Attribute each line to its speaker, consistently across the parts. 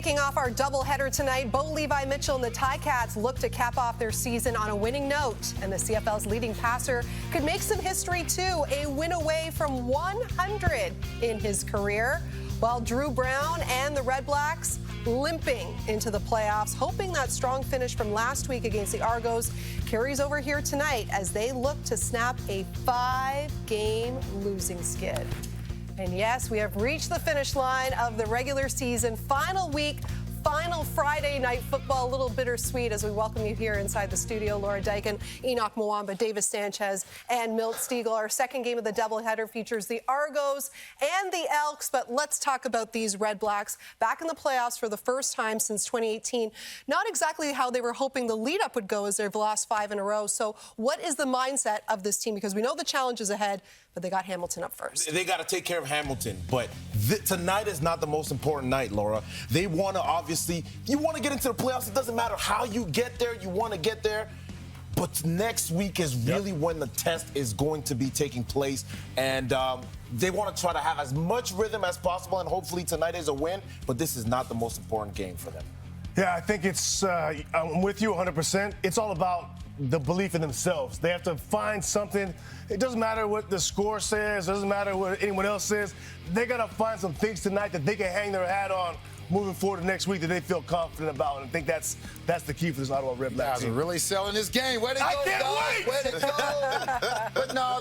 Speaker 1: Kicking off our doubleheader tonight, Bo Levi Mitchell and the Ticats look to cap off their season on a winning note. And the CFL's leading passer could make some history too, a win away from 100 in his career. While Drew Brown and the REDBLACKS limping into the playoffs, hoping that strong finish from last week against the Argos carries over here tonight as they look to snap a 5-game losing skid. And yes, we have reached the finish line of the regular season. Final week, final Friday night football. A little bittersweet as we welcome you here inside the studio. Laura Dyken, Enoch Mwamba, Davis Sanchez, and Milt Stiegel. Our second game of the doubleheader features the Argos and the Elks. But let's talk about these REDBLACKS back in the playoffs for the first time since 2018. Not exactly how they were hoping the lead-up would go as they've lost 5 in a row. So what is the mindset of this team? Because we know the challenge is ahead, but they got Hamilton up first.
Speaker 2: They got to take care of Hamilton, but tonight is not the most important night, Laura. They want to obviously, you want to get into the playoffs. It doesn't matter how you get there. You want to get there. But next week is really when the test is going to be taking place. And they want to try to have as much rhythm as possible, and hopefully tonight is a win. But this is not the most important game for them.
Speaker 3: Yeah, I think it's, I'm with you 100%. It's all about the belief in themselves. They have to find something. It doesn't matter what the score says. It doesn't matter what anyone else says. They got to find some things tonight that they can hang their hat on moving forward to next week that they feel confident about. And I think that's the key for this Ottawa REDBLACKS
Speaker 4: guys
Speaker 3: team.
Speaker 4: are really selling this game. Way to go,
Speaker 3: I can't wait!
Speaker 4: Way to go. But no,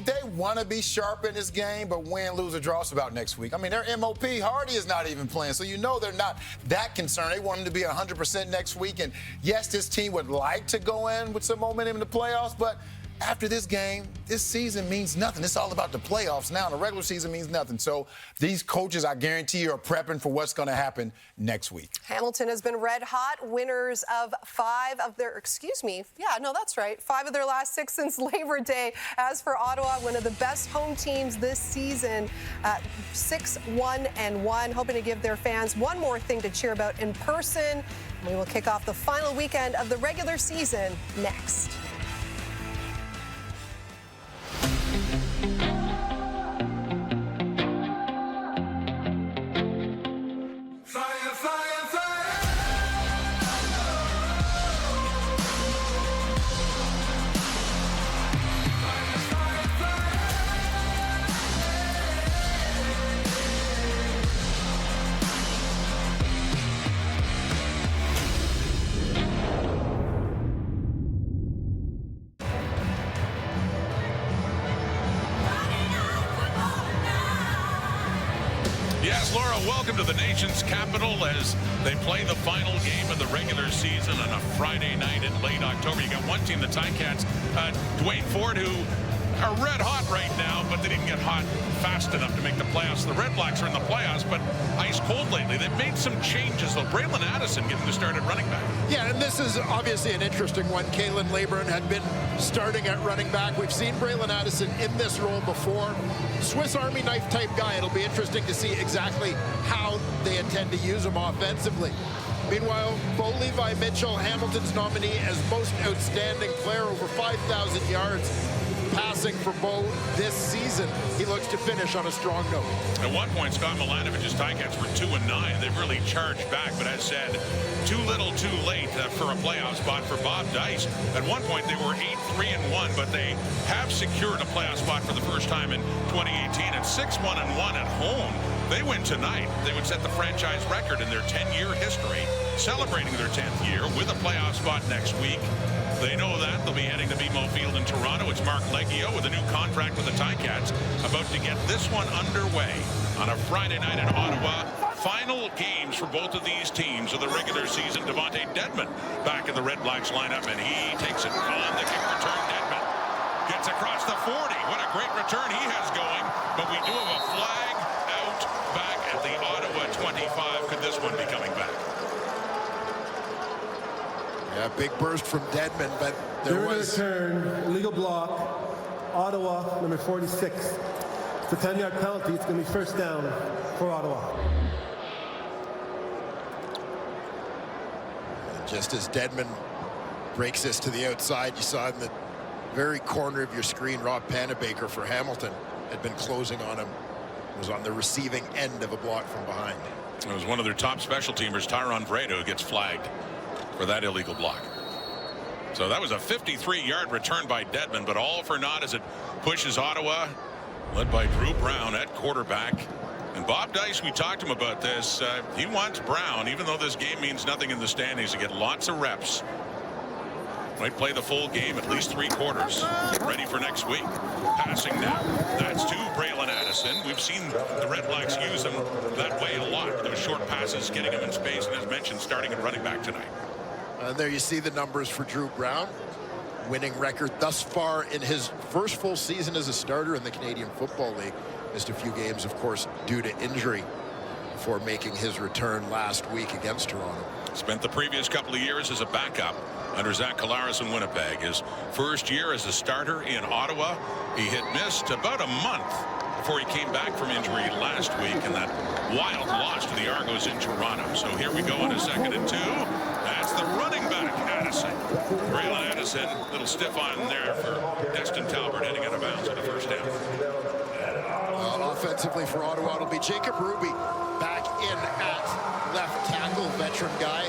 Speaker 4: they want to be sharp in this game, but win, lose, or draw, it's about next week. I mean, their MOP, Hardy, is not even playing, so you know they're not that concerned. They want him to be 100% next week. And yes, this team would like to go in with some momentum in the playoffs, but after this game, this season means nothing. It's all about the playoffs now. The regular season means nothing. So these coaches, I guarantee you, are prepping for what's going to happen next week.
Speaker 1: Hamilton has been red hot, winners of 5 of their last 6 since Labor Day. As for Ottawa, one of the best home teams this season, 6-1-1, hoping to give their fans one more thing to cheer about in person. We will kick off the final weekend of the regular season next.
Speaker 5: Yes, Laura, welcome to the nation's capital as they play the final game of the regular season on a Friday night in late October. You got one team, the Ticats, Dwayne Ford, who are red hot right now, but they didn't get hot fast enough to make the playoffs. The REDBLACKS are in the playoffs, but ice cold lately. They've made some changes, though. Braylon Addison getting the start at running back.
Speaker 6: Yeah, and this is obviously an interesting one. Kalen Laburn had been starting at running back. We've seen Braylon Addison in this role before. Swiss Army knife type guy. It'll be interesting to see exactly how they intend to use him offensively. Meanwhile, Bo Levi Mitchell, Hamilton's nominee as most outstanding player, over 5,000 yards passing for Bo this season. He looks to finish on a strong note.
Speaker 5: At one point, Scott Milanovich's Ticats were 2-9. They've really charged back, but as said, too little, too late for a playoff spot for Bob Dice. At one point, they were 8-3-1, but they have secured a playoff spot for the first time in 2018 at 6-1-1 at home. They win tonight, they would set the franchise record in their 10-year history, celebrating their 10th year with a playoff spot next week. They know that. They'll be heading to BMO Field in Toronto. It's Mark Leggio with a new contract with the Ticats, about to get this one underway on a Friday night in Ottawa. Final games for both of these teams of the regular season. Devontae Dedmon back in the REDBLACKS lineup, and he takes it on the kick return. Dedmon gets across the 40. What a great return he has going, but we do have a flag out back at the Ottawa 25. Could this one be coming back?
Speaker 6: Yeah, big burst from Dedmon, but there was...
Speaker 7: return, illegal block, Ottawa, number 46. It's a 10-yard penalty. It's going to be first down for Ottawa.
Speaker 6: And just as Dedmon breaks this to the outside, you saw in the very corner of your screen, Rob Panabaker for Hamilton had been closing on him was on the receiving end of a block from behind.
Speaker 5: It was one of their top special teamers, Tyron Vredo, who gets flagged for that illegal block. So that was a 53-yard return by Dedman, but all for naught as it pushes Ottawa, led by Drew Brown at quarterback. And Bob Dice, we talked to him about this. He wants Brown, even though this game means nothing in the standings, to get lots of reps. Might play the full game, at least 3 quarters. Get ready for next week. Passing now. That's to Braylon Addison. We've seen the Red Blacks use him that way a lot. Those short passes, getting him in space, and as mentioned, starting at running back tonight.
Speaker 6: There you see the numbers for Drew Brown. Winning record thus far in his first full season as a starter in the Canadian Football League. Missed a few games, of course, due to injury before making his return last week against Toronto.
Speaker 5: Spent the previous couple of years as a backup under Zach Collaros in Winnipeg. His first year as a starter in Ottawa, he had missed about a month before he came back from injury last week in that wild loss to the Argos in Toronto. So here we go on a 2nd and 2. That's the running back, Addison. Braylon Addison, a little stiff on there for Destin Talbert, heading out of bounds on a first down.
Speaker 6: Offensively for Ottawa, it'll be Jacob Ruby back in at left tackle, veteran guy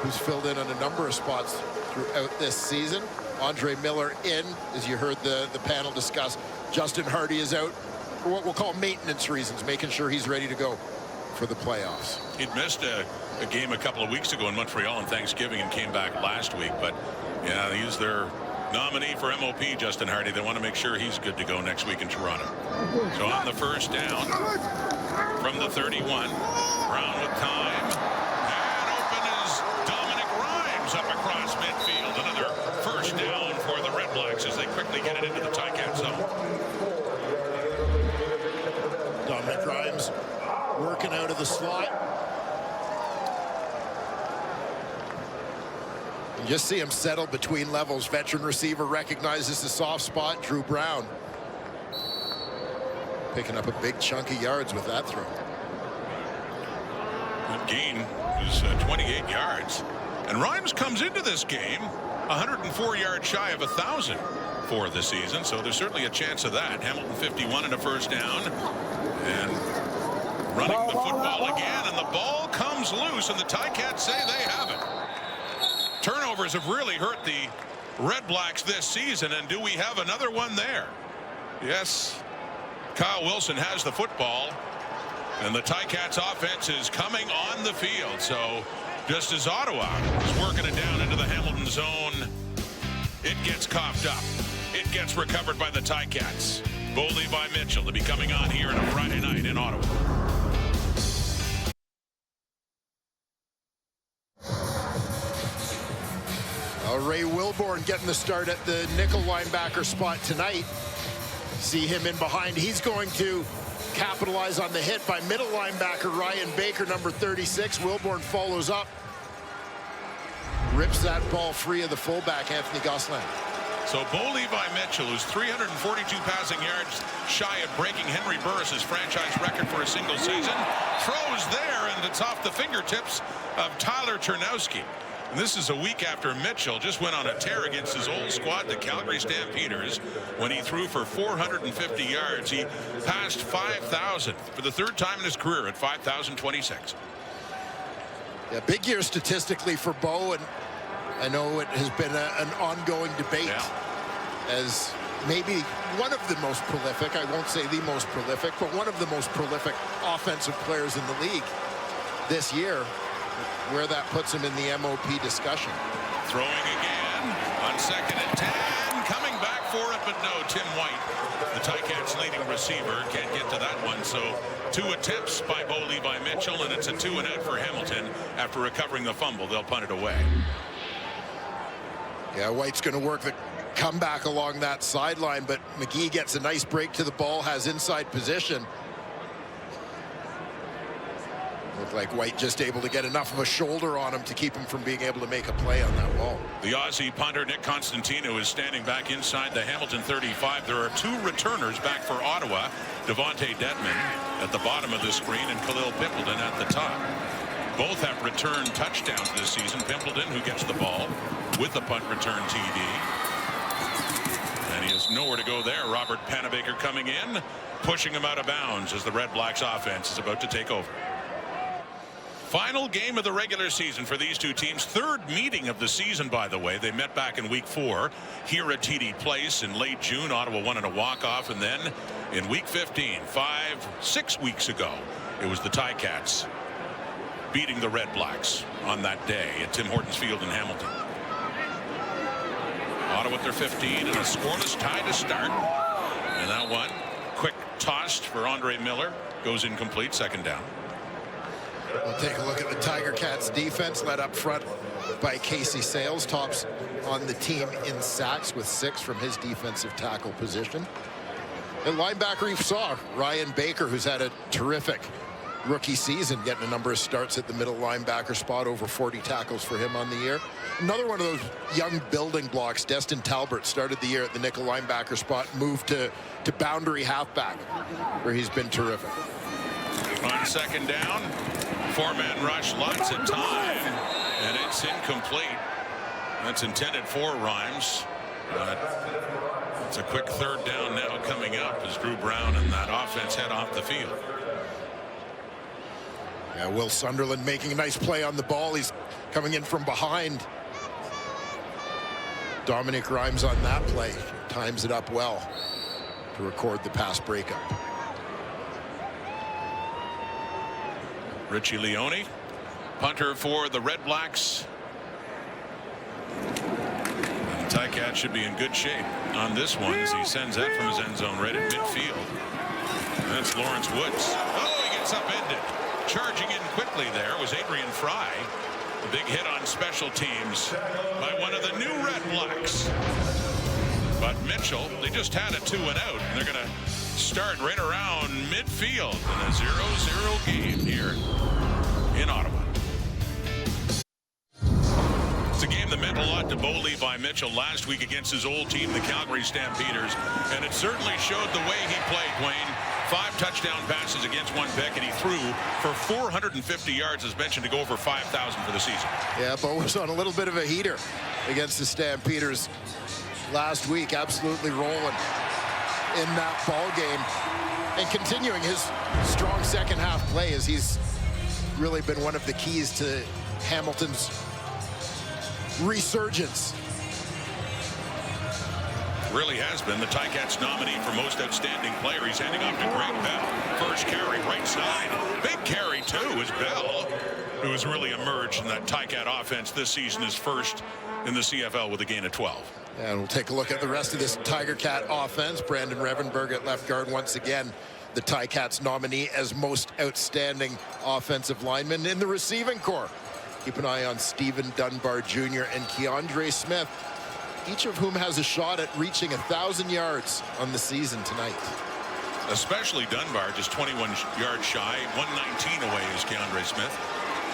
Speaker 6: who's filled in on a number of spots throughout this season. Andre Miller in, as you heard the panel discuss. Justin Hardy is out for what we'll call maintenance reasons, making sure he's ready to go for the playoffs.
Speaker 5: He'd missed a game a couple of weeks ago in Montreal on Thanksgiving and came back last week. But yeah, he's their nominee for MOP, Justin Hardy. They want to make sure he's good to go next week in Toronto. So on the first down from the 31, Brown with time. And open is Dominic Rhymes up across midfield. Another first down for the Red Blacks as they quickly get it into the Ticats zone.
Speaker 6: Dominic Rhymes working out of the slot. You just see him settle between levels. Veteran receiver recognizes the soft spot. Drew Brown picking up a big chunk of yards with that throw.
Speaker 5: That gain is 28 yards. And Rhymes comes into this game 104 yards shy of 1,000 for the season. So there's certainly a chance of that. Hamilton 51 and a first down. And running the football again. And the ball comes loose. And the Ticats say they have it. Turnovers have really hurt the Red Blacks this season. And do we have another one there? Yes. Kyle Wilson has the football. And the Ticats offense is coming on the field. So just as Ottawa is working it down into the Hamilton zone, it gets coughed up. It gets recovered by the Ticats. Bo Levi Mitchell to be coming on here on a Friday night in Ottawa.
Speaker 6: Ray Wilborn getting the start at the nickel linebacker spot tonight. See him in behind. He's going to capitalize on the hit by middle linebacker Ryan Baker, number 36. Wilborn follows up. Rips that ball free of the fullback, Anthony Gosselin.
Speaker 5: So Bo Levi Mitchell, who's 342 passing yards shy of breaking Henry Burris's franchise record for a single season, throws there, and it's off the fingertips of Tyler Ternowski. And this is a week after Mitchell just went on a tear against his old squad, the Calgary Stampeders, when he threw for 450 yards. He passed 5,000 for the 3rd time in his career at 5,026.
Speaker 6: Yeah, big year statistically for Bo, and I know it has been an ongoing debate as maybe one of the most prolific, I won't say the most prolific, but one of the most prolific offensive players in the league this year. Where that puts him in the MOP discussion.
Speaker 5: Throwing again on 2nd and 10. Coming back for it, but no, Tim White, the Ticats leading receiver, can't get to that one. So 2 attempts by Bo Levi Mitchell, and it's a 2 and out for Hamilton. After recovering the fumble, they'll punt it away.
Speaker 6: Yeah, White's going to work the comeback along that sideline, but McGee gets a nice break to the ball, has inside position. Looked like White just able to get enough of a shoulder on him to keep him from being able to make a play on that ball.
Speaker 5: The Aussie punter Nick Constantino is standing back inside the Hamilton 35. There are 2 returners back for Ottawa. Devontae Dedman at the bottom of the screen and Khalil Pimpleton at the top. Both have returned touchdowns this season. Pimpleton, who gets the ball with the punt return TD. And he is There's nowhere to go there. Robert Panabaker coming in, pushing him out of bounds as the Red Blacks offense is about to take over. Final game of the regular season for these two teams. Third meeting of the season, by the way. They met back in week 4 here at TD Place in late June. Ottawa won in a walk-off, and then in week 15, 6 weeks ago, it was the Ticats beating the Red Blacks on that day at Tim Hortons Field in Hamilton. Ottawa with their 15 and a scoreless tie to start. And that one, quick tossed for Andre Miller, goes incomplete, second down.
Speaker 6: We'll take a look at the Tiger Cats defense, led up front by Casey Sales, tops on the team in sacks with 6 from his defensive tackle position. The linebacker you saw, Ryan Baker, who's had a terrific rookie season, getting a number of starts at the middle linebacker spot, over 40 tackles for him on the year. Another one of those young building blocks, Destin Talbert, started the year at the nickel linebacker spot, moved to boundary halfback, where he's been terrific.
Speaker 5: On second down, 4-man rush, lots of time, and it's incomplete. That's intended for Rhymes. It's a quick third down now coming up as Drew Brown and that offense head off the field.
Speaker 6: Yeah, Will Sunderland making a nice play on the ball. He's coming in from behind. Dominic Rhymes on that play times it up well to record the pass breakup.
Speaker 5: Richie Leone, punter for the Red Blacks. And the Ticats should be in good shape on this one as he sends that from his end zone right at midfield. That's Lawrence Woods. Oh, he gets upended. Charging in quickly there was Adrian Fry. A big hit on special teams by one of the new Red Blacks. But Mitchell, they just had a 2-and-out, and they're going to start right around midfield in a 0-0 game here in Ottawa. It's a game that meant a lot to Bo Levi Mitchell last week against his old team, the Calgary Stampeders, and it certainly showed the way he played, Wayne. 5 touchdown passes against 1 pick, and he threw for 450 yards, as mentioned, to go over 5,000 for the season.
Speaker 6: Yeah, Bo was on a little bit of a heater against the Stampeders last week, absolutely rolling in that ball game and continuing his strong second half play, as he's really been one of the keys to Hamilton's resurgence.
Speaker 5: Really has been the Ticats nominee for most outstanding player. He's handing off to Greg Bell. First carry, right side. Big carry, too, is Bell, who has really emerged in that Ticat offense this season, is first in the CFL with a gain of 12.
Speaker 6: And we'll take a look at the rest of this Tiger Cat offense. Brandon Revenberg at left guard once again, the Ticats nominee as most outstanding offensive lineman. In the receiving corps, keep an eye on Stephen Dunbar Jr. and Keandre Smith, each of whom has a shot at reaching 1,000 yards on the season tonight.
Speaker 5: Especially Dunbar, just 21 yards shy. 119 away is Keandre Smith,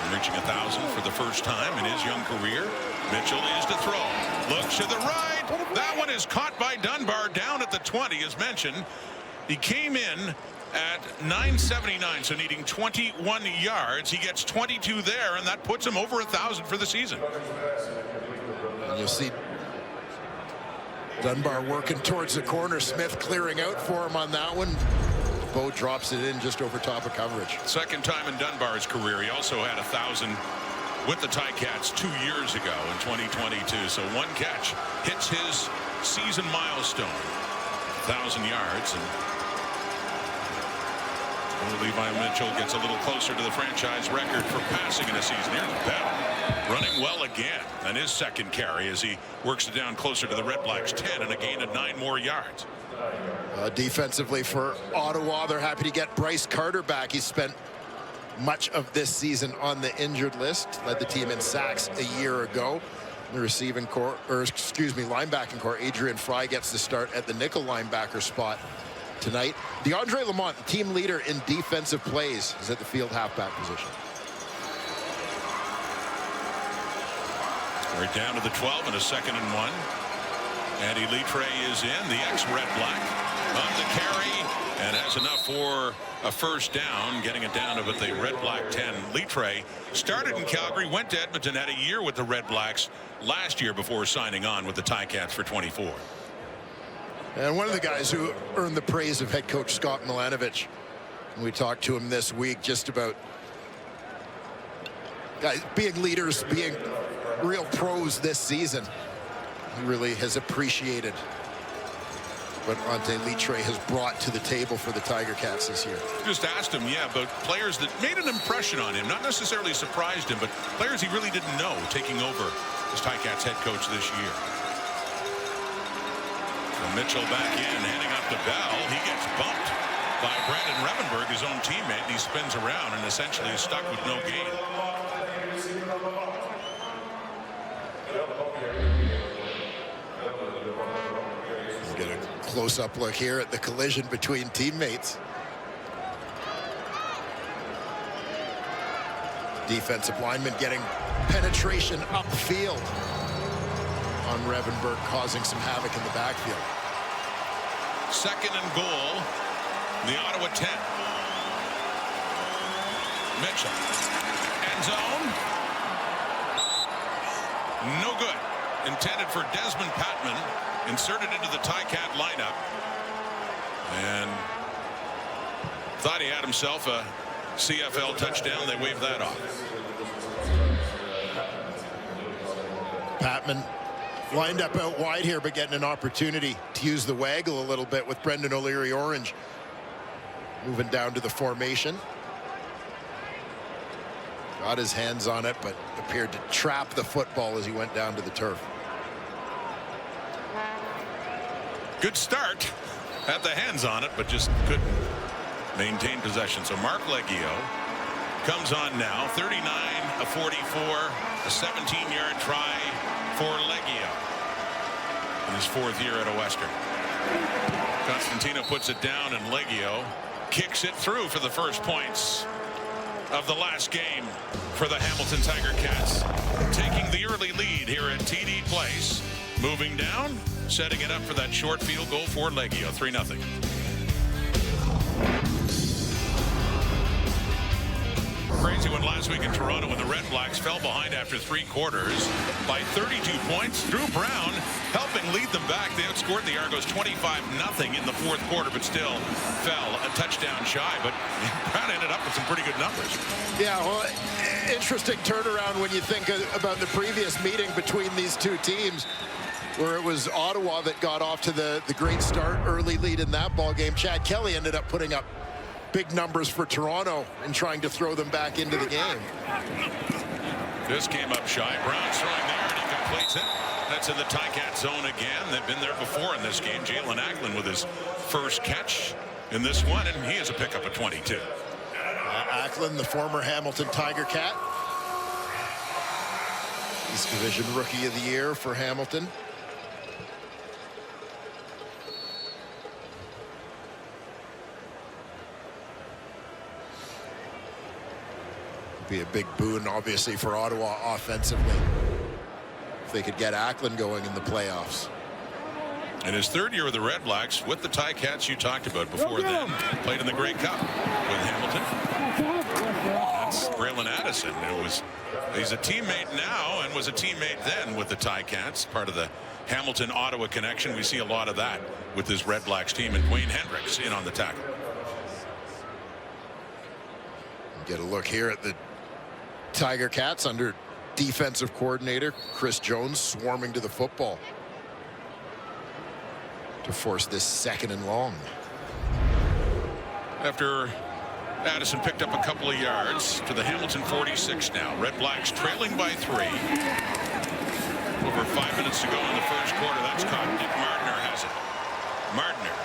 Speaker 5: and reaching 1,000 for the first time in his young career. Mitchell is to throw. Looks to the right. That one is caught by Dunbar down at the 20, as mentioned. He came in at 979, so needing 21 yards. He gets 22 there, and that puts him over 1,000 for the season.
Speaker 6: And you'll see Dunbar working towards the corner. Smith clearing out for him on that one. Bo drops it in just over top of coverage.
Speaker 5: Second time in Dunbar's career. He also had 1,000 with the Ticats 2 years ago in 2022. So one catch hits his season milestone, 1,000 yards. And Levi Mitchell gets a little closer to the franchise record for passing in a season. Here's Bell running well again on his second carry as he works it down closer to the Red Blacks 10 and a gain of 9 more yards.
Speaker 6: Defensively for Ottawa, they're happy to get Bryce Carter back. He's spent much of this season on the injured list, led the team in sacks a year ago. The receiving core, or excuse me, linebacking core, Adrian Fry gets the start at the nickel linebacker spot tonight. DeAndre Lamont, the team leader in defensive plays, is at the field halfback position.
Speaker 5: We're down to the 12 and a 2nd and 1. Andy Litre is in, the ex-Red Black, on the carry, and has enough for a first down, getting it down to the Red Black 10. Litre started in Calgary, went to Edmonton, had a year with the Red Blacks last year before signing on with the Ticats for 24.
Speaker 6: And one of the guys who earned the praise of head coach Scott Milanovic, we talked to him this week just about guys being leaders, being real pros this season. He really has appreciated what Ante Litre has brought to the table for the Tiger Cats this year.
Speaker 5: Just asked him, yeah, about players that made an impression on him, not necessarily surprised him, but players he really didn't know taking over as Ticats head coach this year. So Mitchell back in, handing up the bell. He gets bumped by Brandon Revenberg, his own teammate, and he spins around and essentially is stuck with no gain.
Speaker 6: Get a close-up look here at the collision between teammates. Defensive lineman getting penetration upfield on Revenberg, causing some havoc in the backfield.
Speaker 5: Second and goal, the Ottawa 10. Mitchell, end zone. No good. Intended for Desmond Patman, inserted into the Ticat lineup, and thought he had himself a CFL touchdown. They waved that off.
Speaker 6: Patman lined up out wide here, but getting an opportunity to use the waggle a little bit with Brendan O'Leary-Orange moving down to the formation. Got his hands on it, but appeared to trap the football as he went down to the turf.
Speaker 5: Good start. Had the hands on it, but just couldn't maintain possession. So Mark Leggio comes on now. 39, a 44, a 17-yard try for Leggio in his fourth year at a Western. Constantino puts it down, and Leggio kicks it through for the first points of the last game for the Hamilton Tiger Cats, taking the early lead here at TD Place. Moving down, setting it up for that short field goal for Leggio, 3-0. Crazy one last week in Toronto when the Red Blacks fell behind after 3 quarters by 32 points. Drew Brown helping lead them back. They outscored the Argos 25-0 in the fourth quarter, but still fell a touchdown shy. But Brown ended up with some pretty good numbers.
Speaker 6: Yeah, well, interesting turnaround when you think about the previous meeting between these two teams, where it was Ottawa that got off to the great start, early lead in that ball game. Chad Kelly ended up putting up big numbers for Toronto and trying to throw them back into the game.
Speaker 5: This came up shy. Brown's throwing there, and he completes it. That's in the Ticat zone again. They've been there before in this game. Jalen Acklin with his first catch in this one, and he has a pickup of 22.
Speaker 6: Acklin, the former Hamilton Tiger Cat. East Division Rookie of the Year for Hamilton. Be a big boon, obviously, for Ottawa offensively if they could get Acklin going in the playoffs.
Speaker 5: In his third year with the Red Blacks, with the Ticats you talked about before then, played in the Grey Cup with Hamilton. That's Braylon Addison. He's a teammate now and was a teammate then with the Ticats, part of the Hamilton-Ottawa connection. We see a lot of that with this Red Blacks team, and Wayne Hendricks in on the tackle.
Speaker 6: Get a look here at the Tiger Cats under defensive coordinator Chris Jones, swarming to the football to force this second and long.
Speaker 5: After Addison picked up a couple of yards to the Hamilton 46 now. Red Blacks trailing by 3. Over 5 minutes to go in the first quarter. That's caught. Nick Mardner has it. Mardner,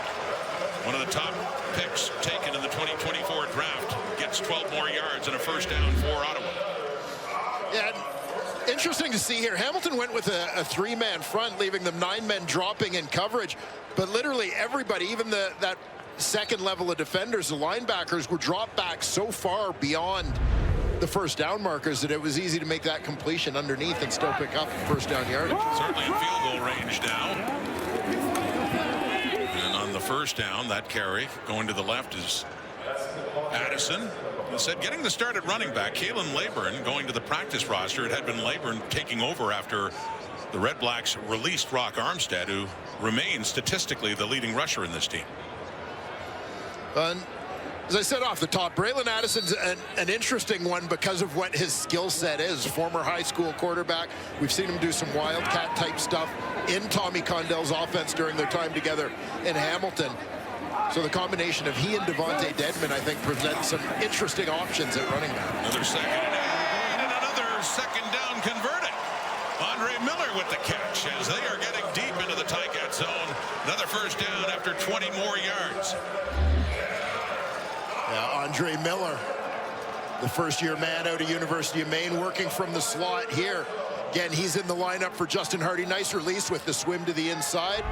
Speaker 5: one of the top picks taken in the 2024 draft, gets 12 more yards and a first down for Ottawa.
Speaker 6: Yeah, interesting to see here. Hamilton went with a 3-man front, leaving them 9 men dropping in coverage. But literally everybody, even that second level of defenders, the linebackers, were dropped back so far beyond the first down markers that it was easy to make that completion underneath and still pick up first down yardage.
Speaker 5: Certainly in field goal range now. And on the first down, that carry going to the left is Addison. Said getting the start at running back. Kalen Leyburn going to the practice roster. It had been Leyburn taking over after the Red Blacks released Rock Armstead, who remains statistically the leading rusher in this team.
Speaker 6: As I said off the top, Braylon Addison's an interesting one because of what his skill set is. Former high school quarterback. We've seen him do some wildcat type stuff in Tommy Condell's offense during their time together in Hamilton. So the combination of he and Devontae Dedmon, I think, presents some interesting options at running back.
Speaker 5: Another second and another second down converted. Andre Miller with the catch as they are getting deep into the Ticat zone. Another first down after 20 more yards.
Speaker 6: Yeah, Andre Miller, the first-year man out of University of Maine, working from the slot here. Again, he's in the lineup for Justin Hardy. Nice release with the swim to the inside.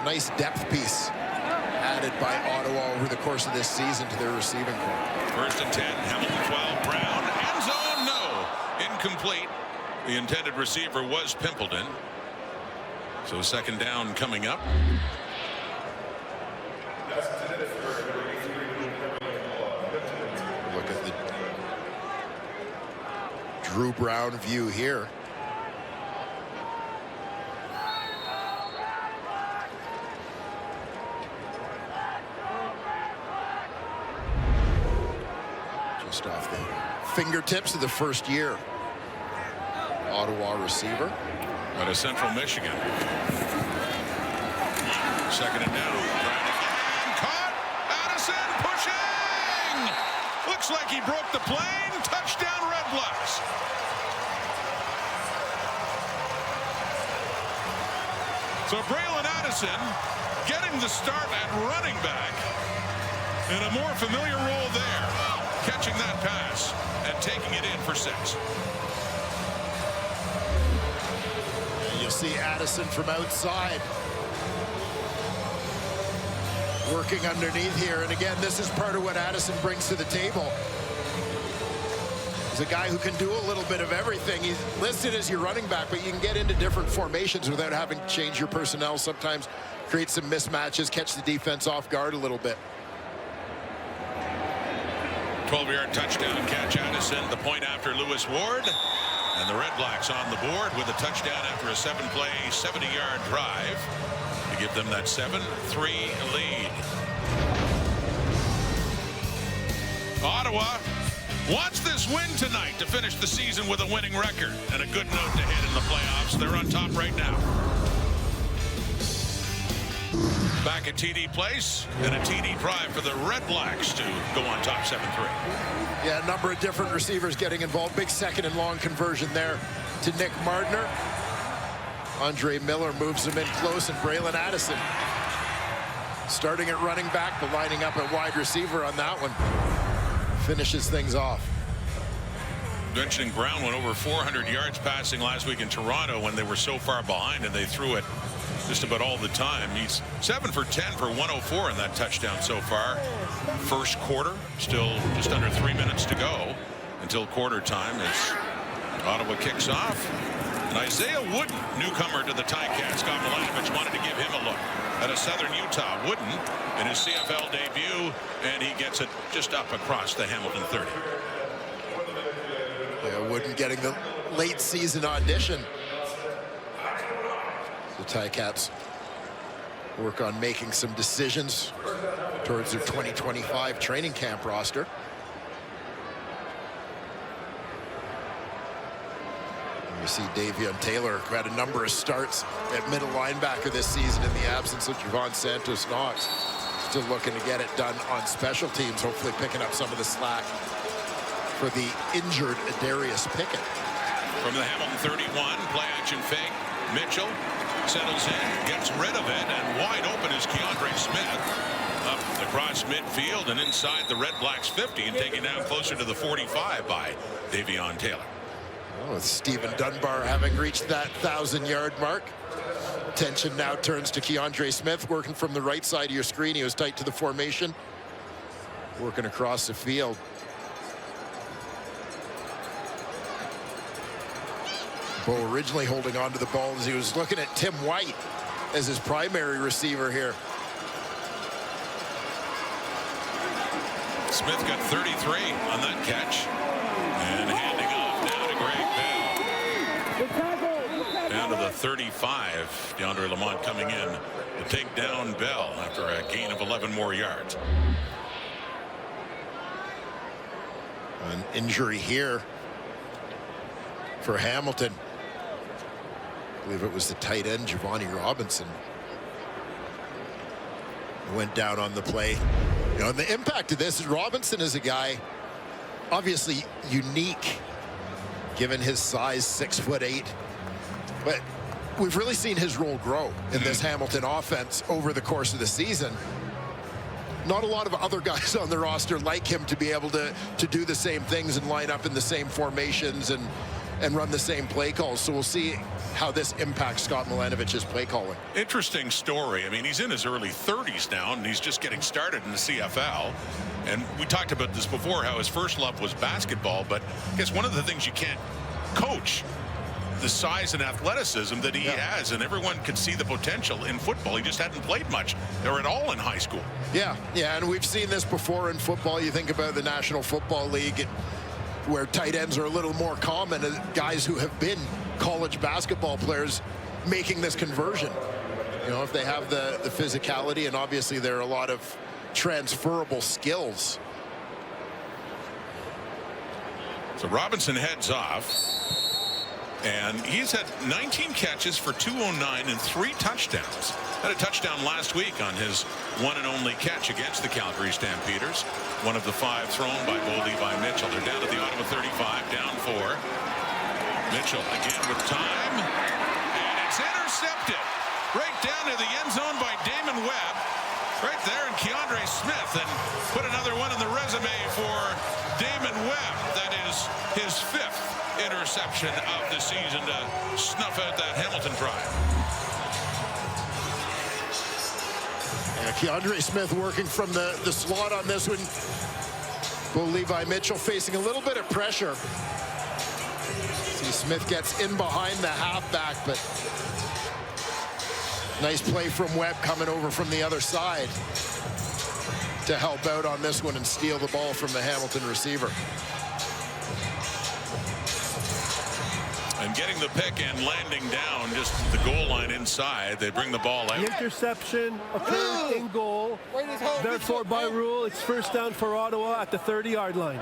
Speaker 6: Nice depth piece added by Ottawa over the course of this season to their receiving corps.
Speaker 5: First and 10, Hamilton 12, Brown, end zone, no, incomplete. The intended receiver was Pimpleton. So second down coming up.
Speaker 6: Look at the Drew Brown view here. Just off the fingertips of the first year Ottawa receiver.
Speaker 5: Out of Central Michigan. Second and down. Caught. Addison pushing. Looks like he broke the plane. Touchdown, Red Blacks. So Braylon Addison getting the start at running back in a more familiar role there. Catching that pass and taking it in for 6.
Speaker 6: You'll see Addison from outside working underneath here. And again, this is part of what Addison brings to the table. He's a guy who can do a little bit of everything. He's listed as your running back, but you can get into different formations without having to change your personnel. Sometimes create some mismatches, catch the defense off guard a little bit.
Speaker 5: 12-yard touchdown catch, Addison. The point after Lewis Ward. And the Red Blacks on the board with a touchdown after a 7-play, 70-yard drive to give them that 7-3 lead. Ottawa wants this win tonight to finish the season with a winning record and a good note to hit in the playoffs. They're on top right now. Back at TD Place and a TD drive for the Red Blacks to go on top 7-3.
Speaker 6: Yeah, a number of different receivers getting involved. Big second and long conversion there to Nick Mardner. Andre Miller moves him in close, and Braylon Addison starting at running back, but lining up at wide receiver on that one. Finishes things off.
Speaker 5: Mentioning Brown went over 400 yards passing last week in Toronto when they were so far behind and they threw it just about all the time. He's 7 for 10 for 104 in that touchdown so far. First quarter, still just under 3 minutes to go until quarter time as Ottawa kicks off. And Isaiah Wooden, newcomer to the Ticats. Scott Milanovich wanted to give him a look at a Southern Utah. Wooden in his CFL debut, and he gets it just up across the Hamilton 30.
Speaker 6: Yeah, Wooden getting the late season audition. The Ticats work on making some decisions towards their 2025 training camp roster. And you see Davion Taylor, who had a number of starts at middle linebacker this season in the absence of Javon Santos Knox. Still looking to get it done on special teams, hopefully picking up some of the slack for the injured Adarius Pickett.
Speaker 5: From the Hamilton 31, play action fake. Mitchell settles in, gets rid of it, and wide open is Keandre Smith. Up across midfield and inside the Red Blacks 50 and taken down closer to the 45 by Davion Taylor.
Speaker 6: Well, with Stephen Dunbar having reached that 1,000-yard mark, attention now turns to Keandre Smith working from the right side of your screen. He was tight to the formation, working across the field. Bo originally holding on to the ball as he was looking at Tim White as his primary receiver here. Smith
Speaker 5: got 33 on that catch. And handing off now to Greg Penn. 35. DeAndre Lamont coming in to take down Bell after a gain of 11 more yards.
Speaker 6: An injury here for Hamilton. I believe it was the tight end, Giovanni Robinson. Went down on the play. You know, and the impact of this, Robinson is a guy obviously unique given his size, 6'8", but we've really seen his role grow in this Hamilton offense over the course of the season. Not a lot of other guys on the roster like him to be able to do the same things and line up in the same formations and run the same play calls. So we'll see how this impacts Scott Milanovich's play calling.
Speaker 5: Interesting story. I mean, he's in his early 30s now, and he's just getting started in the CFL. And we talked about this before, how his first love was basketball, but I guess one of the things you can't coach, the size and athleticism that he has, and everyone could see the potential in football. He just hadn't played much or at all in high school.
Speaker 6: Yeah, and we've seen this before in football. You think about the National Football League, where tight ends are a little more common, guys who have been college basketball players making this conversion. You know, if they have the physicality, and obviously there are a lot of transferable skills.
Speaker 5: So Robinson heads off, and he's had 19 catches for 209 and 3 touchdowns. Had a touchdown last week on his one and only catch against the Calgary Stampeders. One of the 5 thrown by Bo Levi Mitchell. They're down at the Ottawa 35, down 4. Mitchell again with time, and it's intercepted right down to the end zone by Damon Webb. Right there, and Keandre Smith, and put another one in the resume for Damon Webb. That is his 5th interception of the season to snuff out that Hamilton drive.
Speaker 6: Keandre Smith working from the slot on this one. Bo Levi Mitchell facing a little bit of pressure. See, Smith gets in behind the halfback, but nice play from Webb coming over from the other side to help out on this one and steal the ball from the Hamilton receiver.
Speaker 5: And getting the pick and landing down just the goal line inside. They bring the ball out.
Speaker 7: The interception occurred in goal. Therefore, by rule, it's first down for Ottawa at the 30-yard line.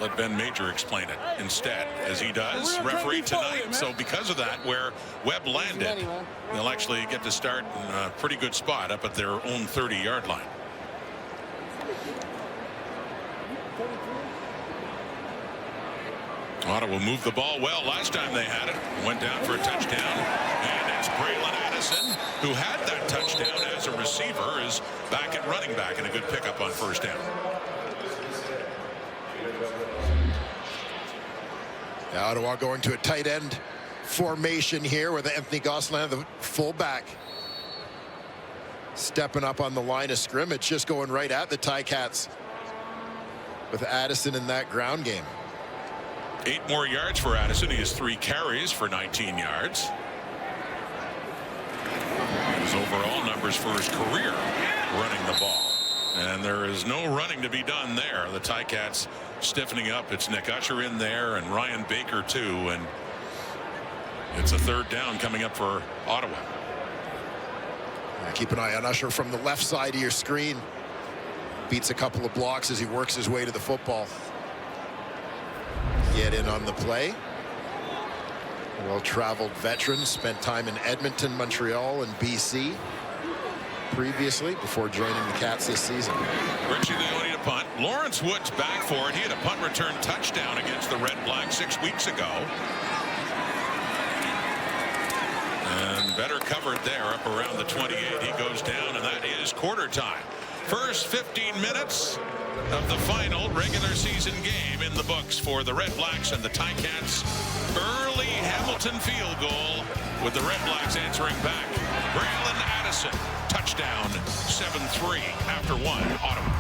Speaker 5: Let Ben Major explain it instead, as he does, referee tonight. So because of that, where Webb landed, they'll actually get to start in a pretty good spot up at their own 30-yard line. Ottawa moved the ball well last time they had it. Went down for a touchdown. And it's Braylon Addison, who had that touchdown as a receiver, is back at running back, and a good pickup on first down.
Speaker 6: Ottawa going to a tight end formation here with Anthony Gosselin, the fullback, stepping up on the line of scrimmage, just going right at the Ticats with Addison in that ground game.
Speaker 5: 8 more yards for Addison. He has 3 carries for 19 yards. His overall numbers for his career running the ball. And there is no running to be done there. The Ticats stiffening up. It's Nick Usher in there and Ryan Baker too. And it's a 3rd down coming up for Ottawa.
Speaker 6: Keep an eye on Usher from the left side of your screen. Beats a couple of blocks as he works his way to the football. Get in on the play. Well-traveled veteran, spent time in Edmonton, Montreal, and BC previously before joining the Cats this season.
Speaker 5: Richie Leone to punt. Lawrence Wood's back for it. He had a punt return touchdown against the Red Blacks 6 weeks ago. And better covered there up around the 28. He goes down, and that is quarter time. First 15 minutes of the final regular season game in the books for the Red Blacks and the Ticats. Early Hamilton field goal with the Red Blacks answering back. Braylon Addison, touchdown, 7-3 after 1, Ottawa.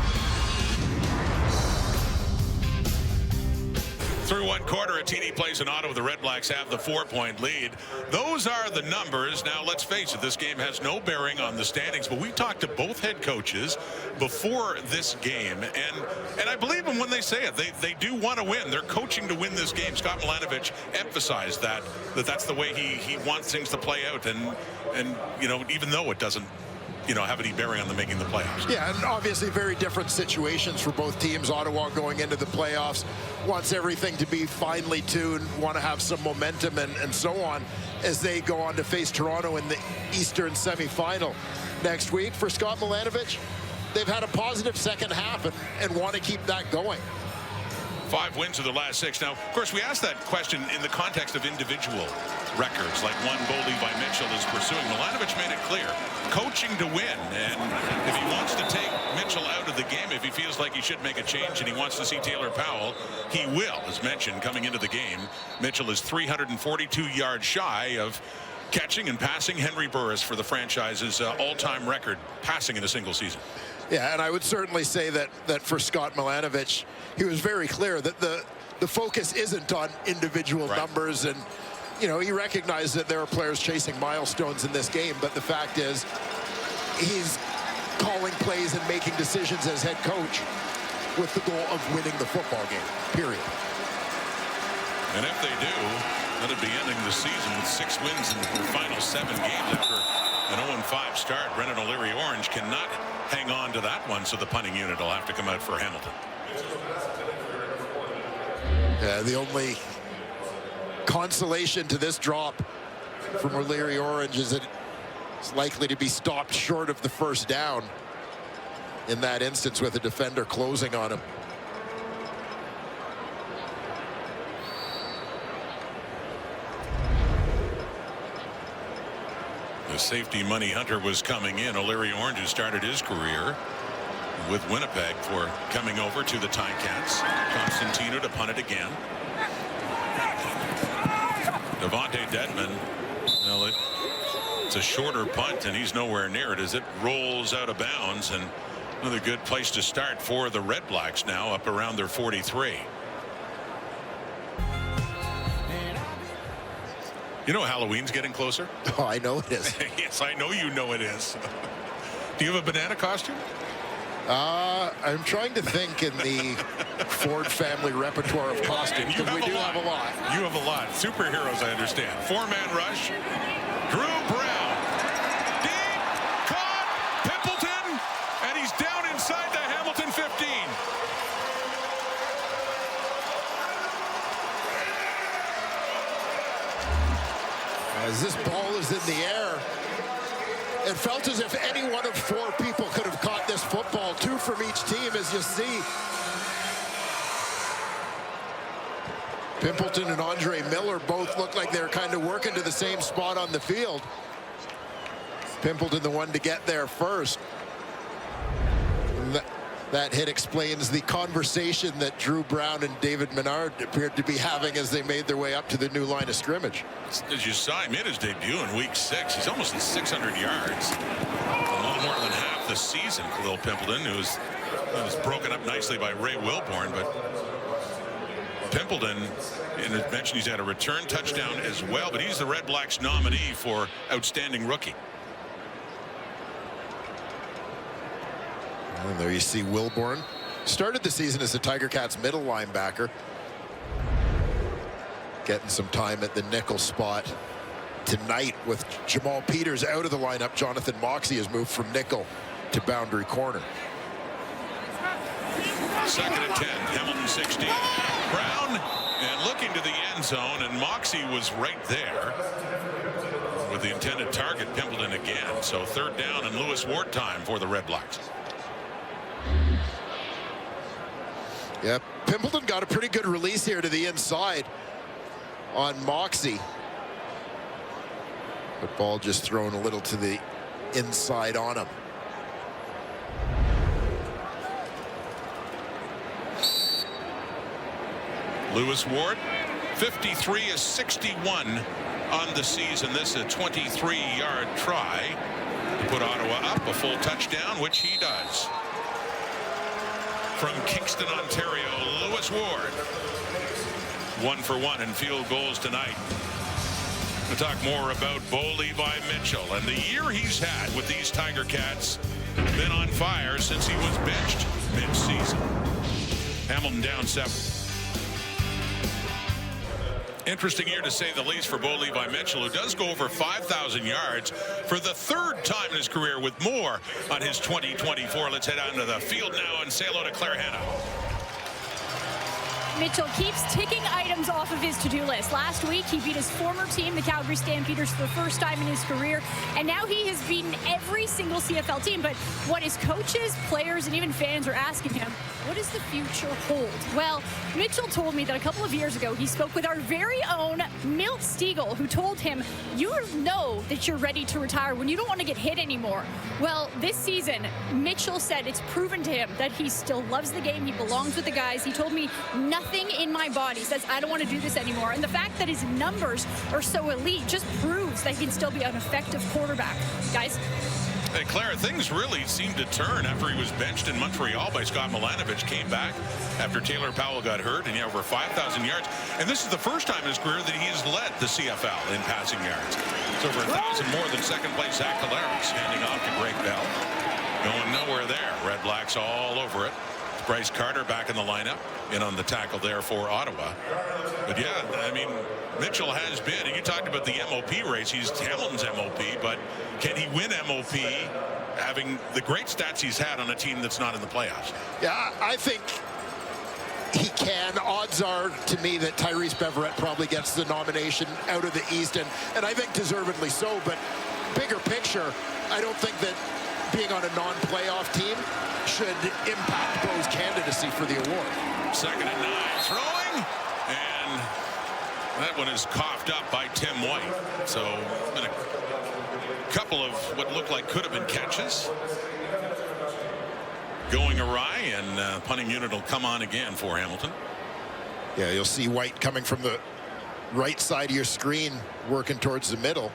Speaker 5: Through one quarter, a TD Place in Ottawa, the Red Blacks have the 4-point lead. Those are the numbers. Now, let's face it, this game has no bearing on the standings, but we talked to both head coaches before this game, and I believe them when they say it. They do want to win. They're coaching to win this game. Scott Milanovich emphasized that's the way he wants things to play out, and you know, even though it doesn't, you know, have any bearing on them making the playoffs.
Speaker 6: Yeah, and obviously very different situations for both teams. Ottawa going into the playoffs wants everything to be finely tuned, want to have some momentum and so on as they go on to face Toronto in the Eastern semifinal next week. For Scott Milanovich, they've had a positive second half and want to keep that going.
Speaker 5: 5 wins of their last 6. Now, of course, we asked that question in the context of individual records, like one Bo Levi Mitchell is pursuing. Milanovich made it clear, coaching to win. And if he wants to take Mitchell out of the game, if he feels like he should make a change and he wants to see Taylor Powell, he will. As mentioned, coming into the game, Mitchell is 342 yards shy of catching and passing Henry Burris for the franchise's all-time record passing in a single season.
Speaker 6: Yeah, and I would certainly say that for Scott Milanovich, he was very clear that the focus isn't on individual numbers, and you know, he recognized that there are players chasing milestones in this game, but the fact is he's calling plays and making decisions as head coach with the goal of winning the football game, period.
Speaker 5: And if they do, that'll be ending the season with 6 wins in the final 7 games after an 0-5 start. Brendan O'Leary-Orange cannot hang on to that one, so the punting unit will have to come out for Hamilton.
Speaker 6: Yeah, the only consolation to this drop from O'Leary-Orange is that it's likely to be stopped short of the first down in that instance with a defender closing on him.
Speaker 5: The safety money hunter was coming in. O'Leary-Orange, who started his career with Winnipeg, for coming over to the Ticats. Constantino to punt it again. Devontae Dedmon, well, it's a shorter punt, and he's nowhere near it as it rolls out of bounds. And another good place to start for the Red Blacks now, up around their 43. You know Halloween's getting closer?
Speaker 6: Oh, I know it is.
Speaker 5: Yes, I know you know it is. Do you have a banana costume?
Speaker 6: I'm trying to think in the Ford family repertoire of costumes, because we do have a lot.
Speaker 5: You have a lot. Superheroes, I understand. 4-man rush. Drew Brown. Deep. Caught. Pimpleton. And he's down inside the Hamilton 15.
Speaker 6: As this ball is in the air, it felt as if any one of 4 people could have caught this football, 2 from each team, as you see. Pimpleton and Andre Miller both look like they're kind of working to the same spot on the field. Pimpleton the one to get there first. That hit explains the conversation that Drew Brown and David Menard appeared to be having as they made their way up to the new line of scrimmage.
Speaker 5: As you saw, he made his debut in week 6. He's almost at 600 yards. A little more than half the season for Lil Pimpleton, who was broken up nicely by Ray Wilborn. But Pimpleton, and as mentioned, he's had a return touchdown as well, but he's the Red Blacks nominee for outstanding rookie.
Speaker 6: And there you see Wilborn. Started the season as the Tiger Cats middle linebacker. Getting some time at the nickel spot tonight with Jamal Peters out of the lineup. Jonathan Moxey has moved from nickel to boundary corner.
Speaker 5: 2nd and 10, Hamilton 16. Brown and looking to the end zone, and Moxey was right there with the intended target, Pimpleton again. So 3rd down and Lewis Ward time for the Red Blacks.
Speaker 6: Yeah, Pimpleton got a pretty good release here to the inside on Moxey. But ball just thrown a little to the inside on him.
Speaker 5: Lewis Ward, 53 is 61 on the season. This is a 23-yard try to put Ottawa up a full touchdown, which he does. From Kingston, Ontario, Lewis Ward. 1 for 1 in field goals tonight. We'll talk more about Bo Levi Mitchell and the year he's had with these Tiger Cats. Been on fire since he was benched mid-season. Hamilton down 7. Interesting year to say the least for Bo Levi Mitchell, who does go over 5,000 yards for the 3rd time in his career, with more on his 2024. Let's head out into the field now and say hello to Claire Hanna.
Speaker 8: Mitchell keeps ticking items off of his to-do list. Last week, he beat his former team, the Calgary Stampeders, for the first time in his career. And now he has beaten every single CFL team. But what his coaches, players, and even fans are asking him, what does the future hold? Well, Mitchell told me that a couple of years ago, he spoke with our very own Milt Stiegel, who told him, you know that you're ready to retire when you don't want to get hit anymore. Well, this season, Mitchell said it's proven to him that he still loves the game. He belongs with the guys. He told me nothing in my body says I don't want to do this anymore. And the fact that his numbers are so elite just proves that he can still be an effective quarterback. Guys?
Speaker 5: Hey, Claire, things really seemed to turn after he was benched in Montreal by Scott Milanovich. Came back after Taylor Powell got hurt, and he had over 5,000 yards. And this is the first time in his career that he has led the CFL in passing yards. It's over 1,000 more than second-place Zach Collaros, handing off to Greg Bell. Going nowhere there. Red Blacks all over it. Bryce Carter back in the lineup, in on the tackle there for Ottawa. But yeah, I mean, Mitchell has been, and you talked about the MOP race. He's Hamilton's MOP, but can he win MOP having the great stats he's had on a team that's not in the playoffs?
Speaker 6: Yeah, I think he can. Odds are, to me, that Tyrese Beverett probably gets the nomination out of the East, and I think deservedly so. But bigger picture, I don't think that being on a non-playoff team should impact Bo's candidacy for the award.
Speaker 5: 2nd and 9, throwing, and that one is coughed up by Tim White. So been a couple of what looked like could have been catches going awry, and punting unit will come on again for Hamilton.
Speaker 6: Yeah, you'll see White coming from the right side of your screen, working towards the middle.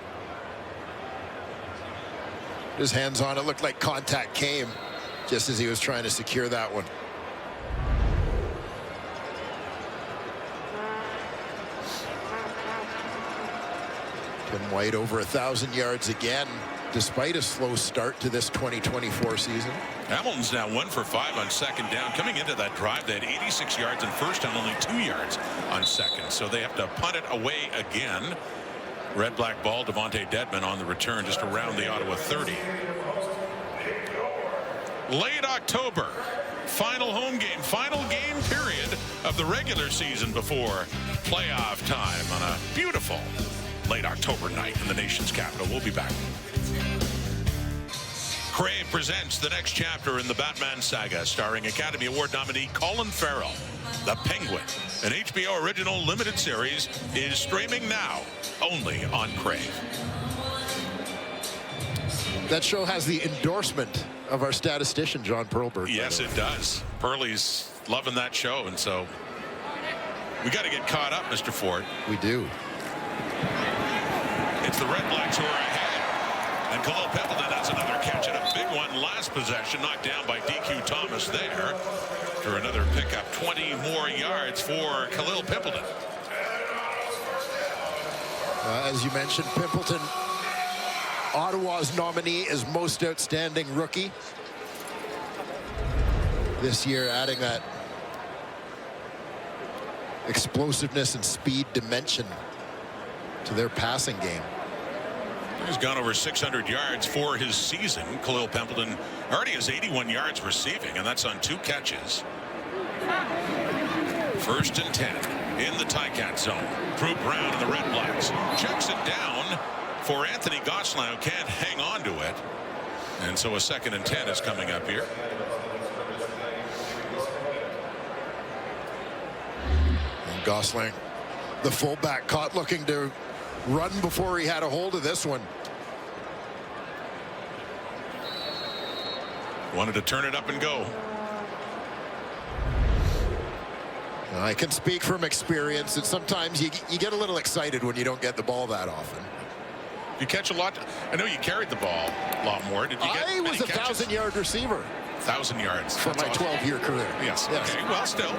Speaker 6: His hands on it, looked like contact came just as he was trying to secure that one. Tim White over 1,000 yards again, despite a slow start to this 2024 season.
Speaker 5: Hamilton's now 1 for 5 on 2nd down. Coming into that drive, they had 86 yards on 1st down, only 2 yards on 2nd. So they have to punt it away again. Red black ball, Devontae Dedman on the return just around the Ottawa 30. Late October, final home game, final game period of the regular season before playoff time on a beautiful late October night in the nation's capital. We'll be back. Crave presents the next chapter in the Batman saga, starring Academy Award nominee Colin Farrell. The Penguin, an HBO original limited series, is streaming now only on Crave.
Speaker 6: That show has the endorsement of our statistician, John Perlberg.
Speaker 5: Yes, it does. Pearlie's loving that show, and so we got to get caught up, Mr. Ford.
Speaker 6: We do.
Speaker 5: It's the Red Blacks who are ahead. And Khalil Pimpleton has another catch and a big one last possession, knocked down by DQ Thomas there. For another pickup, 20 more yards for Khalil Pimpleton.
Speaker 6: As you mentioned, Pimpleton, Ottawa's nominee as most outstanding rookie. This year, adding that explosiveness and speed dimension to their passing game.
Speaker 5: He's gone over 600 yards for his season. Khalil Pimpleton already has 81 yards receiving, and that's on 2 catches. 1st and 10 in the Ticat zone. Drew Brown and the Red Blacks checks it down for Anthony Gosselin, who can't hang on to it. And so a 2nd and 10 is coming up here.
Speaker 6: And Gosselin, the fullback, caught looking to run before he had a hold of this one.
Speaker 5: Wanted to turn it up and go.
Speaker 6: I can speak from experience that sometimes you get a little excited when you don't get the ball that often.
Speaker 5: You catch a lot. I know you carried the ball a lot more. Did you get
Speaker 6: I was a 1,000-yard receiver.
Speaker 5: 1,000 yards.
Speaker 6: For my 12-year career.
Speaker 5: Yes.
Speaker 6: Yes.
Speaker 5: Okay. Well, still.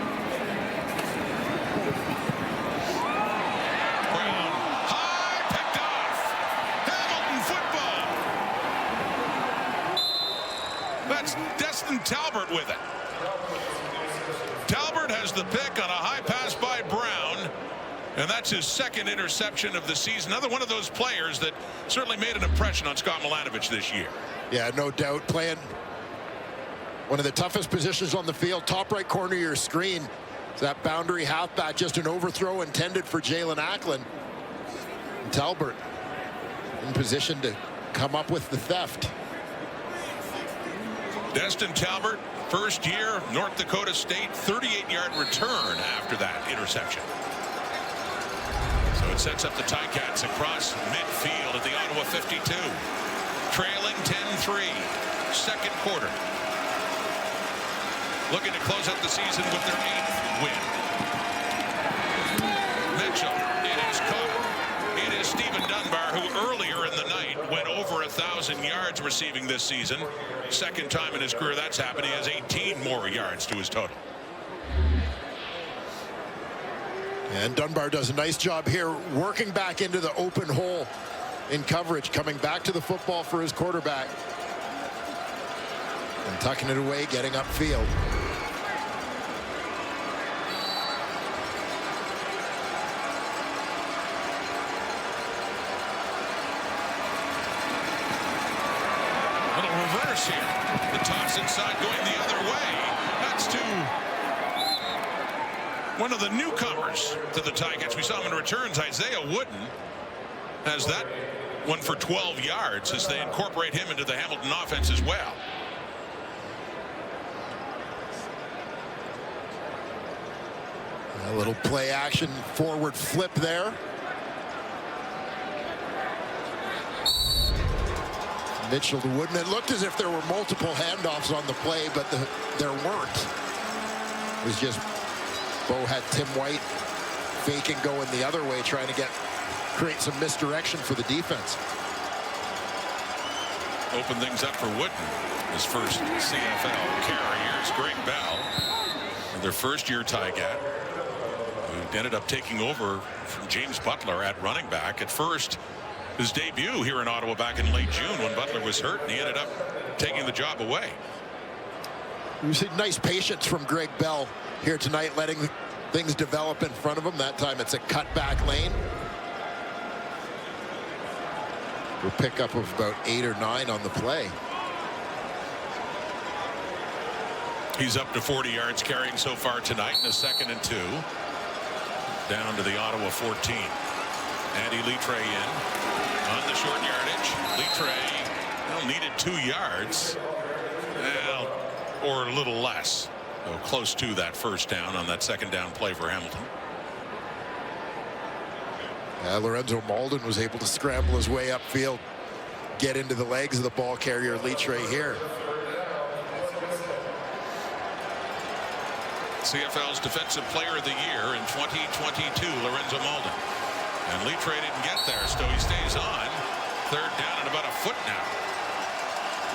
Speaker 5: with it. Talbert has the pick on a high pass by Brown, and that's his second interception of the season. Another one of those players that certainly made an impression on Scott Milanovich this year.
Speaker 6: Yeah, no doubt. Playing one of the toughest positions on the field, top right corner of your screen. It's that boundary halfback, just an overthrow intended for Jalen Acklin. And Talbert in position to come up with the theft.
Speaker 5: Destin Talbert, first year, North Dakota State, 38-yard return after that interception. So it sets up the Ticats across midfield at the Ottawa 52. Trailing 10-3, second quarter. Looking to close out the season with their 8th win. Mitchell, it is caught. It is Stephen Dunbar, who earlier in the night went over 1,000 yards receiving this season. Second time in his career that's happened. He has 18 more yards to his total.
Speaker 6: And Dunbar does a nice job here working back into the open hole in coverage, coming back to the football for his quarterback and tucking it away, getting upfield.
Speaker 5: Little reverse here. The toss inside going the other way. That's to one of the newcomers to the Ticats. We saw him in returns. Isaiah Wooden has that one for 12 yards as they incorporate him into the Hamilton offense as well.
Speaker 6: A little play action forward flip there. Mitchell to Wooden. It looked as if there were multiple handoffs on the play, but there weren't. It was just Bo had Tim White faking going the other way, trying to create some misdirection for the defense.
Speaker 5: Open things up for Wooden. His first CFL carry. Here's Greg Bell, their first-year Ticat, who ended up taking over from James Butler at running back. At first, his debut here in Ottawa back in late June when Butler was hurt, and he ended up taking the job away.
Speaker 6: We see nice patience from Greg Bell here tonight, letting things develop in front of him. That time it's a cutback lane. A pickup of about 8 or 9 on the play.
Speaker 5: He's up to 40 yards carrying so far tonight in a 2nd and 2. Down to the Ottawa 14. Andy Litre in on the short yardage. Litre needed 2 yards. Well, or a little less. So close to that first down on that 2nd down play for Hamilton.
Speaker 6: Lorenzo Malden was able to scramble his way upfield, get into the legs of the ball carrier Litre here.
Speaker 5: CFL's Defensive Player of the Year in 2022, Lorenzo Malden. And Litre didn't get there, so he stays on. 3rd down and about a foot now.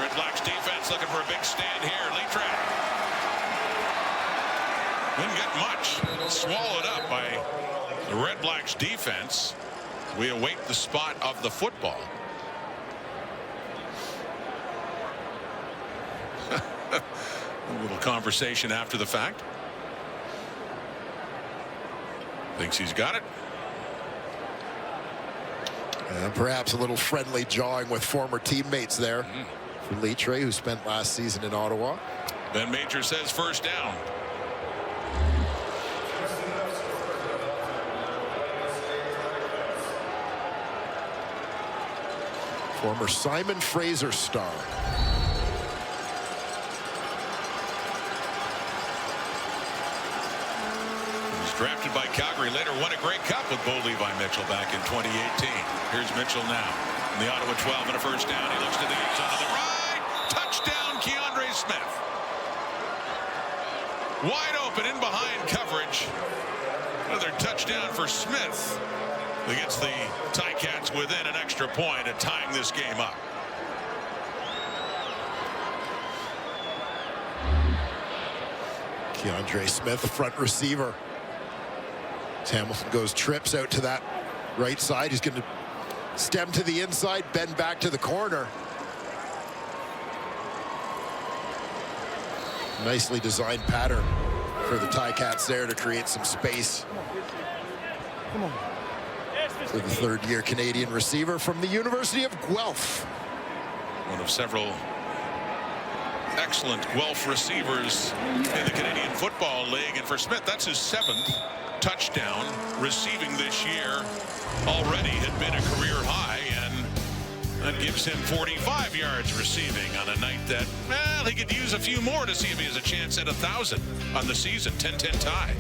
Speaker 5: Red Blacks defense looking for a big stand here. Litre didn't get much. Swallowed up by the Red Blacks defense. We await the spot of the football. A little conversation after the fact. Thinks he's got it.
Speaker 6: And perhaps a little friendly jawing with former teammates there for Litre, who spent last season in Ottawa.
Speaker 5: Ben Major says first down.
Speaker 6: Former Simon Fraser star.
Speaker 5: Drafted by Calgary, later won a Grey Cup with Bo Levi Mitchell back in 2018. Here's Mitchell now in the Ottawa 12 and a first down. He looks to the end zone to the right. Touchdown, Keandre Smith. Wide open in behind coverage. Another touchdown for Smith. That gets the Ticats within an extra point and tying this game up.
Speaker 6: Keandre Smith, front receiver. Hamilton goes trips out to that right side. He's going to stem to the inside, bend back to the corner. Nicely designed pattern for the Ticats there to create some space. For the third-year Canadian receiver from the University of Guelph.
Speaker 5: One of several excellent Guelph receivers in the Canadian Football League. And for Smith, that's his 7th touchdown receiving this year. Already had been a career high, and that gives him 45 yards receiving on a night that, well, he could use a few more to see if he has a chance at 1,000 on the season. 10-10 tie.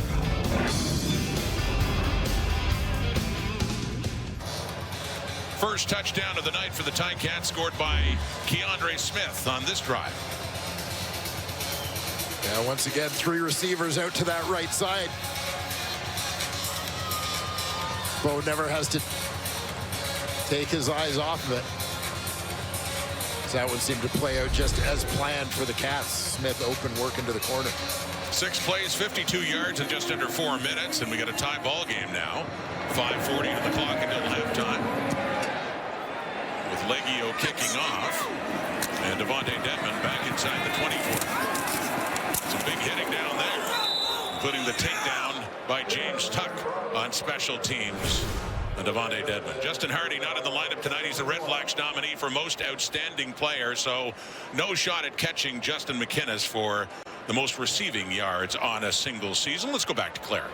Speaker 5: First touchdown of the night for the Ticats, scored by Keandre Smith on this drive.
Speaker 6: Yeah, once again, 3 receivers out to that right side. Bo never has to take his eyes off of it. So that one seemed to play out just as planned for the Cats. Smith open, work into the corner.
Speaker 5: 6 plays, 52 yards in just under 4 minutes, and we got a tie ball game now. 5:40 to the clock until halftime. With Leggio kicking off, and Devontae Dedmon back inside the 24. Some big hitting down there, including the takedown by James Tuck on special teams. And Devontae Dedmon. Justin Hardy not in the lineup tonight. He's the Red Blacks nominee for most outstanding player, so no shot at catching Justin McInnes for the most receiving yards on a single season. Let's go back to Claire.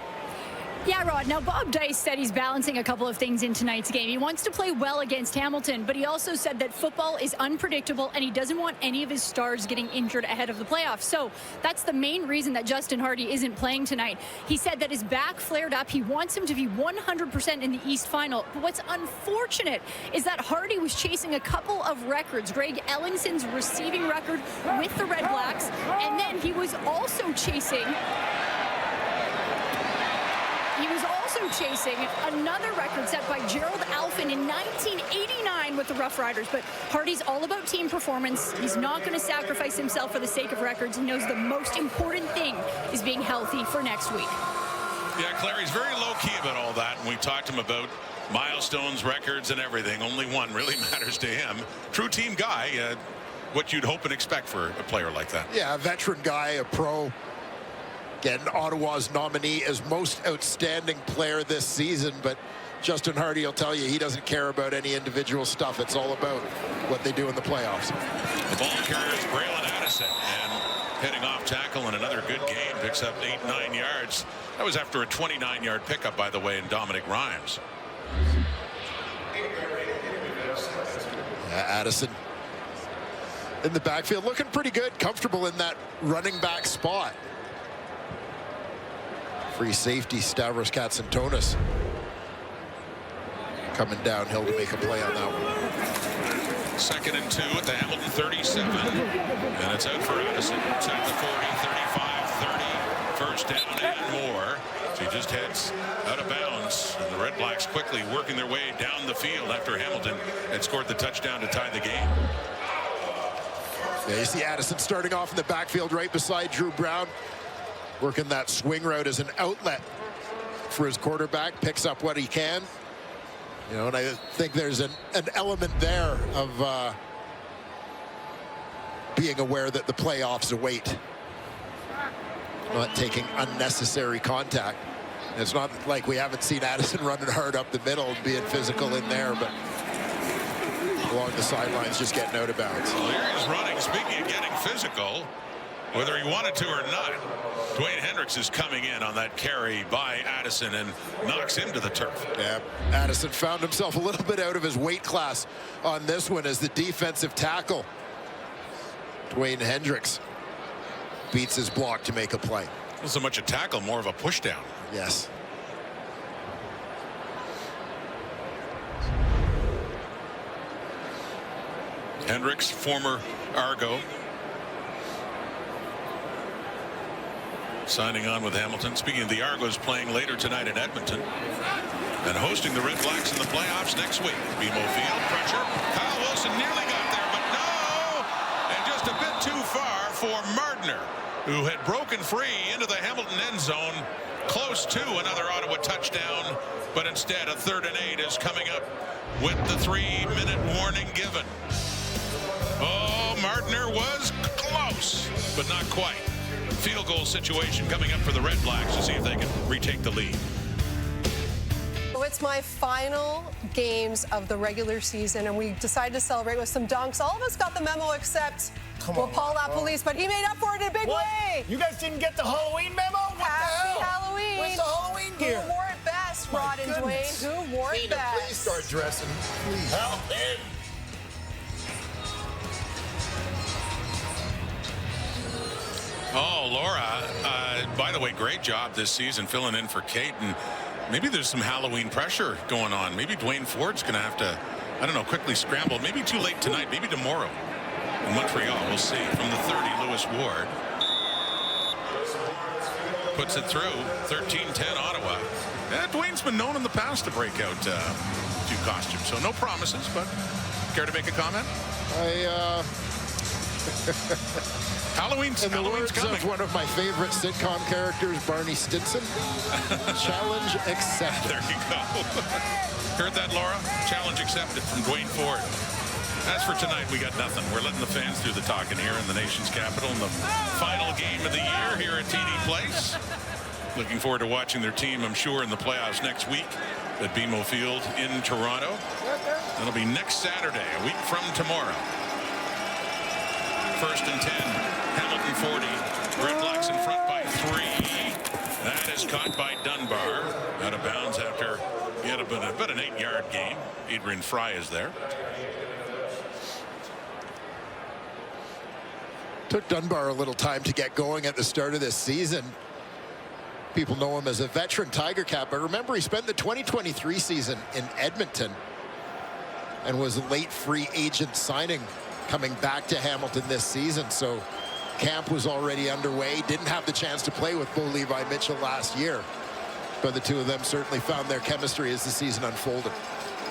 Speaker 8: Yeah, Rod. Now, Bob Dice said he's balancing a couple of things in tonight's game. He wants to play well against Hamilton, but he also said that football is unpredictable and he doesn't want any of his stars getting injured ahead of the playoffs. So that's the main reason that Justin Hardy isn't playing tonight. He said that his back flared up. He wants him to be 100% in the East Final. But what's unfortunate is that Hardy was chasing a couple of records. Greg Ellingson's receiving record with the Red Blacks, and then he was also chasing another record set by Gerald Alphin in 1989 with the Rough Riders. But Hardy's all about team performance. He's not going to sacrifice himself for the sake of records. He knows the most important thing is being healthy for next week.
Speaker 5: Yeah, Claire, he's very low-key about all that, and we talked to him about milestones, records, and everything. Only one really matters to him. True team guy, what you'd hope and expect for a player like that.
Speaker 6: Yeah, a veteran guy, a pro. Getting Ottawa's nominee as most outstanding player this season, but Justin Hardy will tell you he doesn't care about any individual stuff. It's all about what they do in the playoffs.
Speaker 5: The ball carrier is Braylon Addison, and heading off tackle in another good game, picks up 8-9 yards. That was after a 29-yard pickup, by the way, in Dominic Rhymes.
Speaker 6: Addison in the backfield, looking pretty good, comfortable in that running back spot. Free safety Stavros Katsantonis coming downhill to make a play on that one.
Speaker 5: 2nd and 2 at the Hamilton 37, and it's out for Addison. It's at the 40, 35, 30, first down and more. So he just heads out of bounds, and the Red Blacks quickly working their way down the field after Hamilton had scored the touchdown to tie the game.
Speaker 6: Yeah, you see Addison starting off in the backfield right beside Drew Brown, working that swing route as an outlet for his quarterback, picks up what he can. You know, and I think there's an element there of being aware that the playoffs await. Not taking unnecessary contact. And it's not like we haven't seen Addison running hard up the middle and being physical in there, but along the sidelines just getting out of bounds.
Speaker 5: Well, here he's running. Speaking of getting physical, whether he wanted to or not, Dwayne Hendricks is coming in on that carry by Addison and knocks him to the turf.
Speaker 6: Yeah, Addison found himself a little bit out of his weight class on this one as the defensive tackle, Dwayne Hendricks, beats his block to make a play.
Speaker 5: It wasn't so much a tackle, more of a push down.
Speaker 6: Yes.
Speaker 5: Hendricks, former Argo, signing on with Hamilton. Speaking of the Argos, playing later tonight in Edmonton and hosting the Red Blacks in the playoffs next week. BMO Field, pressure. Kyle Wilson nearly got there, but no! And just a bit too far for Martner, who had broken free into the Hamilton end zone, close to another Ottawa touchdown, but instead a 3rd and 8 is coming up with the 3-minute warning given. Oh, Martner was close, but not quite. field goal situation coming up for the Red Blacks to see if they can retake the lead.
Speaker 1: So it's my final games of the regular season, and we decided to celebrate with some dunks. All of us got the memo except Paul LaPolice, but he made up for it in a big way.
Speaker 9: You guys didn't get the Halloween memo? What
Speaker 1: Happy
Speaker 9: the hell?
Speaker 1: Halloween.
Speaker 9: Where's the Halloween gear?
Speaker 1: Who wore it best, Rod and
Speaker 9: goodness.
Speaker 1: Dwayne? Who wore it
Speaker 4: Tina,
Speaker 1: best?
Speaker 4: please start dressing. Please.
Speaker 9: Help him.
Speaker 5: Oh, Laura, by the way, great job this season filling in for Kate. And maybe there's some Halloween pressure going on. Maybe Dwayne Ford's going to have to, I don't know, quickly scramble. Maybe too late tonight, maybe tomorrow in Montreal. We'll see. From the 30, Lewis Ward puts it through. 13-10 Ottawa. Dwayne's been known in the past to break out a few costumes. So no promises, but care to make a comment? Halloween's
Speaker 6: In the words
Speaker 5: coming.
Speaker 6: of one of my favorite sitcom characters, Barney Stinson, challenge accepted.
Speaker 5: There you go. Heard that, Laura? Challenge accepted from Dwayne Ford. As for tonight, we got nothing. We're letting the fans do the talking here in the nation's capital in the final game of the year here at TD Place. Looking forward to watching their team, I'm sure, in the playoffs next week at BMO Field in Toronto. That'll be next Saturday, a week from tomorrow. 1st and 10. Hamilton 40. Red Blacks in front by 3. That is caught by Dunbar. Out of bounds after he had about an 8-yard gain. Adrian Fry is there.
Speaker 6: Took Dunbar a little time to get going at the start of this season. People know him as a veteran Tiger Cat, but remember he spent the 2023 season in Edmonton and was a late free agent signing coming back to Hamilton this season. So camp was already underway. Didn't have the chance to play with Bo Levi Mitchell last year, but the two of them certainly found their chemistry as the season unfolded.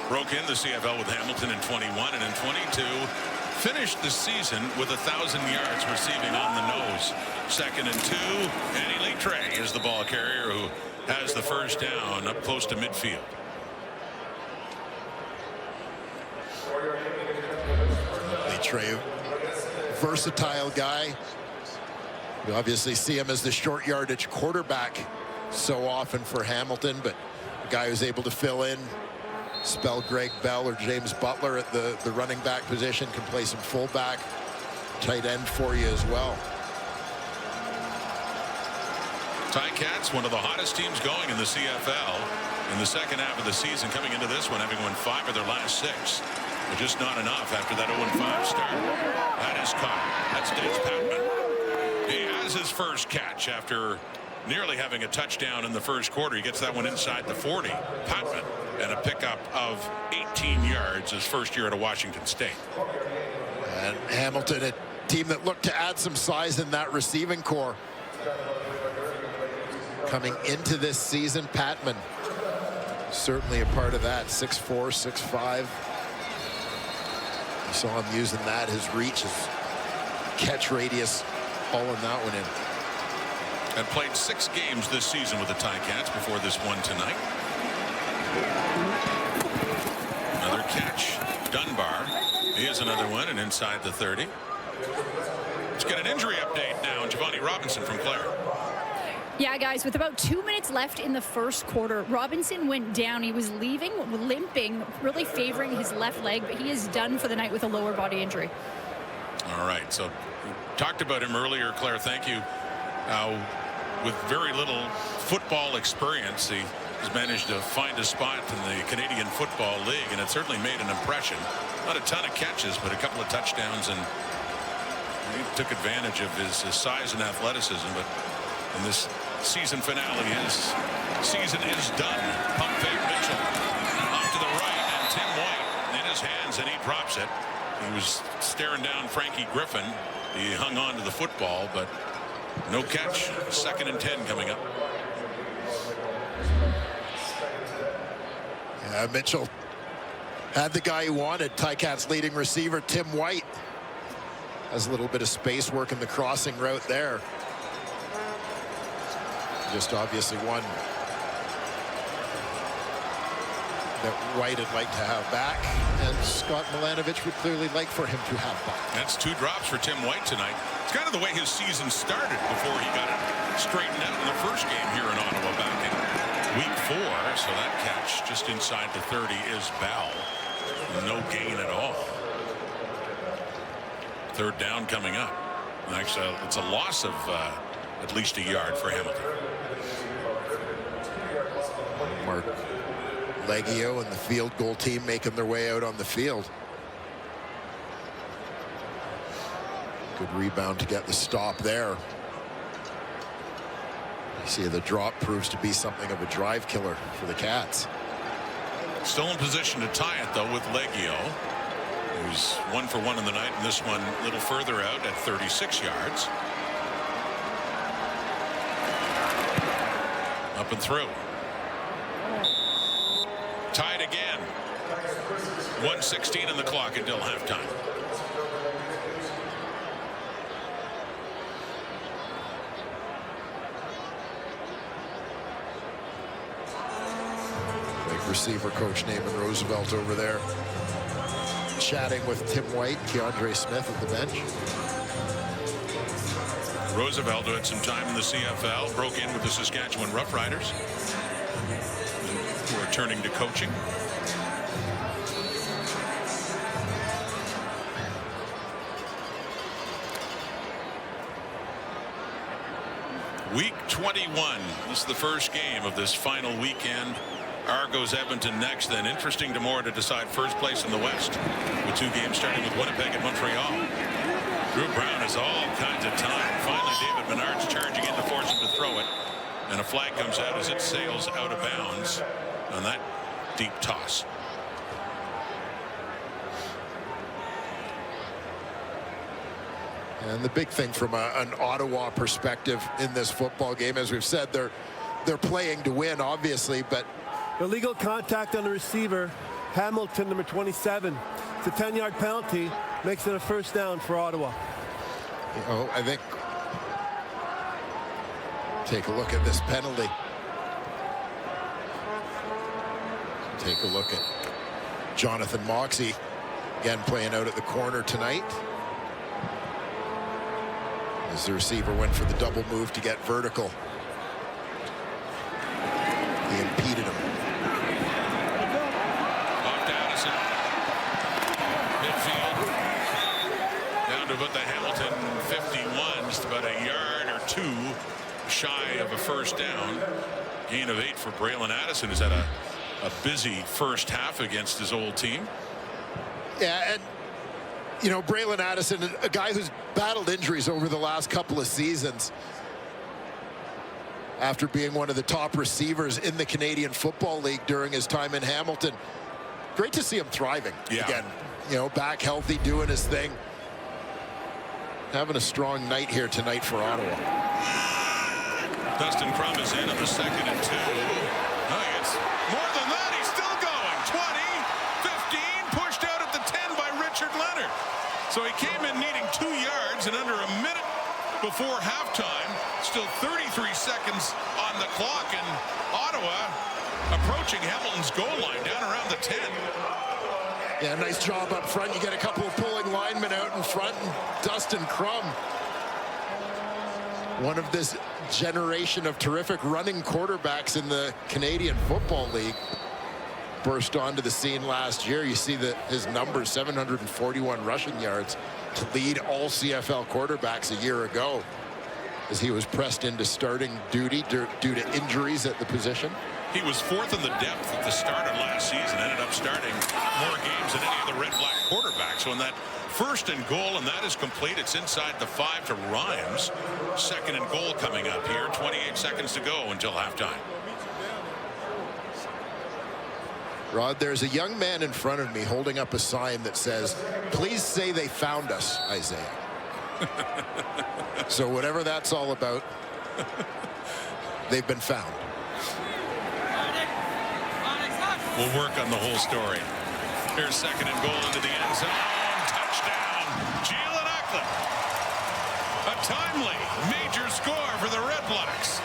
Speaker 5: Broke in the CFL with Hamilton in 21 and in 22. Finished the season with 1,000 yards receiving on the nose. 2nd and 2. Andy Litre is the ball carrier who has the first down up close to midfield.
Speaker 6: Litre, versatile guy. You obviously see him as the short yardage quarterback so often for Hamilton, but a guy who's able to fill in, spell Greg Bell or James Butler at the running back position, can play some fullback, tight end for you as well.
Speaker 5: Ticats, one of the hottest teams going in the CFL in the second half of the season, coming into this one having won 5 of their last 6, but just not enough after that 0-5 start. That is caught. That's Des Patman. He has his first catch after nearly having a touchdown in the first quarter. He gets that one inside the 40. Patman, and a pickup of 18 yards his first year at Washington State.
Speaker 6: And Hamilton, a team that looked to add some size in that receiving core. Coming into this season, Patman certainly a part of that. 6'4", 6'5". You saw him using that, his reach, his catch radius, all in that one in.
Speaker 5: And played 6 games this season with the Ticats before this one tonight. Another catch. Dunbar. Here's another one, and inside the 30. Let's get an injury update now. Giovanni Robinson from Clare.
Speaker 8: Yeah, guys, with about 2 minutes left in the first quarter, Robinson went down. He was leaving limping, really favoring his left leg, but he is done for the night with a lower body injury.
Speaker 5: All right, so we talked about him earlier, Claire. Thank you. With very little football experience, he has managed to find a spot in the Canadian Football League, and it certainly made an impression. Not a ton of catches, but a couple of touchdowns, and he took advantage of his size and athleticism. But in this season finale, his season is done. Pump fake Mitchell off to the right, and Tim White in his hands, and he drops it. He was staring down Frankie Griffin. He hung on to the football, but no catch. 2nd and 10 coming up.
Speaker 6: Yeah, Mitchell had the guy he wanted. Ticats leading receiver Tim White has a little bit of space working the crossing route there. Just obviously one that White would like to have back, and Scott Milanovic would clearly like for him to have back.
Speaker 5: That's 2 drops for Tim White tonight. It's kind of the way his season started before he got it straightened out in the first game here in Ottawa back in week 4. So that catch just inside the 30 is Bell. No gain at all. Third down coming up. Actually, it's a loss of at least a yard for Hamilton.
Speaker 6: Mark Leggio and the field goal team making their way out on the field. Good rebound to get the stop there. You see the drop proves to be something of a drive killer for the Cats.
Speaker 5: Still in position to tie it, though, with Leggio, who's 1 for 1 in the night, and this one a little further out at 36 yards. Up and through. Tied again. 1:16 in the clock until halftime.
Speaker 6: Receiver coach Naaman Roosevelt over there chatting with Tim White, Keandre Smith at the bench.
Speaker 5: Roosevelt, who had some time in the CFL, broke in with the Saskatchewan Roughriders, who are turning to coaching. Week 21. This is the first game of this final weekend. Argos Edmonton next, then interesting tomorrow to decide first place in the West, with 2 games starting with Winnipeg and Montreal. Drew Brown has all kinds of time. Finally, David Menard's charging in to force him to throw it, and a flag comes out as it sails out of bounds on that deep toss.
Speaker 6: And the big thing from an Ottawa perspective in this football game, as we've said, they're playing to win, obviously, but
Speaker 7: Illegal contact on the receiver, Hamilton, number 27. It's a 10-yard penalty, makes it a first down for Ottawa.
Speaker 6: Oh, I think, take a look at this penalty. Take a look at Jonathan Moxey, again playing out at the corner tonight. As the receiver went for the double move to get vertical. He impeded him.
Speaker 5: About the Hamilton 51, just about a yard or 2 shy of a first down. Gain of 8 for Braylon Addison, who's had a busy first half against his old team.
Speaker 6: Yeah, and you know, Braylon Addison, a guy who's battled injuries over the last couple of seasons after being one of the top receivers in the Canadian Football League during his time in Hamilton. Great to see him thriving again. You know, back healthy, doing his thing. Having a strong night here tonight for Ottawa.
Speaker 5: Dustin Crum is in on the 2nd and 2. Oh, it's more than that. He's still going. 20, 15, pushed out at the 10 by Richard Leonard. So he came in needing 2 yards and under a minute before halftime. Still 33 seconds on the clock, and Ottawa approaching Hamilton's goal line down around the 10.
Speaker 6: Yeah, nice job up front. You get a couple of pulling linemen out in front, and Dustin Crum, one of this generation of terrific running quarterbacks in the Canadian Football League, burst onto the scene last year. You see that his numbers, 741 rushing yards, to lead all CFL quarterbacks a year ago, as he was pressed into starting duty due to injuries at the position.
Speaker 5: He was 4th in the depth at the start of last season, ended up starting more games than any of the Red Black quarterbacks. So in that 1st and goal, and that is complete. It's inside the 5 to Rhymes. 2nd and goal coming up here. 28 seconds to go until halftime.
Speaker 6: Rod, there's a young man in front of me holding up a sign that says, "Please say they found us, Isaiah." So whatever that's all about, they've been found.
Speaker 5: We'll work on the whole story. Here's 2nd and goal into the end zone. Touchdown, Jalen Eckler. A timely major score for the Red Blacks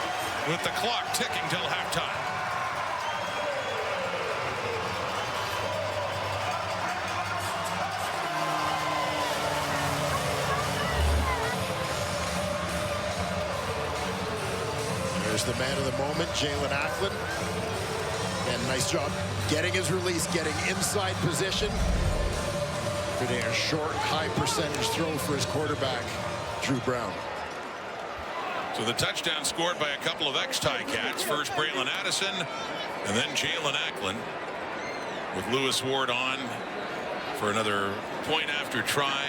Speaker 5: with the clock ticking till halftime.
Speaker 6: course, the man of the moment, Jalen Acklin. And nice job getting his release, getting inside position. Getting a short, high percentage throw for his quarterback, Drew Brown.
Speaker 5: So the touchdown scored by a couple of ex-Ticats. First Braylon Addison, and then Jalen Acklin, with Lewis Ward on for another point after try.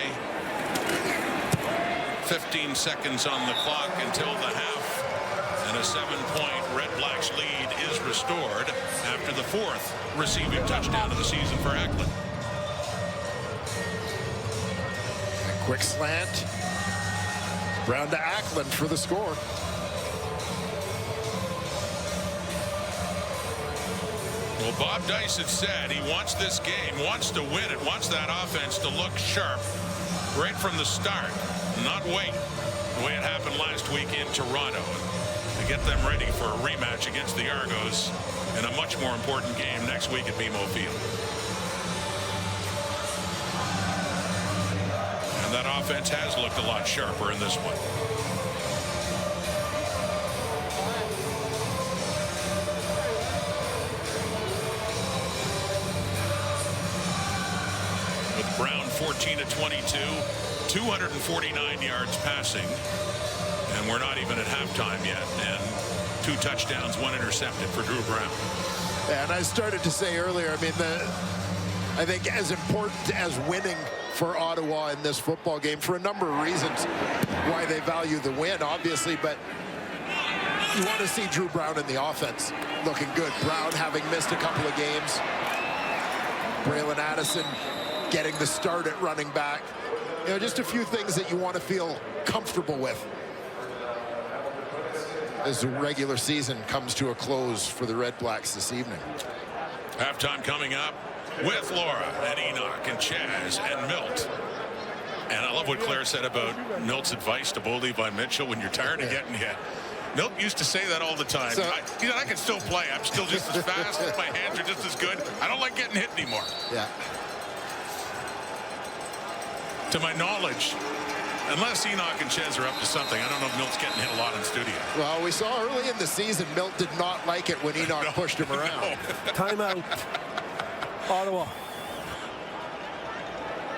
Speaker 5: 15 seconds on the clock until the half, and a 7-point Red Blacks lead is restored after the 4th receiving touchdown of the season for Acklin.
Speaker 6: A quick slant. Brown to Acklin for the score.
Speaker 5: Well, Bob Dice had said he wants this game, wants to win it, wants that offense to look sharp right from the start, not wait the way it happened last week in Toronto, to get them ready for a rematch against the Argos in a much more important game next week at BMO Field. And that offense has looked a lot sharper in this one. With Brown 14 of 22, 249 yards passing, and we're not even at halftime yet, and 2 touchdowns, 1 intercepted for Drew Brown.
Speaker 6: And I started to say earlier, I mean, I think as important as winning for Ottawa in this football game, for a number of reasons why they value the win, obviously, but you want to see Drew Brown in the offense looking good. Brown having missed a couple of games. Braylon Addison getting the start at running back. You know, just a few things that you want to feel comfortable with as the regular season comes to a close for the Red Blacks this evening.
Speaker 5: Halftime coming up with Laura and Enoch and Chaz and Milt. And I love what Claire said about Milt's advice to Bo Levi Mitchell when you're tired of getting hit. Milt used to say that all the time.
Speaker 6: So,
Speaker 5: I can still play. I'm still just as fast. My hands are just as good. I don't like getting hit anymore.
Speaker 6: Yeah.
Speaker 5: To my knowledge, unless Enoch and Chez are up to something, I don't know if Milt's getting hit a lot in studio.
Speaker 6: Well, we saw early in the season, Milt did not like it when Enoch pushed him around.
Speaker 5: No.
Speaker 7: Timeout. Ottawa.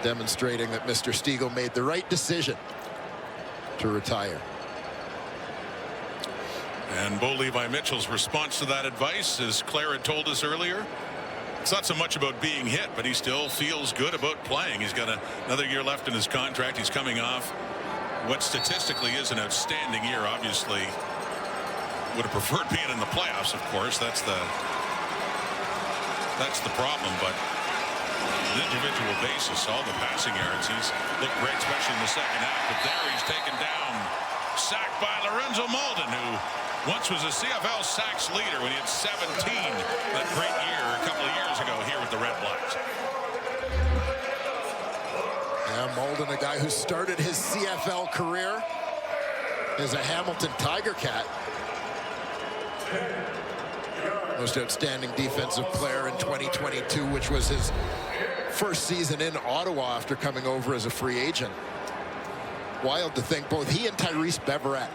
Speaker 6: Demonstrating that Mr. Stiegel made the right decision to retire.
Speaker 5: And Bo Levi Mitchell's response to that advice, as Claire had told us earlier, it's not so much about being hit, but he still feels good about playing. He's got another year left in his contract. He's coming off what statistically is an outstanding year. Obviously, would have preferred being in the playoffs, of course. That's the problem. But on an individual basis, all the passing yards, he's looked great, especially in the second half. But there he's taken down, sacked by Lorenzo Malden, who once was a CFL sacks leader when he had 17 that great year a couple of years ago here with the Red Blacks.
Speaker 6: Yeah, Malden, a guy who started his CFL career as a Hamilton Tiger Cat. Most outstanding defensive player in 2022, which was his first season in Ottawa after coming over as a free agent. Wild to think both he and Tyrese Beverett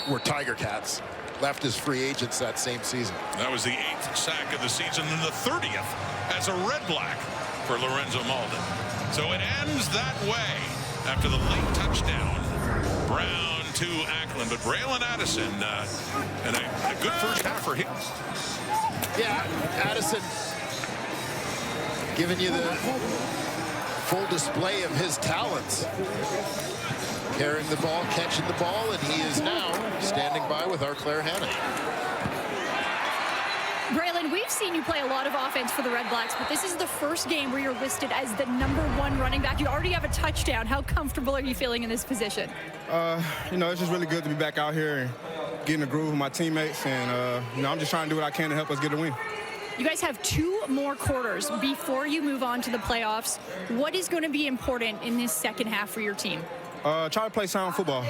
Speaker 6: were Tiger Cats, left as free agents that same season.
Speaker 5: That was the 8th sack of the season and the 30th as a Red Black for Lorenzo Malden. So it ends that way after the late touchdown. Brown to Acklin, but Braylon Addison and a good first half for him.
Speaker 6: Yeah, Addison giving you the full display of his talents. Carrying the ball, catching the ball, and he is now standing by with our Claire Hanna.
Speaker 8: Braylon, we've seen you play a lot of offense for the Red Blacks, but this is the first game where you're listed as the #1 running back. You already have a touchdown. How comfortable are you feeling in this position?
Speaker 10: You know, it's just really good to be back out here and getting a groove with my teammates, and you know, I'm just trying to do what I can to help us get a win.
Speaker 8: You guys have 2 more quarters before you move on to the playoffs. What is going to be important in this second half for your team?
Speaker 10: Try to play sound football.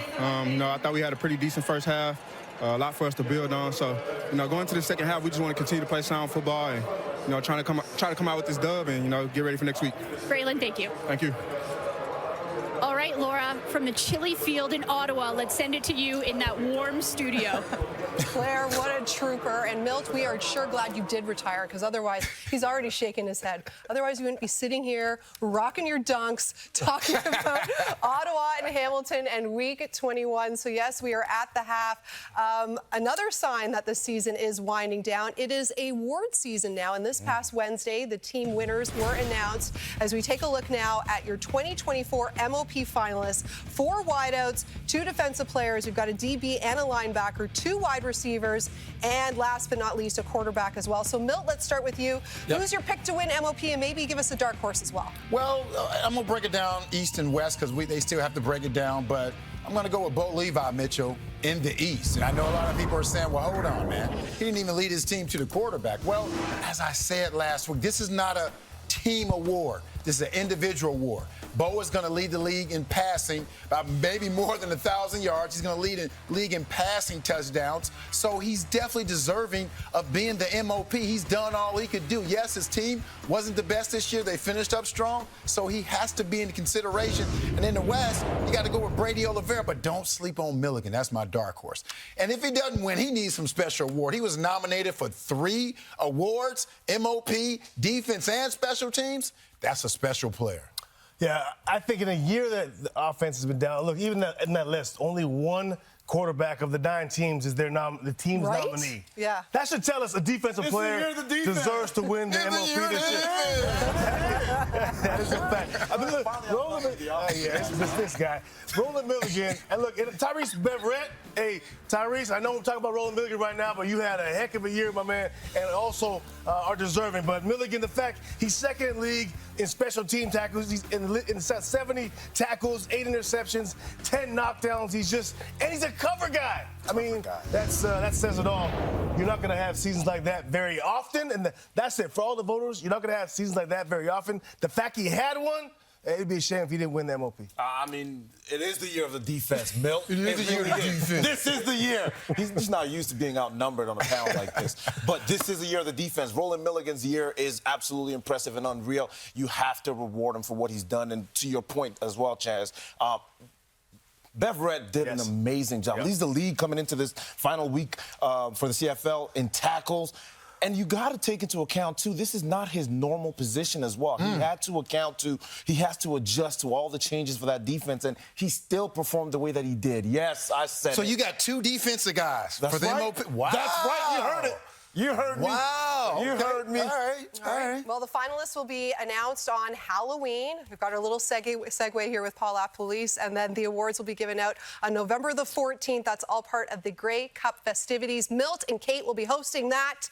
Speaker 10: You know, I thought we had a pretty decent first half, a lot for us to build on. So, you know, going into the second half, we just want to continue to play sound football and, you know, try to come out with this dub and, you know, get ready for next week.
Speaker 8: Braylon, thank you.
Speaker 10: Thank you.
Speaker 8: All right, Laura, from the chilly field in Ottawa, let's send it to you in that warm studio.
Speaker 1: Claire, what a trooper. And Milt, we are sure glad you did retire, because otherwise, he's already shaking his head. Otherwise, you wouldn't be sitting here, rocking your dunks, talking about Ottawa and Hamilton and week 21. So yes, we are at the half. Another sign that the season is winding down. It is award season now, and this past Wednesday, the team winners were announced. As we take a look now at your 2024 MOP finalists, 4 wideouts, 2 defensive players. We've got a DB and a linebacker, 2 wide receivers, and last but not least, a quarterback as well. So, Milt, let's start with you.
Speaker 4: Yep.
Speaker 1: Who's your pick to win MOP, and maybe give us a dark horse as well?
Speaker 4: Well, I'm going to break it down East and West because they still have to break it down, but I'm going to go with Bo Levi Mitchell in the East. And I know a lot of people are saying, well, hold on, man. He didn't even lead his team to the quarterback. Well, as I said last week, this is not a team award. This is an individual award. Bo is going to lead the league in passing by maybe more than 1,000 yards. He's going to lead the league in passing touchdowns. So he's definitely deserving of being the MOP. He's done all he could do. Yes, his team wasn't the best this year. They finished up strong. So he has to be in consideration. And in the West, you got to go with Brady Oliveira. But don't sleep on Milligan. That's my dark horse. And if he doesn't win, he needs some special award. He was nominated for 3 awards, MOP, defense, and special teams. That's a special player.
Speaker 3: Yeah, I think in a year that the offense has been down, look, even in that list, only 1 quarterback of the 9 teams is the team's nominee.
Speaker 1: Yeah.
Speaker 3: That should tell us a defensive player deserves to win the MOP this year. That is a fact. I mean, look, this guy. Roland Milligan. And look, Tyrese Beverett. Hey, Tyrese, I know we're talking about Roland Milligan right now, but you had a heck of a year, my man, and also are deserving. But Milligan, the fact he's second in league in special team tackles. He's in 70 tackles, 8 interceptions, 10 knockdowns. He's a cover guy. I mean, that says it all. You're not going to have seasons like that very often, and that's it. For all the voters, you're not going to have seasons like that very often. The fact he had one, it'd be a shame if he didn't win the MOP.
Speaker 2: I mean, it is the year of the defense, Milt.
Speaker 4: It is the year of the defense.
Speaker 2: This is the year. He's just not used to being outnumbered on a panel like this. But this is the year of the defense. Roland Milligan's year is absolutely impressive and unreal. You have to reward him for what he's done. And to your point as well, Chaz, Beverett did an amazing job. Leads the league coming into this final week for the CFL in tackles. And you got to take into account, too, this is not his normal position as well. He has to adjust to all the changes for that defense, and he still performed the way that he did. Yes, I said it.
Speaker 4: So you got 2 defensive guys for the MOP. Wow.
Speaker 2: That's right. You heard it. You heard me.
Speaker 4: Wow.
Speaker 2: You heard me.
Speaker 4: All right.
Speaker 1: Well, the finalists will be announced on Halloween. We've got our little segue here with Paul Police, and then the awards will be given out on November the 14th. That's all part of the Grey Cup festivities. Milt and Kate will be hosting that.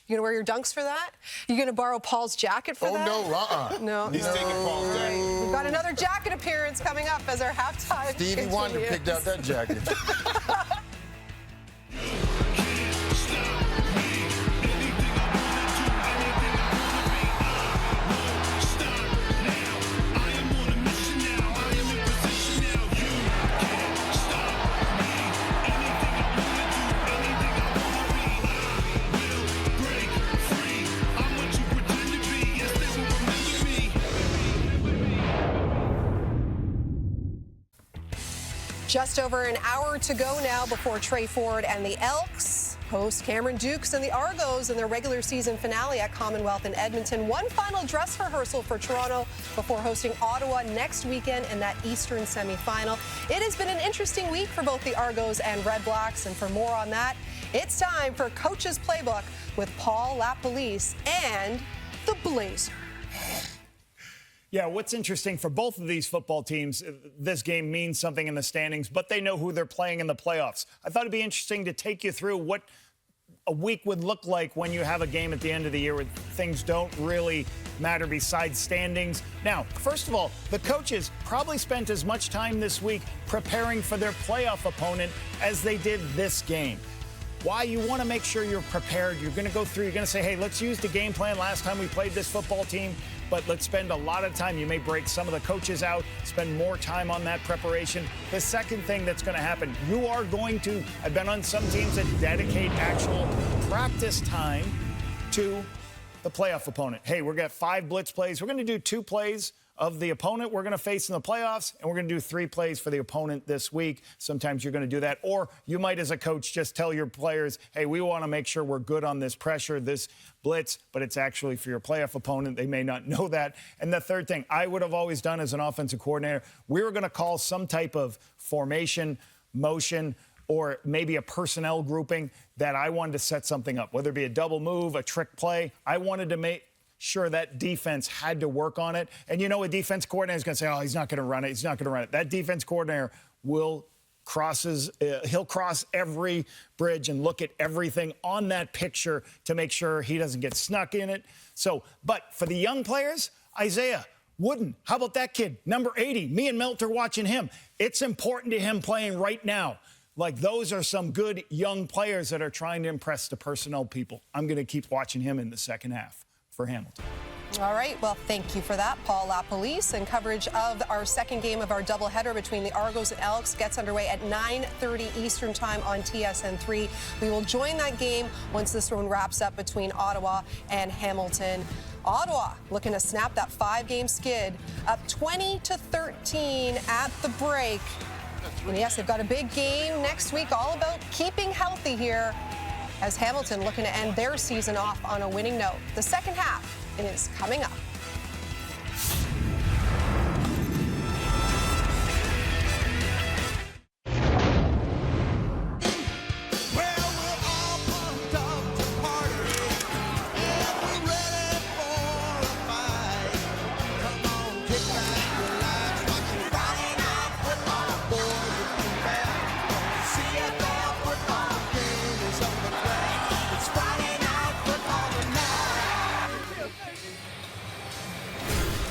Speaker 1: You gonna wear your dunks for that? You gonna borrow Paul's jacket for that?
Speaker 4: Oh, no,
Speaker 1: No.
Speaker 2: He's taking Paul's jacket.
Speaker 1: We've got another jacket appearance coming up as our halftime
Speaker 4: Stevie Wonder
Speaker 1: continues.
Speaker 4: picked out that jacket.
Speaker 1: Just over an hour to go now before Trey Ford and the Elks host Cameron Dukes and the Argos in their regular season finale at Commonwealth in Edmonton. One final dress rehearsal for Toronto before hosting Ottawa next weekend in that Eastern semifinal. It has been an interesting week for both the Argos and REDBLACKS, and for more on that, it's time for Coach's Playbook with Paul Police and the Blazer.
Speaker 9: Yeah, what's interesting for both of these football teams, this game means something in the standings, but they know who they're playing in the playoffs. I thought it'd be interesting to take you through what a week would look like when you have a game at the end of the year where things don't really matter besides standings. Now, first of all, the coaches probably spent as much time this week preparing for their playoff opponent as they did this game. Why? You want to make sure you're prepared. You're going to go through, you're going to say, hey, let's use the game plan last time we played this football team, but let's spend a lot of time. You may break some of the coaches out, spend more time on that preparation. The second thing that's going to happen, you are going to, I've been on some teams that dedicate actual practice time to the playoff opponent. Hey, we're going to have 5 blitz plays. We're going to do 2 plays of the opponent we're going to face in the playoffs, and we're going to do 3 plays for the opponent this week. Sometimes you're going to do that. Or you might, as a coach, just tell your players, hey, we want to make sure we're good on this pressure, this blitz, but it's actually for your playoff opponent. They may not know that. And the third thing I would have always done as an offensive coordinator, we were going to call some type of formation, motion, or maybe a personnel grouping that I wanted to set something up, whether it be a double move, a trick play. I wanted to make sure that defense had to work on it. And you know, a defense coordinator is going to say, oh, he's not going to run it. He's not going to run it. That defense coordinator will he'll cross every bridge and look at everything on that picture to make sure he doesn't get snuck in it. So, but for the young players, Isaiah Wooden, how about that kid? Number 80. Me and Milt are watching him. It's important to him playing right now. Like, those are some good young players that are trying to impress the personnel people. I'm going to keep watching him in the second half for Hamilton.
Speaker 1: All right, well, thank you for that, Paul LaPolice. And coverage of our second game of our doubleheader between the Argos and Elks gets underway at 9:30 Eastern Time on TSN3. We will join that game once this one wraps up between Ottawa and Hamilton. Ottawa looking to snap that 5-game skid, up 20-13 at the break. And yes, they've got a big game next week, all about keeping healthy here, as Hamilton looking to end their season off on a winning note. The second half is coming up.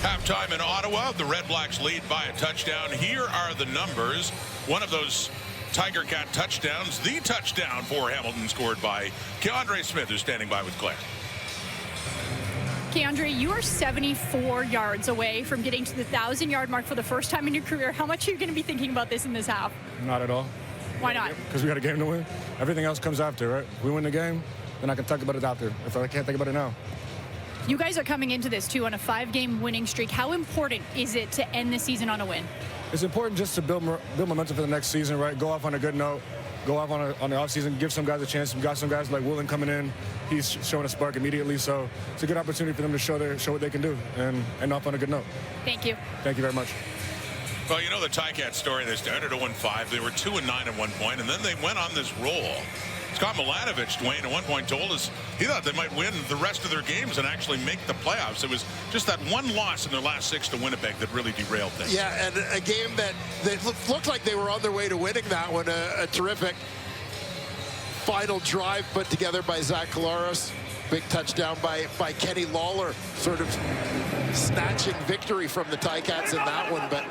Speaker 5: Halftime in Ottawa, the REDBLACKS lead by a touchdown. Here are the numbers. One of those Tiger Cat touchdowns, the touchdown for Hamilton, scored by Keandre Smith, who's standing by with Claire.
Speaker 8: Keandre, you are 74 yards away from getting to the 1,000-yard mark for the first time in your career. How much are you going to be thinking about this in this half?
Speaker 11: Not at all.
Speaker 8: Why not?
Speaker 11: Because we got a game to win. Everything else comes after, right? We win the game, then I can talk about it after. If I can't think about it now.
Speaker 8: You guys are coming into this, too, on a 5-game winning streak. How important is it to end the season on a win?
Speaker 11: It's important just to build momentum for the next season, right? Go off on a good note. Go off on the offseason. Give some guys a chance. We've got some guys like Woolen coming in. He's showing a spark immediately. So it's a good opportunity for them to show what they can do and end off on a good note.
Speaker 8: Thank you.
Speaker 11: Thank you very much.
Speaker 5: Well, you know the Ticats story. They started 0-5. They were 2-9 at one point, and then they went on this roll. Scott Milanovich, Dwayne, at one point told us he thought they might win the rest of their games and actually make the playoffs. It was just that one loss in their last 6 to Winnipeg that really derailed things.
Speaker 6: Yeah, and a game that looked like they were on their way to winning that one. A terrific final drive put together by Zach Collaros. Big touchdown by Kenny Lawler, sort of snatching victory from the Ticats in that one. But,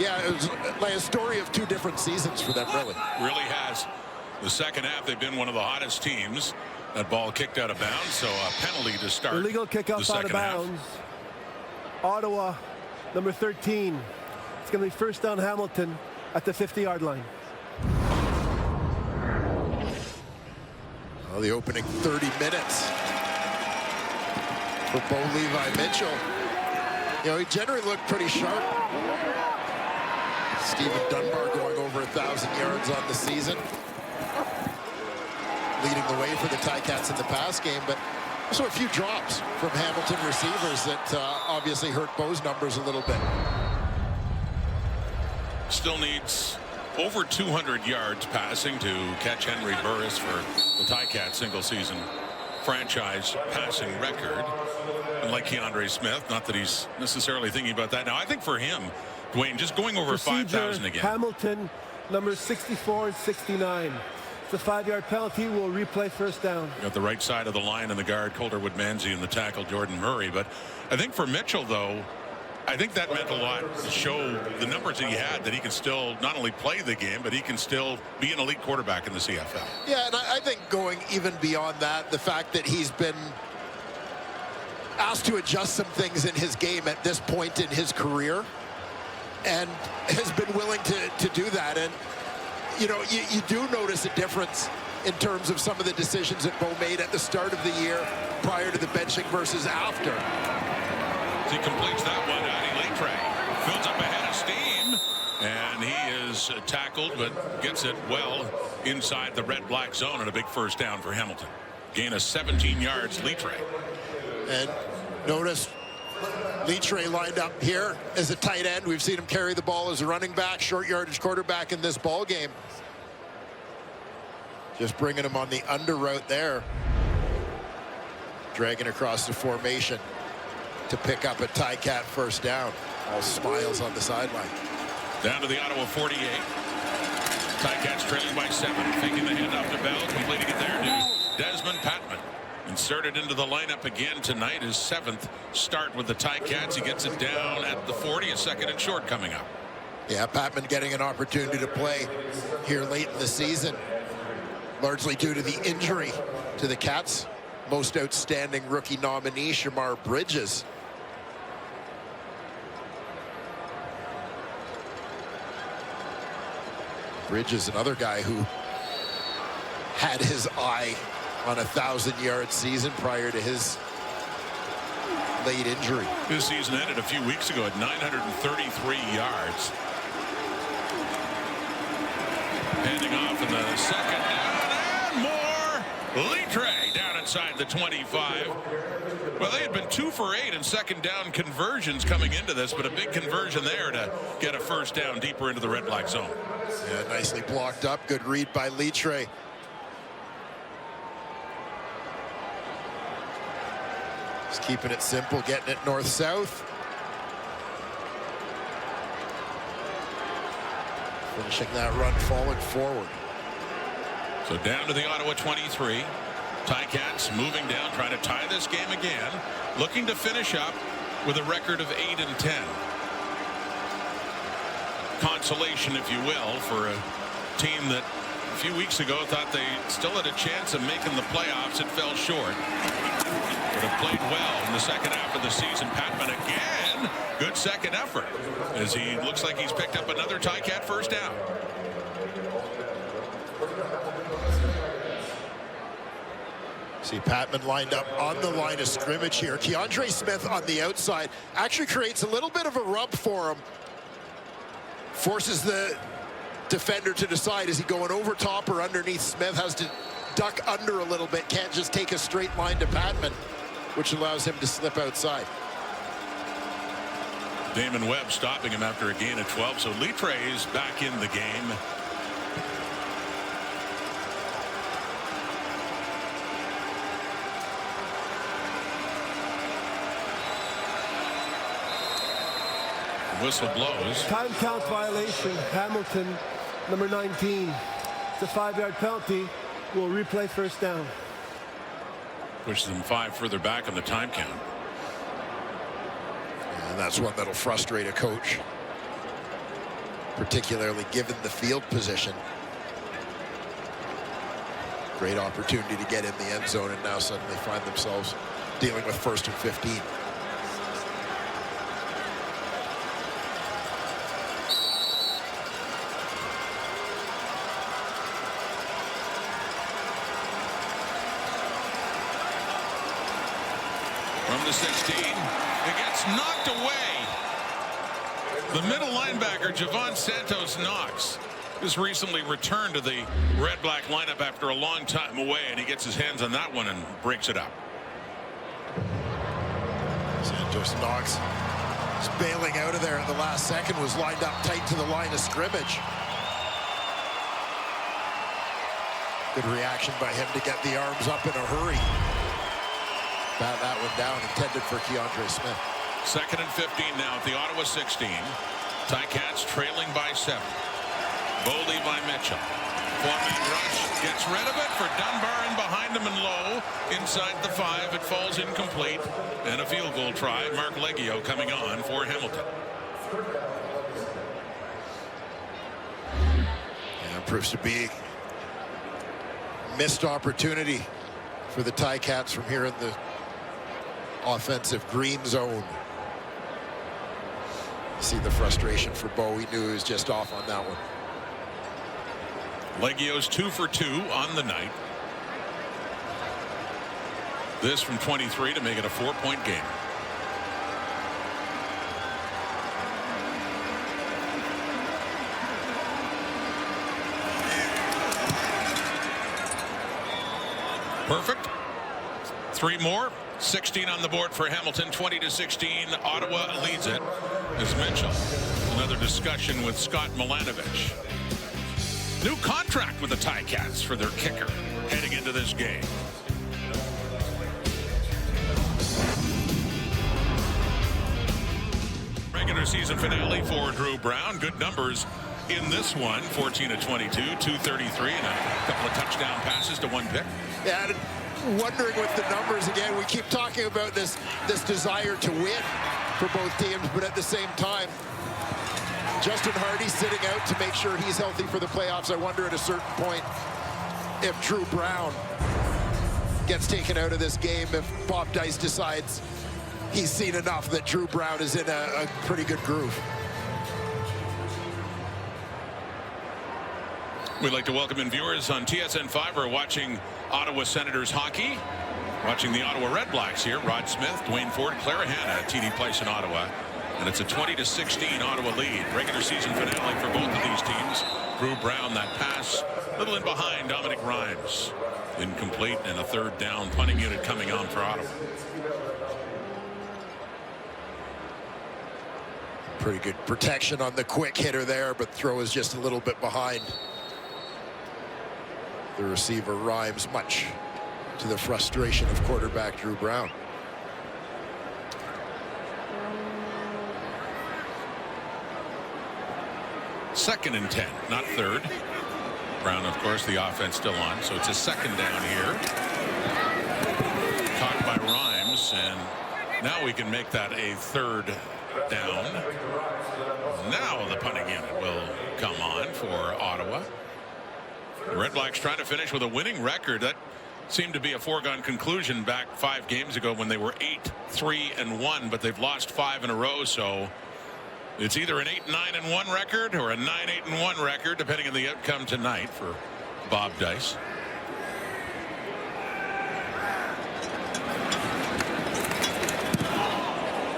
Speaker 6: yeah, it was like a story of 2 different seasons for them, really.
Speaker 5: Really has. The second half, they've been one of the hottest teams. That ball kicked out of bounds, so a penalty to start.
Speaker 7: Illegal kickoff out of bounds. Ottawa, number 13. It's going to be first down Hamilton at the 50-yard line.
Speaker 6: Well, the opening 30 minutes for Bo Levi-Mitchell. You know, he generally looked pretty sharp. Stephen Dunbar going over 1,000 yards on the season, leading the way for the Ticats in the pass game, but also a few drops from Hamilton receivers that obviously hurt Bo's numbers a little bit.
Speaker 5: Still needs over 200 yards passing to catch Henry Burris for the Ticats single-season franchise passing record. And like Keandre Smith, not that he's necessarily thinking about that now. I think for him, Dwayne, just going over 5,000 again.
Speaker 7: Hamilton, number 64 and 69. The 5-yard penalty will replay first down.
Speaker 5: Got the right side of the line and the guard, Colderwood Manzi, and the tackle, Jordan Murray. But I think for Mitchell, though, I think that meant a lot to show the numbers that he had, that he can still not only play the game, but he can still be an elite quarterback in the CFL.
Speaker 6: Yeah, and I think going even beyond that, the fact that he's been asked to adjust some things in his game at this point in his career and has been willing to do that. And you know, you do notice a difference in terms of some of the decisions that Bo made at the start of the year prior to the benching versus after.
Speaker 5: he completes that one. Litre builds up a head of steam, and he is tackled, but gets it well inside the red-black zone, and a big first down for Hamilton. Gain of 17 yards, Litre.
Speaker 6: And notice Litre lined up here as a tight end. We've seen him carry the ball as a running back, short yardage quarterback in this ball game. Just bringing him on the under route there. Dragging across the formation to pick up a Ticat first down. All smiles on the sideline.
Speaker 5: Down to the Ottawa 48. Ticats trailing by 7. Faking the handoff to Bell. Completing it there to Desmond Patman. Inserted into the lineup again tonight. His 7th start with the Ticats. He gets it down at the 40. A second and short coming up.
Speaker 6: Yeah, Patman getting an opportunity to play here late in the season. Largely due to the injury to the Cats. Most outstanding rookie nominee, Shamar Bridges. Bridges, another guy who had his eye on a 1,000-yard season prior to his late injury.
Speaker 5: His season ended a few weeks ago at 933 yards. Handing off in the second down, and more. Litre down inside the 25. Well, they had been 2 for 8 in second down conversions coming into this, but a big conversion there to get a first down deeper into the red-black zone.
Speaker 6: Yeah, nicely blocked up. Good read by Litre. Just keeping it simple, getting it north-south. Finishing that run, falling forward.
Speaker 5: So down to the Ottawa 23. Ticats moving down, trying to tie this game again. Looking to finish up with a record of 8-10. Consolation, if you will, for a team that a few weeks ago thought they still had a chance of making the playoffs. It fell short. But have played well in the second half of the season. Patman again. Good second effort as he looks like he's picked up another Ticat first down.
Speaker 6: See Patman lined up on the line of scrimmage here. Keandre Smith on the outside actually creates a little bit of a rub for him. Forces the defender to decide, is he going over top or underneath? Smith has to duck under a little bit. Can't just take a straight line to Patman, which allows him to slip outside.
Speaker 5: Damon Webb stopping him after a gain of 12. So Litre is back in the game. Whistle blows.
Speaker 7: Time count violation. Hamilton, number 19. It's a 5-yard penalty. Will replay first down.
Speaker 5: Pushes them 5 further back on the time count.
Speaker 6: And that's one that'll frustrate a coach, particularly given the field position. Great opportunity to get in the end zone, and now suddenly find themselves dealing with 1st and 15.
Speaker 5: From the 16, it gets knocked away. The middle linebacker, Javon Santos Knox, just recently returned to the red-black lineup after a long time away, and he gets his hands on that one and breaks it up.
Speaker 6: Santos Knox is bailing out of there at the last second, was lined up tight to the line of scrimmage. Good reaction by him to get the arms up in a hurry. Bat that one down, intended for Keandre Smith.
Speaker 5: 2nd and 15 now at the Ottawa 16. Ticats trailing by 7. Bo Levi Mitchell. 4-man rush. Gets rid of it for Dunbar in behind him and low. Inside the 5. It falls incomplete. And a field goal try. Mark Leggio coming on for Hamilton.
Speaker 6: Yeah, it proves to be missed opportunity for the Ticats from here in the offensive green zone. See the frustration for Bo. He knew he was just off on that one.
Speaker 5: Leggio's 2 for 2 on the night. This from 23 to make it a 4-point game. Perfect. 3 more. 16 on the board for Hamilton, 20-16. Ottawa leads it as Mitchell. Another discussion with Scott Milanovich. New contract with the Ticats for their kicker heading into this game. Regular season finale for Drew Brown. Good numbers in this one. 14 of 22, 233, and a couple of touchdown passes to 1 pick.
Speaker 6: Yeah, wondering with the numbers again. We keep talking about this desire to win for both teams, but at the same time, Justin Hardy sitting out to make sure he's healthy for the playoffs. I wonder at a certain point if Drew Brown gets taken out of this game, if Bob Dice decides he's seen enough that Drew Brown is in a pretty good groove.
Speaker 5: We'd like to welcome in viewers on TSN5 who are watching Ottawa Senators hockey. Watching the Ottawa REDBLACKS here. Rod Smith, Dwayne Ford, Clara Hanna at TD Place in Ottawa. And it's a 20-16 Ottawa lead. Regular season finale for both of these teams. Drew Brown, that pass, a little in behind Dominic Rhymes. Incomplete, and a 3rd down punting unit coming on for Ottawa.
Speaker 6: Pretty good protection on the quick hitter there, but throw is just a little bit behind the receiver Rhymes, much to the frustration of quarterback Drew Brown.
Speaker 5: Second and 10, not 3rd. Brown, of course, the offense still on, so it's a 2nd down here. Caught by Rhymes, and now we can make that a 3rd down. Now the punting unit will come on for Ottawa. The REDBLACKS trying to finish with a winning record. That seemed to be a foregone conclusion back 5 games ago when they were 8-3-1, but they've lost 5 in a row, so it's either an 8-9-1 record or a 9-8-1 record, depending on the outcome tonight for Bob Dice.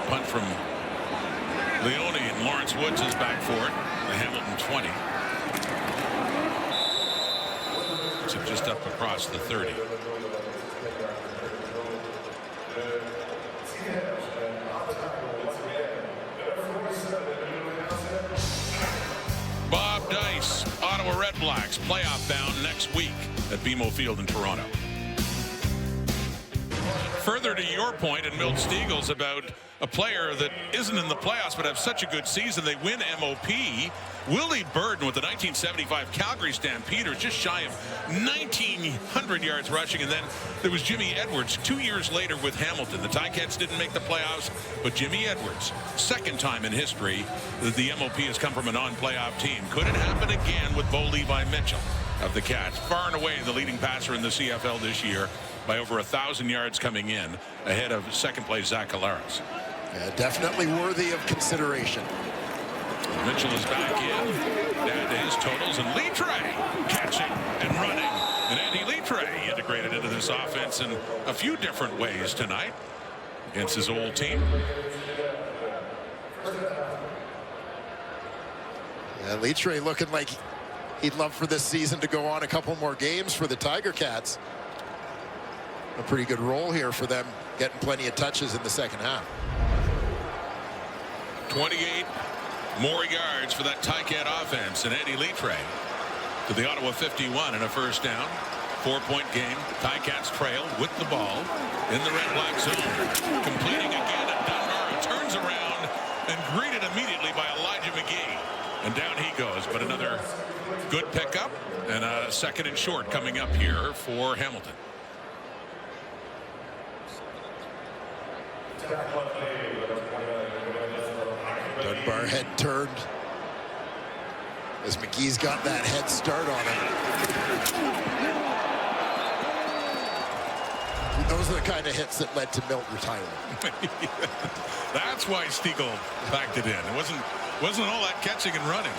Speaker 5: Punt from Leone, and Lawrence Woods is back for it. The Hamilton 20. So just up across the 30. Bob Dice, Ottawa REDBLACKS, playoff bound next week at BMO Field in Toronto. Further to your point and Milt Stiegel's about a player that isn't in the playoffs but have such a good season, they win MOP. Willie Burden with the 1975 Calgary Stampeders, just shy of 1,900 yards rushing. And then there was Jimmy Edwards 2 years later with Hamilton. The Ticats didn't make the playoffs, but Jimmy Edwards, 2nd time in history that the MOP has come from a non-playoff team. Could it happen again with Bo Levi Mitchell of the Cats? Far and away the leading passer in the CFL this year by over 1,000 yards coming in, ahead of 2nd place Zach Collaros.
Speaker 6: Yeah, definitely worthy of consideration.
Speaker 5: Mitchell is back in. Add to his totals, and Litre catching and running. And Andy Litre integrated into this offense in a few different ways tonight against his old team.
Speaker 6: Yeah, Litre looking like he'd love for this season to go on a couple more games for the Tiger Cats. A pretty good role here for them, getting plenty of touches in the 2nd half.
Speaker 5: 28 more yards for that Ticat offense, and Andy Litre to the Ottawa 51 and a 1st down. 4-point game. Ticats trail with the ball in the REDBLACK zone. Completing again, and Dunbar turns around and greeted immediately by Elijah McGee. And down he goes, but another good pickup and a 2nd and short coming up here for Hamilton.
Speaker 6: Dunbar head turned as McGee's got that head start on him. Those are the kind of hits that led to Milt retiring.
Speaker 5: That's why Stiegel backed it in. It wasn't all that catching and running.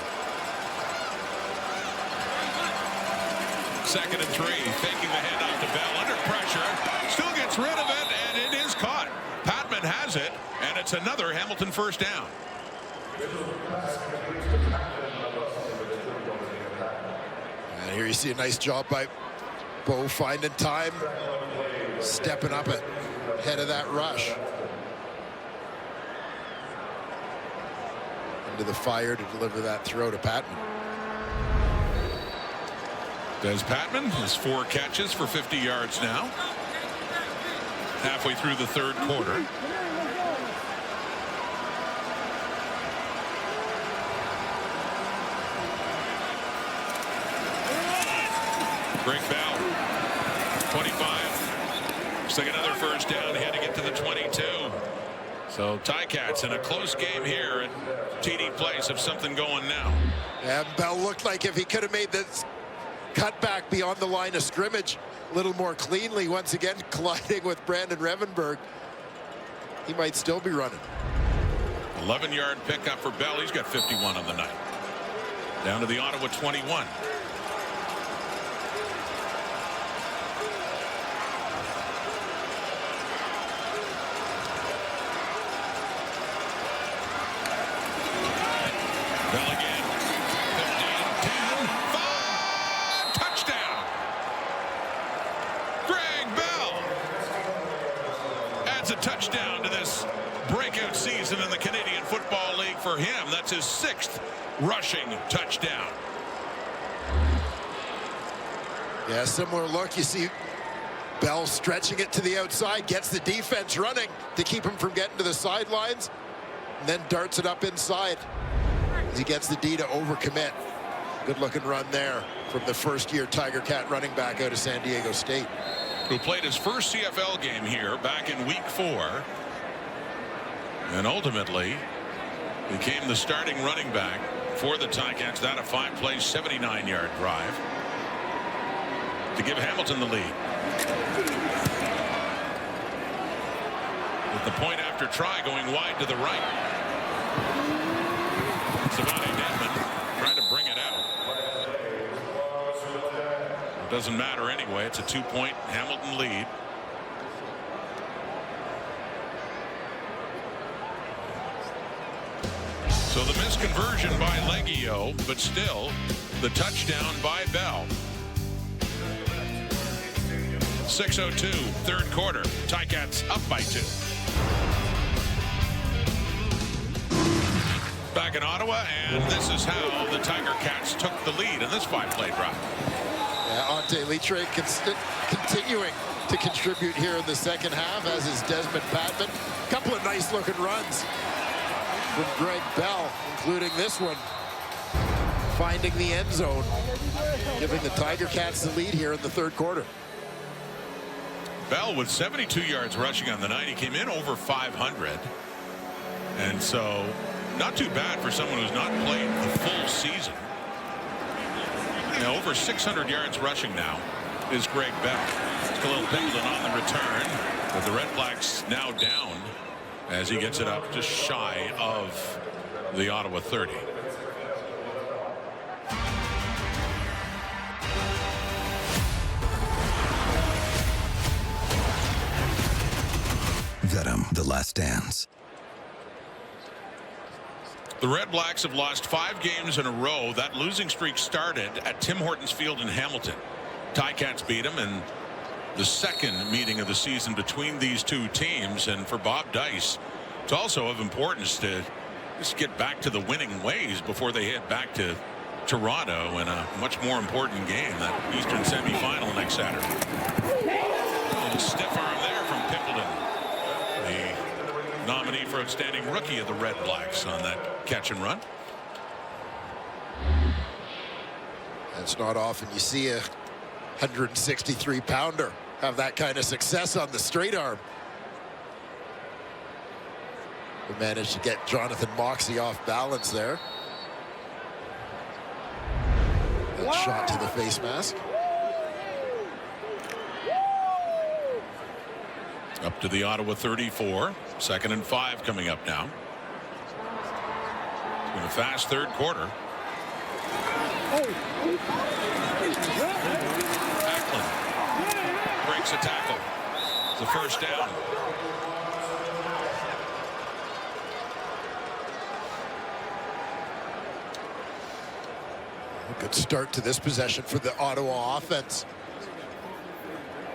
Speaker 5: 2nd and 3, taking the handoff to Bell under pressure, still gets rid of it, and it is caught. Patman has it, and it's another Hamilton 1st down.
Speaker 6: And here you see a nice job by Bo finding time, stepping up ahead of that rush. Into the fire to deliver that throw to Patman.
Speaker 5: Des Patman has 4 catches for 50 yards now. Halfway through the third quarter. Greg Bell, 25. Looks like another first down. He had to get to the 22. So Ticats in a close game here at TD Place have something going now.
Speaker 6: And Bell looked like if he could have made this cutback beyond the line of scrimmage a little more cleanly, once again colliding with Brandon Revenberg, he might still be running.
Speaker 5: 11-yard pickup for Bell. He's got 51 on the night. Down to the Ottawa 21. Bell again. 15, 10, 5. Touchdown. Greg Bell adds a touchdown to this breakout season in the Canadian Football League for him. That's his 6th rushing touchdown.
Speaker 6: Yeah, similar look. You see Bell stretching it to the outside, gets the defense running to keep him from getting to the sidelines, and then darts it up inside as he gets the D to overcommit. Good looking run there from the first-year Tiger Cat running back out of San Diego State.
Speaker 5: Who played his first CFL game here back in week 4. And ultimately became the starting running back for the Ticats. That a 5-play, 79-yard drive to give Hamilton the lead. With the point after try going wide to the right. Savani Denman trying to bring it out. It doesn't matter anyway. It's a 2-point Hamilton lead. So the misconversion by Leggio, but still the touchdown by Bell. 6:02, third quarter. Ticats up by 2. Back in Ottawa, and this is how the Tiger Cats took the lead in this 5-play drive.
Speaker 6: Yeah, Ante Litre continuing to contribute here in the second half, as is Desmond Patman. A couple of nice looking runs from Greg Bell, including this one, finding the end zone, giving the Tiger Cats the lead here in the third quarter.
Speaker 5: Bell with 72 yards rushing on the night. He came in over 500. And so not too bad for someone who's not played the full season. Now over 600 yards rushing now is Greg Bell. Khalil Pendleton on the return, but the Red Blacks now down as he gets it up just shy of the Ottawa 30.
Speaker 12: Venom, The Last Dance.
Speaker 5: The Red Blacks have lost 5 games in a row. That losing streak started at Tim Hortons Field in Hamilton. Ticats beat them in the second meeting of the season between these two teams. And for Bob Dice, it's also of importance to just get back to the winning ways before they head back to Toronto in a much more important game, that Eastern semifinal next Saturday. A stiff arm there from Pendleton, the nominee for outstanding rookie of the Red Blacks on that catch and run.
Speaker 6: It's not often you see a 163-pounder have that kind of success on the straight arm. We managed to get Jonathan Moxey off balance there. That shot to the face mask.
Speaker 5: Up to the Ottawa 34. 2nd and 5 coming up now. It's been a fast third quarter. Ackland breaks a tackle. It's a first down.
Speaker 6: A good start to this possession for the Ottawa offense.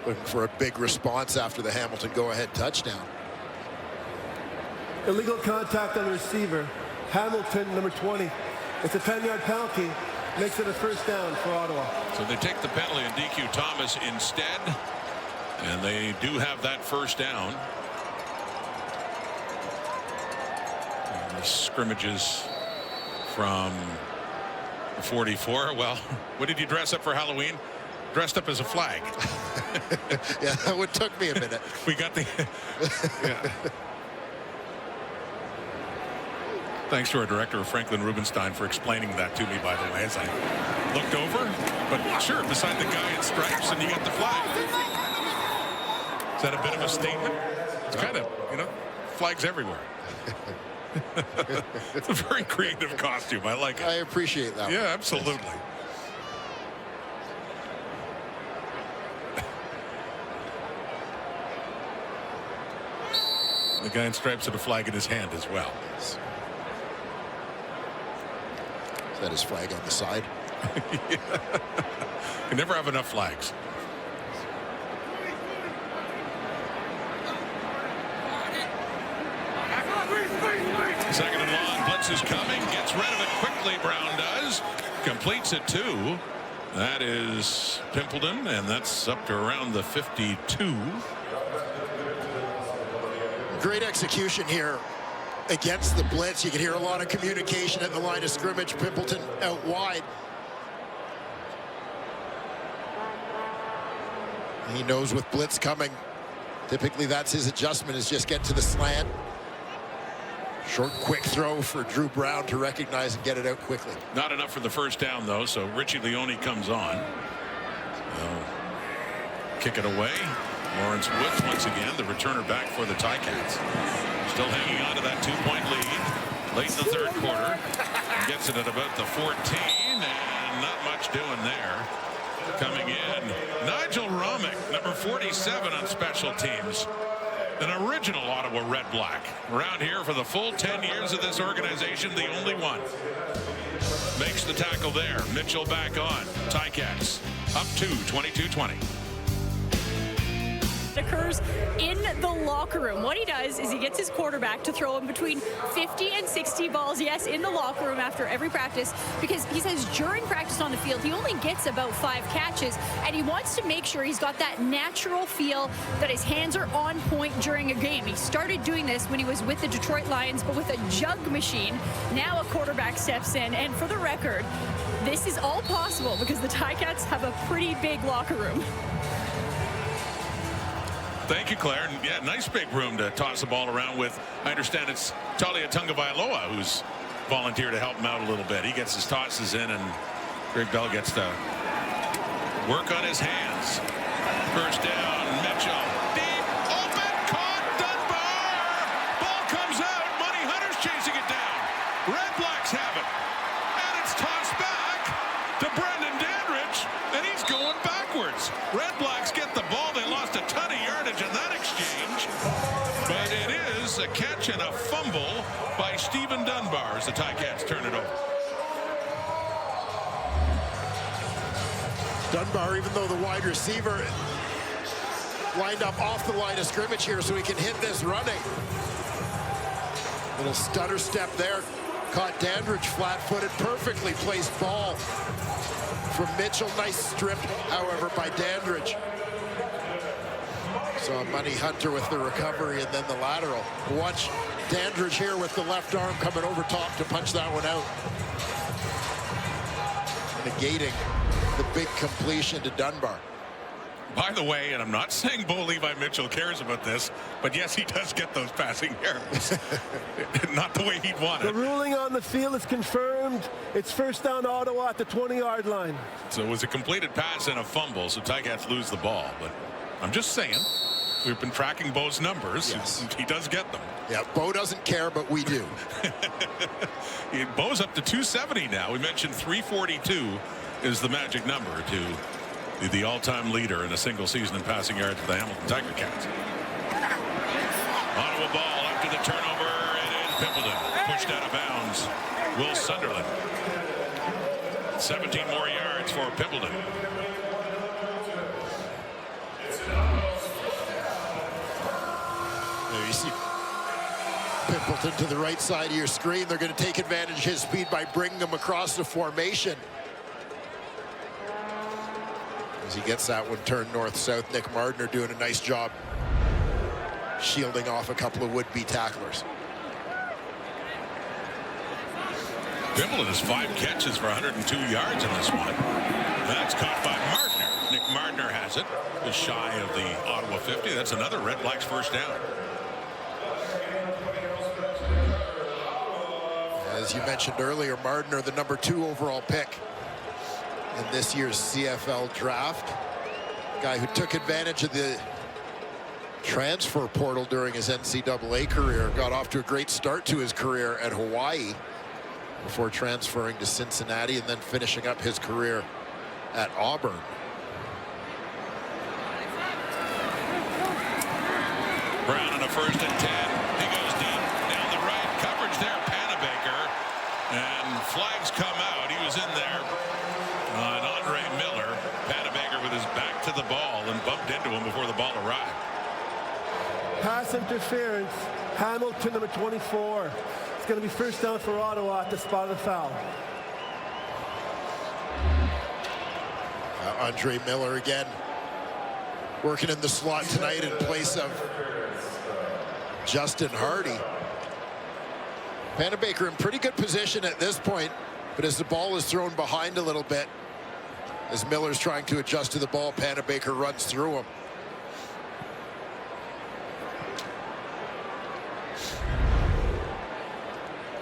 Speaker 6: Looking for a big response after the Hamilton go-ahead touchdown.
Speaker 7: Illegal contact on the receiver. Hamilton, number 20. It's a 10-yard penalty. Makes it a first down for Ottawa.
Speaker 5: So they take the penalty and DQ Thomas instead. And they do have that first down. And the scrimmages from the 44. Well, what did you dress up for Halloween? Dressed up as a flag.
Speaker 6: Yeah, that would took me a minute.
Speaker 5: We got the... yeah. Thanks to our director, Franklin Rubenstein, for explaining that to me, by the way, as I looked over. But sure, beside the guy in stripes, and you got the flag. Is that a bit of a statement? It's kind of, you know, flags everywhere. It's a very creative costume. I like it.
Speaker 6: I appreciate that.
Speaker 5: Yeah, absolutely. The guy in stripes had a flag in his hand as well.
Speaker 6: Is that his flag on the side?
Speaker 5: Yeah. You never have enough flags. Second and long. Blitz is coming. Gets rid of it quickly. Brown does. Completes it too. That is Pimpleton, and that's up to around the 52.
Speaker 6: Great execution here against the blitz. You can hear a lot of communication at the line of scrimmage. Pimpleton out wide. He knows with blitz coming, typically that's his adjustment, is just get to the slant. Short, quick throw for Drew Brown to recognize and get it out quickly.
Speaker 5: Not enough for the first down, though, so Richie Leone comes on. Kick it away. Lawrence Woods, once again, the returner back for the Ticats. Still hanging on to that 2-point lead. Late in the third quarter. Gets it at about the 14, and not much doing there. Coming in, Nigel Romick, number 47 on special teams. An original Ottawa Red Black. Around here for the full 10 years of this organization, the only one. Makes the tackle there. Mitchell back on. Ticats up to 22-20.
Speaker 8: Occurs in the locker room. What he does is he gets his quarterback to throw him between 50 and 60 balls, yes, in the locker room after every practice, because he says during practice on the field he only gets about 5 catches, and he wants to make sure he's got that natural feel that his hands are on point during a game. He started doing this when he was with the Detroit Lions, but with a jug machine. Now a quarterback steps in, and for the record, this is all possible because the Ticats have a pretty big locker room.
Speaker 5: Thank you, Claire. And yeah, nice big room to toss the ball around with. I understand it's Talia Tungavailoa who's volunteered to help him out a little bit. He gets his tosses in, and Greg Bell gets to work on his hands. First down, Mitchell. Deep, open, caught, Dunbar. Ball comes out. Money Hunter's chasing it down. Red Blacks have it. And it's tossed back to Brendan Dandridge, and he's going backwards. Red Blacks get the ball. They lost a ton of yardage in that exchange, but it is a catch and a fumble by Stephen Dunbar as the Ticats turn it over.
Speaker 6: Dunbar, even though the wide receiver lined up off the line of scrimmage here so he can hit this running. Little stutter step there. Caught Dandridge flat-footed, perfectly placed ball from Mitchell. Nice strip, however, by Dandridge. So Money Hunter with the recovery and then the lateral. Watch Dandridge here with the left arm coming over top to punch that one out. Negating the big completion to Dunbar.
Speaker 5: By the way, and I'm not saying Bo Levi Mitchell cares about this, but yes, he does get those passing yards. Not the way he'd want it.
Speaker 7: The ruling on the field is confirmed. It's first down Ottawa at the 20-yard line.
Speaker 5: So it was a completed pass and a fumble, so Ticats lose the ball. But I'm just saying, we've been tracking Bo's numbers.
Speaker 6: Yes.
Speaker 5: He does get them.
Speaker 6: Yeah, Bo doesn't care, but we do.
Speaker 5: Bo's up to 270 now. We mentioned 342 is the magic number to the all-time leader in a single season in passing yards for the Hamilton Tiger Cats. Ottawa ball after the turnover. It is Pimpleton. Pushed out of bounds. Will Sunderland. 17 more yards for Pimpleton.
Speaker 6: Pimpleton to the right side of your screen. They're going to take advantage of his speed by bringing him across the formation. As he gets that one turned north-south, Nick Mardner doing a nice job shielding off a couple of would-be tacklers.
Speaker 5: Pimpleton has 5 catches for 102 yards in this one. That's caught by Mardner. Nick Mardner has it. Just shy of the Ottawa 50. That's another Red Blacks first down.
Speaker 6: As you mentioned earlier, Mardner, the #2 overall pick in this year's CFL draft. Guy who took advantage of the transfer portal during his NCAA career. Got off to a great start to his career at Hawaii before transferring to Cincinnati and then finishing up his career at Auburn.
Speaker 5: Brown on a 1st and 10. He goes deep down the right. Coverage there, Panabaker. And flags come out. He was in there on Andre Miller. Panabaker with his back to the ball and bumped into him before the ball arrived.
Speaker 7: Pass interference. Hamilton, number 24. It's going to be first down for Ottawa at the spot of the foul.
Speaker 6: Andre Miller again working in the slot tonight in place of Justin Hardy. Panabaker in pretty good position at this point, but as the ball is thrown behind a little bit, as Miller's trying to adjust to the ball, Panabaker runs through him.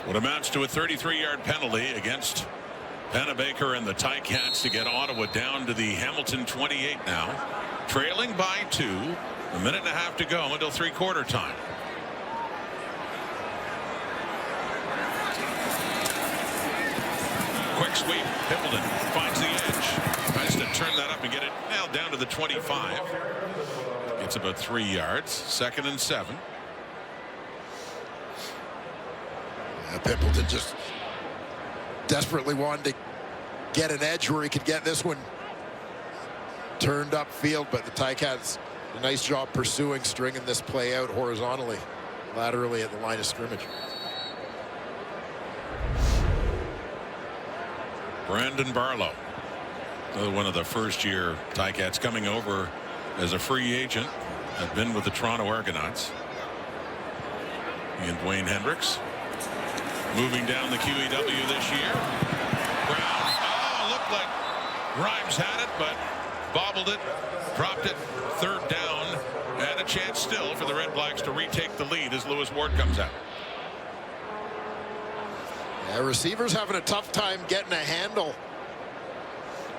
Speaker 5: What amounts to a 33-yard penalty against Panabaker and the Ticats to get Ottawa down to the Hamilton 28 now. Trailing by 2. A minute and a half to go until 3/4 time. Quick sweep. Pimpleton finds the edge. Tries to turn that up and get it now down to the 25. Gets about 3 yards. 2nd and 7.
Speaker 6: Pimpleton just desperately wanted to get an edge where he could get this one turned upfield, but the Ticats a nice job pursuing, stringing this play out horizontally, laterally at the line of scrimmage.
Speaker 5: Brandon Barlow, another one of the first-year Ticats coming over as a free agent, had been with the Toronto Argonauts. He and Dwayne Hendricks moving down the QEW this year. Brown, looked like Rhymes had it, but bobbled it, dropped it, 3rd down, and a chance still for the Red Blacks to retake the lead as Lewis Ward comes out.
Speaker 6: Yeah, receivers having a tough time getting a handle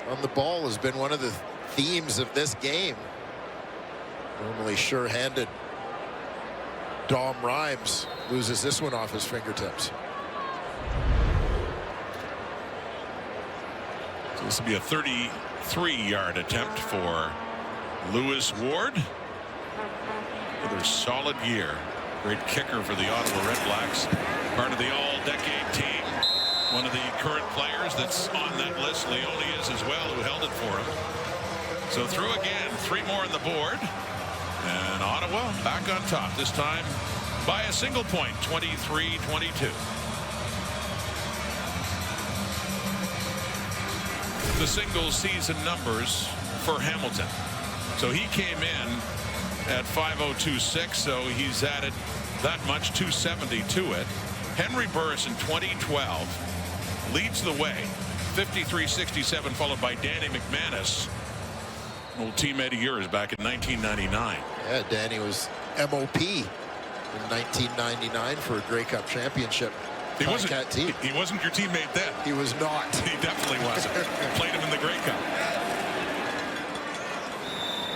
Speaker 6: on the ball has been one of the themes of this game. Normally sure-handed Dom Rhymes loses this one off his fingertips.
Speaker 5: So this will be a 33-yard attempt for Lewis Ward. Another solid year. Great kicker for the Ottawa Red Blacks. Part of the all-decade team. One of the current players that's on that list. Leone is as well, who held it for him. So through again, 3 more on the board. And Ottawa back on top, this time by a single point, 23-22. The single season numbers for Hamilton. So he came in at 5.026, so he's added that much, 270 to it. Henry Burris in 2012 leads the way, 53-67, followed by Danny McManus, an old teammate of yours back in 1999.
Speaker 6: Yeah, Danny was MOP in 1999 for a Grey Cup championship.
Speaker 5: He wasn't your teammate then.
Speaker 6: He was not.
Speaker 5: He definitely wasn't. Played him in the Grey Cup.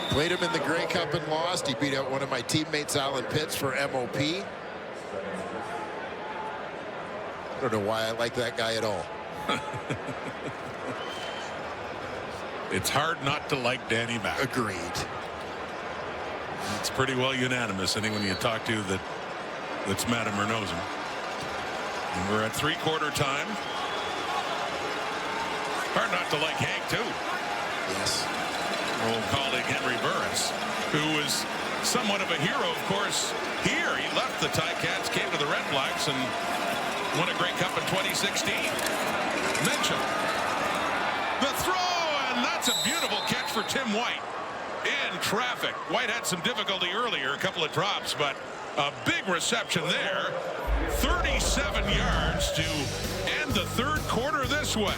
Speaker 6: Played him in the Grey Cup and lost. He beat out one of my teammates, Alan Pitts, for MOP. I don't know why I like that guy at all.
Speaker 5: It's hard not to like Danny Mac.
Speaker 6: Agreed.
Speaker 5: It's pretty well unanimous. Anyone you talk to that's mad him or knows him. And we're at 3/4 time. Hard not to like Hank, too.
Speaker 6: Yes.
Speaker 5: Our old colleague Henry Burris, who was somewhat of a hero, of course, here. He left the Ticats, came to the Red Blacks, and won a Grey Cup in 2016. Mitchell. The throw, and that's a beautiful catch for Tim White. In traffic. White had some difficulty earlier, a couple of drops, but a big reception there. 37 yards to end the third quarter this way.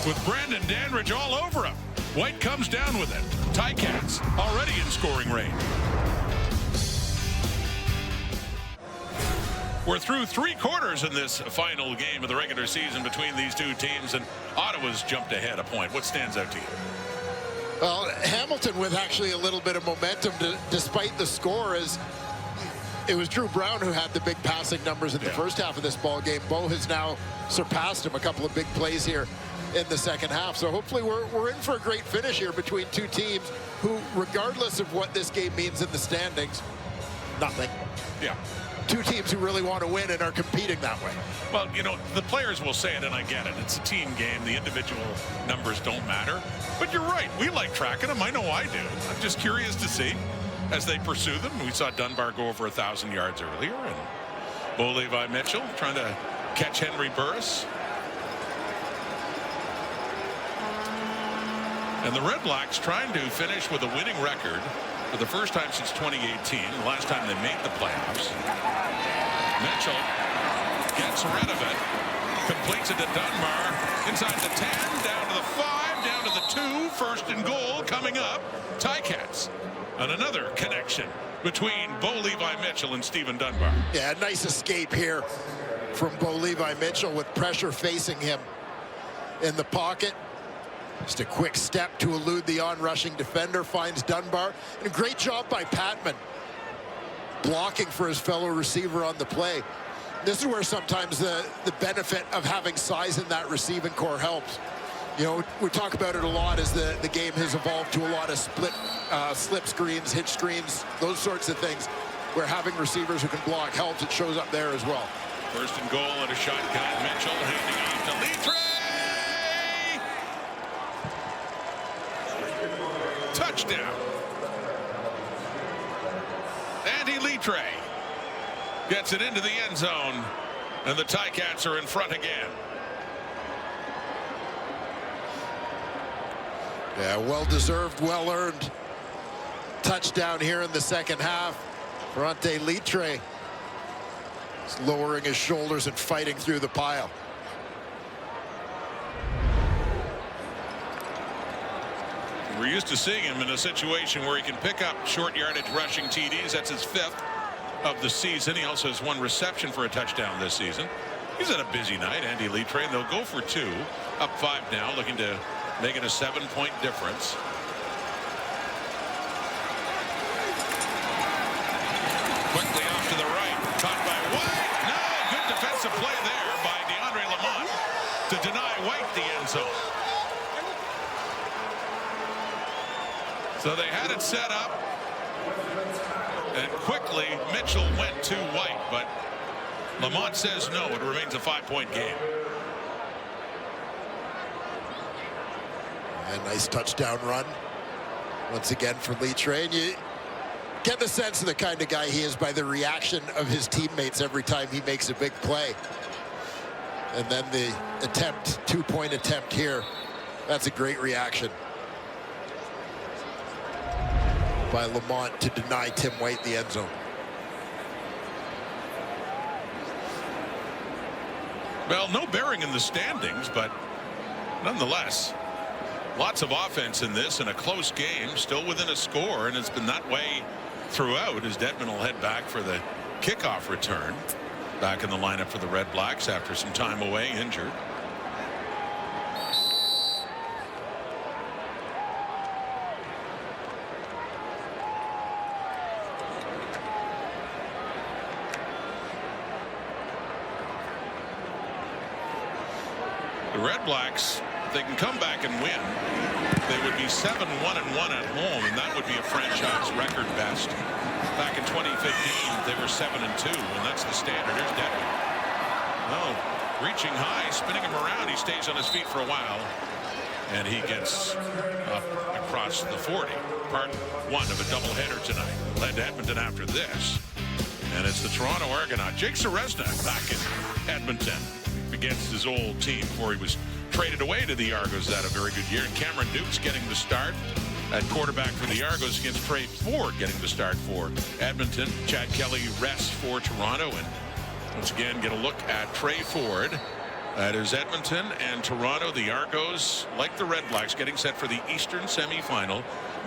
Speaker 5: With Brandon Dandridge all over him. White comes down with it. Ticats already in scoring range. We're through 3 quarters in this final game of the regular season between these two teams, and Ottawa's jumped ahead a point. What stands out to you?
Speaker 6: Well, Hamilton with actually a little bit of momentum despite the score, as it was Drew Brown who had the big passing numbers in the first half of this ball game. Bo has now surpassed him, a couple of big plays here in the second half. So hopefully we're in for a great finish here between two teams who, regardless of what this game means in the standings, nothing.
Speaker 5: Yeah.
Speaker 6: Two teams who really want to win and are competing that way.
Speaker 5: Well, you know, the players will say it, and I get it. It's a team game. The individual numbers don't matter. But you're right. We like tracking them. I know I do. I'm just curious to see as they pursue them. We saw Dunbar go over 1,000 yards earlier, and Bo Levi Mitchell trying to catch Henry Burris. And the Red Blacks trying to finish with a winning record for the first time since 2018, the last time they made the playoffs. Mitchell gets rid of it, completes it to Dunbar, inside the 10, down to the 5, down to the 2, first and goal coming up, Ticats. And another connection between Bo Levi Mitchell and Stephen Dunbar.
Speaker 6: Yeah, nice escape here from Bo Levi Mitchell with pressure facing him in the pocket. Just a quick step to elude the on-rushing defender, finds Dunbar. And a great job by Patman, blocking for his fellow receiver on the play. This is where sometimes the benefit of having size in that receiving core helps. You know, we talk about it a lot as the game has evolved to a lot of slip screens, hitch screens, those sorts of things, where having receivers who can block helps. It shows up there as well.
Speaker 5: First and goal and a shotgun. Mitchell handing off to Litre. Touchdown. Andy Litre gets it into the end zone, and the Ticats are in front again.
Speaker 6: Yeah, well-deserved, well-earned touchdown here in the second half. Ferrante Litre is lowering his shoulders and fighting through the pile.
Speaker 5: We're used to seeing him in a situation where he can pick up short yardage rushing TDs. That's his 5th of the season. He also has 1 reception for a touchdown this season. He's had a busy night, Andy Litre, and they'll go for 2. Up 5 now, looking to make it a 7-point difference. Quickly off to the right, caught by White. No, good defensive play there by DeAndre Lamont to deny White the end zone. So they had it set up, and quickly Mitchell went to White, but Lamont says no. It remains a 5-point game.
Speaker 6: A nice touchdown run once again for Litre, and you get the sense of the kind of guy he is by the reaction of his teammates every time he makes a big play. And then the attempt, 2-point attempt here, that's a great reaction by Lamont to deny Tim White the end zone.
Speaker 5: Well, no bearing in the standings, but nonetheless, lots of offense in this, and a close game, still within a score, and it's been that way throughout as Dedman will head back for the kickoff return. Back in the lineup for the Red Blacks after some time away, injured. The Red Blacks, if they can come back and win, they would be 7-1-1 at home, and that would be a franchise record best. Back in 2015, they were 7-2, and that's the standard. Here's Dedman. Oh, reaching high, spinning him around. He stays on his feet for a while. and he gets up across the 40. Part one of a doubleheader tonight. Led to Edmonton after this. And it's the Toronto Argonaut. Jake Seresnak back in Edmonton against his old team before he was traded away to the Argos. That a very good year. And Cameron Duke's getting the start at quarterback for the Argos against Trey Ford getting the start for Edmonton. Chad Kelly rests for Toronto. And once again, get a look at Trey Ford. That is Edmonton and Toronto. The Argos, like the Red Blacks, getting set for the Eastern semifinal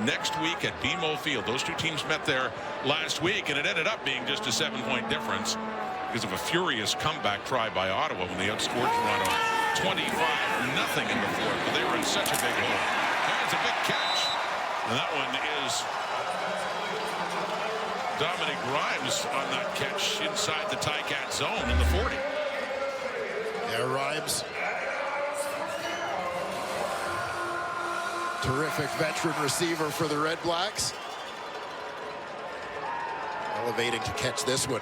Speaker 5: next week at BMO Field. Those two teams met there last week, and it ended up being just a 7-point difference because of a furious comeback try by Ottawa when they outscored Toronto 25-0 in the fourth. But they were in such a big hole. There's a big catch, and that one is Dominic Grimes on that catch inside the Ticat zone in the 40.
Speaker 6: Yeah, Rhymes. Terrific veteran receiver for the Red Blacks. Elevating to catch this one.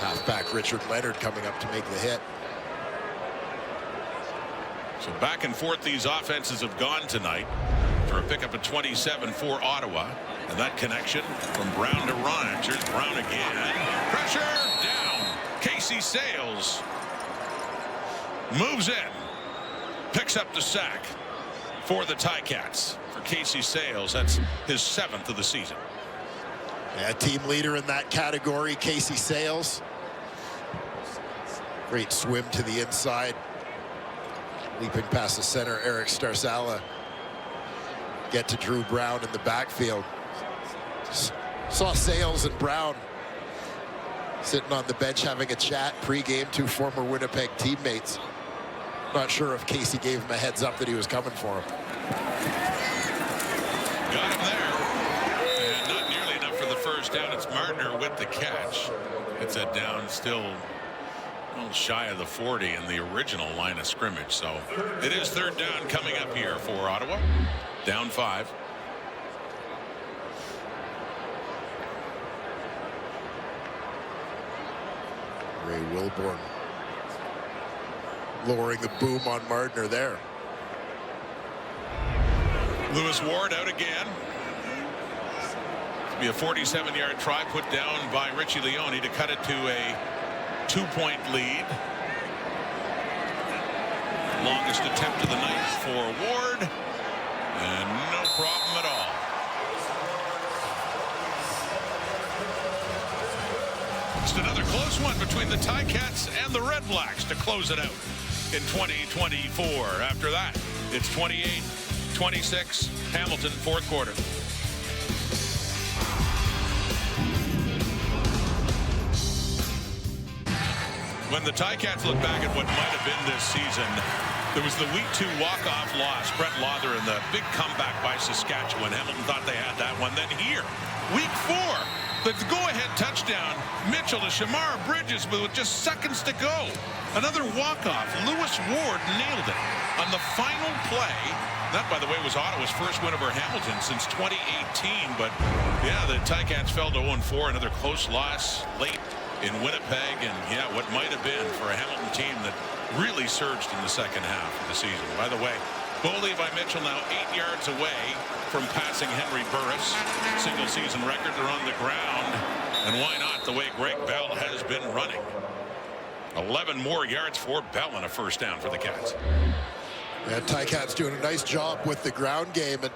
Speaker 6: Halfback Richard Leonard coming up to make the hit.
Speaker 5: So back and forth these offenses have gone tonight for a pickup of 27 for Ottawa. And that connection from Brown to Rhymes. Here's Brown again. Pressure down. Casey Sayles moves in. Picks up the sack for the Ticats. For Casey Sayles, that's his 7th of the season.
Speaker 6: Yeah, team leader in that category, Casey Sayles. Great swim to the inside. Leaping past the center, Eric Starzala. Get to Drew Brown in the backfield. Saw Sayles and Brown sitting on the bench having a chat pregame, two former Winnipeg teammates. Not sure if Casey gave him a heads up that he was coming for him.
Speaker 5: Got him there. And not nearly enough for the first down. It's Martner with the catch. It's that down still a little shy of the 40 in the original line of scrimmage. So it is third down coming up here for Ottawa. Down 5.
Speaker 6: Ray Wilborn lowering the boom on Martner there.
Speaker 5: Lewis Ward out again. It'll be a 47-yard try put down by Richie Leone to cut it to a 2-point lead. Longest attempt of the night for Ward, and no problem at all. Just another close one between the Ticats and the Red Blacks to close it out in 2024. After that, it's 28-26, Hamilton, fourth quarter. When the Ticats look back at what might have been this season, there was the week 2 walk-off loss, Brett Lawther, and the big comeback by Saskatchewan. Hamilton thought they had that one. Then here, week 4, the go-ahead touchdown, Mitchell to Shamar Bridges, but with just seconds to go. Another walk-off. Lewis Ward nailed it on the final play. That, by the way, was Ottawa's first win over Hamilton since 2018. But, yeah, the Ticats fell to 0-4. Another close loss late in Winnipeg. And, yeah, what might have been for a Hamilton team that really surged in the second half of the season. By the way, Bo Levi Mitchell now 8 yards away from passing Henry Burris. Single season record. They're on the ground. And why not the way Greg Bell has been running. 11 more yards for Bell and a first down for the Cats.
Speaker 6: Yeah, Ticats doing a nice job with the ground game. And,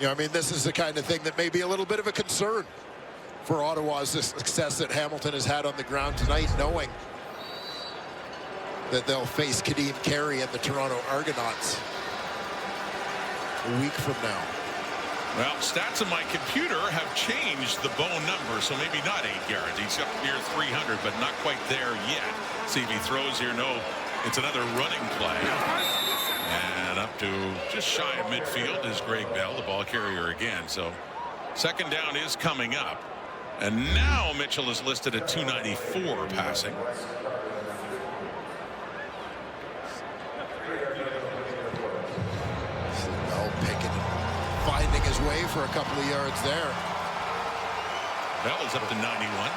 Speaker 6: you know, I mean, this is the kind of thing that may be a little bit of a concern for Ottawa's success that Hamilton has had on the ground tonight, knowing that they'll face Kadeem Carey and the Toronto Argonauts a week from now.
Speaker 5: Well, stats on my computer have changed the Bo number, so maybe not 8 yards. He's up near 300, but not quite there yet. See if he throws here. No, it's another running play. And up to just shy of midfield is Greg Bell, the ball carrier again. So second down is coming up. And now Mitchell is listed at 294 passing.
Speaker 6: Bell picking, finding his way for a couple of yards there.
Speaker 5: Bell is up to 91.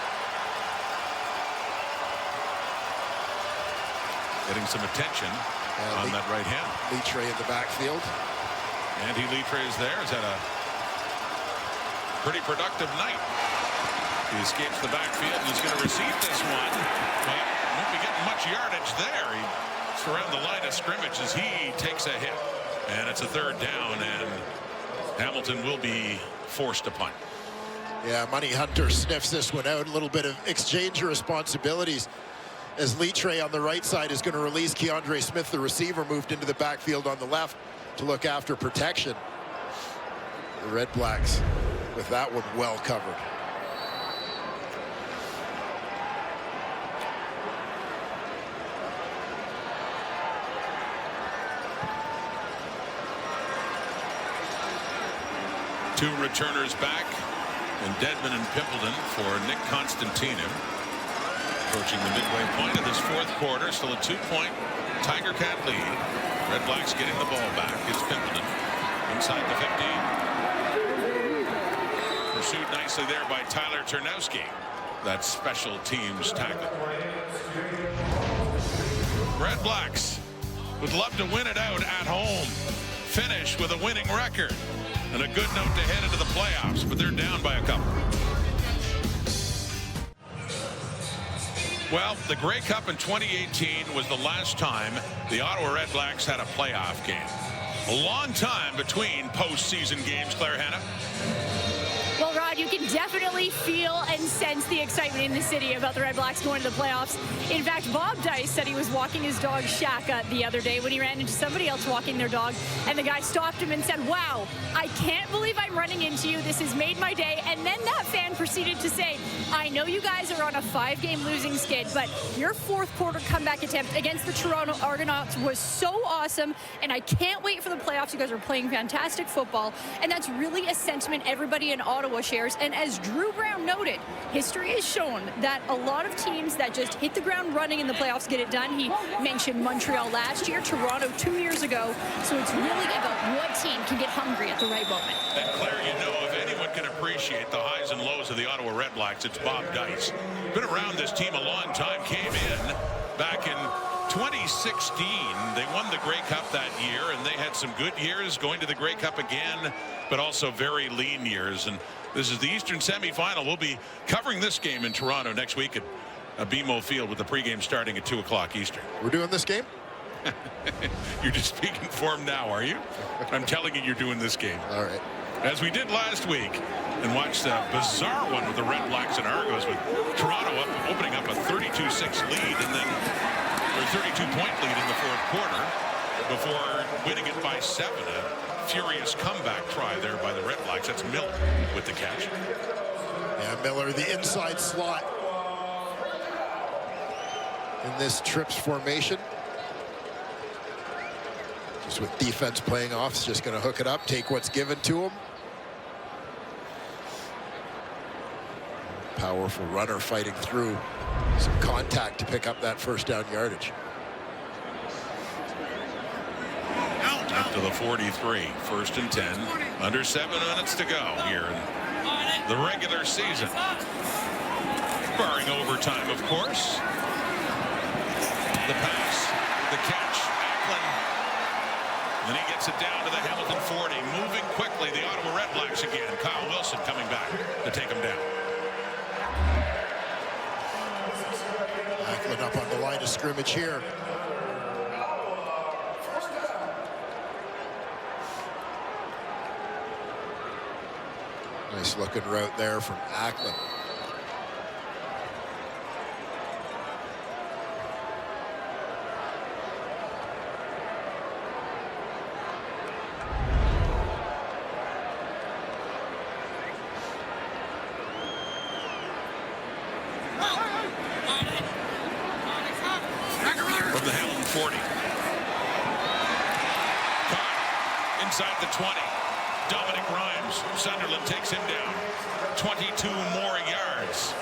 Speaker 5: Getting some attention on that right hand.
Speaker 6: Litre in the backfield.
Speaker 5: Andy Litre is there. He's had a pretty productive night. He escapes the backfield and is going to receive this one. But won't be getting much yardage there. He's around the line of scrimmage as he takes a hit. And it's a third down, and Hamilton will be forced to punt.
Speaker 6: Yeah, Money Hunter sniffs this one out. A little bit of exchange of responsibilities as Litre on the right side is going to release Keandre Smith, the receiver, moved into the backfield on the left to look after protection. The Red Blacks with that one well covered.
Speaker 5: Two returners back, and Dedman and Pimpleton for Nick Constantino. Approaching the midway point of this fourth quarter, still a 2-point Tiger Cat lead. Red Blacks getting the ball back. It's Pimpleton inside the 15. Pursued nicely there by Tyler Ternowski. That special teams tackle. Red Blacks would love to win it out at home. Finish with a winning record. And a good note to head into the playoffs, but they're down by a couple. Well, the Grey Cup in 2018 was the last time the Ottawa Red Blacks had a playoff game. A long time between postseason games, Claire Hanna.
Speaker 8: Well, Rod, you can definitely feel and sense the excitement in the city about the Red Blacks going to the playoffs. In fact, Bob Dice said he was walking his dog Shaka the other day when he ran into somebody else walking their dog, and the guy stopped him and said, "Wow, I can't believe I'm running into you. This has made my day." And then that fan proceeded to say, "I know you guys are on a 5-game losing skid, but your fourth quarter comeback attempt against the Toronto Argonauts was so awesome, and I can't wait for the playoffs. You guys are playing fantastic football." And that's really a sentiment everybody in Ottawa shares. And as Drew Brown noted, history has shown that a lot of teams that just hit the ground running in the playoffs get it done. He mentioned Montreal last year, Toronto 2 years ago. So it's really about what team can get hungry at the right moment.
Speaker 5: And Claire, you know, if anyone can appreciate the highs and lows of the Ottawa Red Blacks, it's Bob Dice. Been around this team a long time, came in back in 2016. They won the Grey Cup that year, and they had some good years going to the Grey Cup again, but also very lean years. And this is the Eastern semifinal. We'll be covering this game in Toronto next week at BMO Field with the pregame starting at 2 o'clock Eastern.
Speaker 6: We're doing this game?
Speaker 5: You're just speaking form now, are you? I'm telling you, you're doing this game.
Speaker 6: All right.
Speaker 5: As we did last week, and watched a bizarre one with the Red Blacks and Argos, with Toronto opening up a 32-6 lead, and then a 32-point lead in the fourth quarter before winning it by 7. A furious comeback try there by the Red Blacks. That's Miller with the catch.
Speaker 6: Yeah, Miller, the inside slot in this trips formation. Just with defense playing off, he's just going to hook it up, take what's given to him. Powerful runner fighting through some contact to pick up that first down yardage.
Speaker 5: Up to the 43, 1st and 10. Under 7 minutes to go here in the regular season. Barring overtime, of course. The pass, the catch, Ackland. Then he gets it down to the Hamilton 40. Moving quickly, the Ottawa Red Blacks again. Kyle Wilson coming back to take him down.
Speaker 6: Ackland up on the line of scrimmage here. Nice looking route there from Ackland.
Speaker 5: From the Hamilton 40. Caught inside the 20. Dominic Rhymes, Sunderland takes him down. 22 more yards.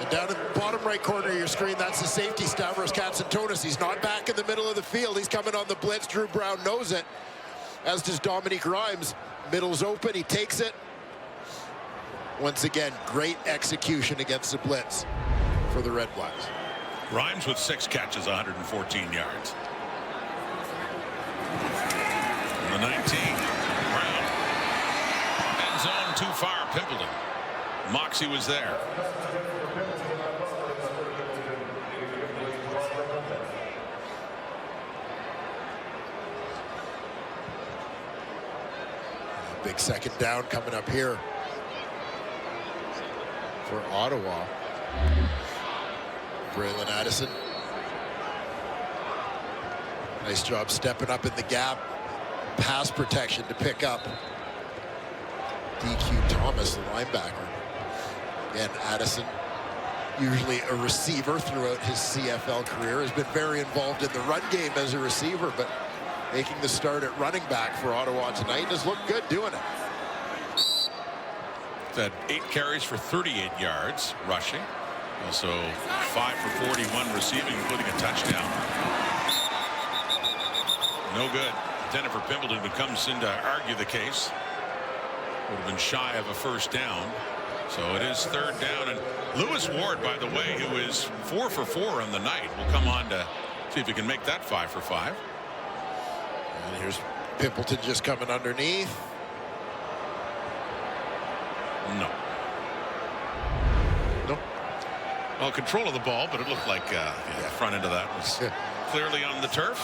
Speaker 6: And down in the bottom right corner of your screen, that's the safety, Stavros Katsantonis. He's not back in the middle of the field. He's coming on the blitz. Drew Brown knows it, as does Dominic Rhymes. Middle's open. He takes it. Once again, great execution against the blitz for the Red Blacks.
Speaker 5: Rhymes with 6 catches, 114 yards. And the 19. Brown. End zone too far. Pimpleton. Moxie was there.
Speaker 6: Big second down coming up here for Ottawa. Braylon Addison. Nice job stepping up in the gap. Pass protection to pick up DQ Thomas, the linebacker. Again, Addison, usually a receiver throughout his CFL career, has been very involved in the run game as a receiver, but making the start at running back for Ottawa tonight has looked good doing it.
Speaker 5: Had 8 carries for 38 yards rushing. Also 5 for 41 receiving, including a touchdown. No good. Intended for Pimpleton, but comes in to argue the case. Would have been shy of a first down. So it is 3rd down. And Lewis Ward, by the way, who is 4 for 4 on the night, will come on to see if he can make that 5 for 5.
Speaker 6: And here's Pimpleton just coming underneath.
Speaker 5: No.
Speaker 6: Nope.
Speaker 5: Well, control of the ball, but it looked like the front end of that was clearly on the turf.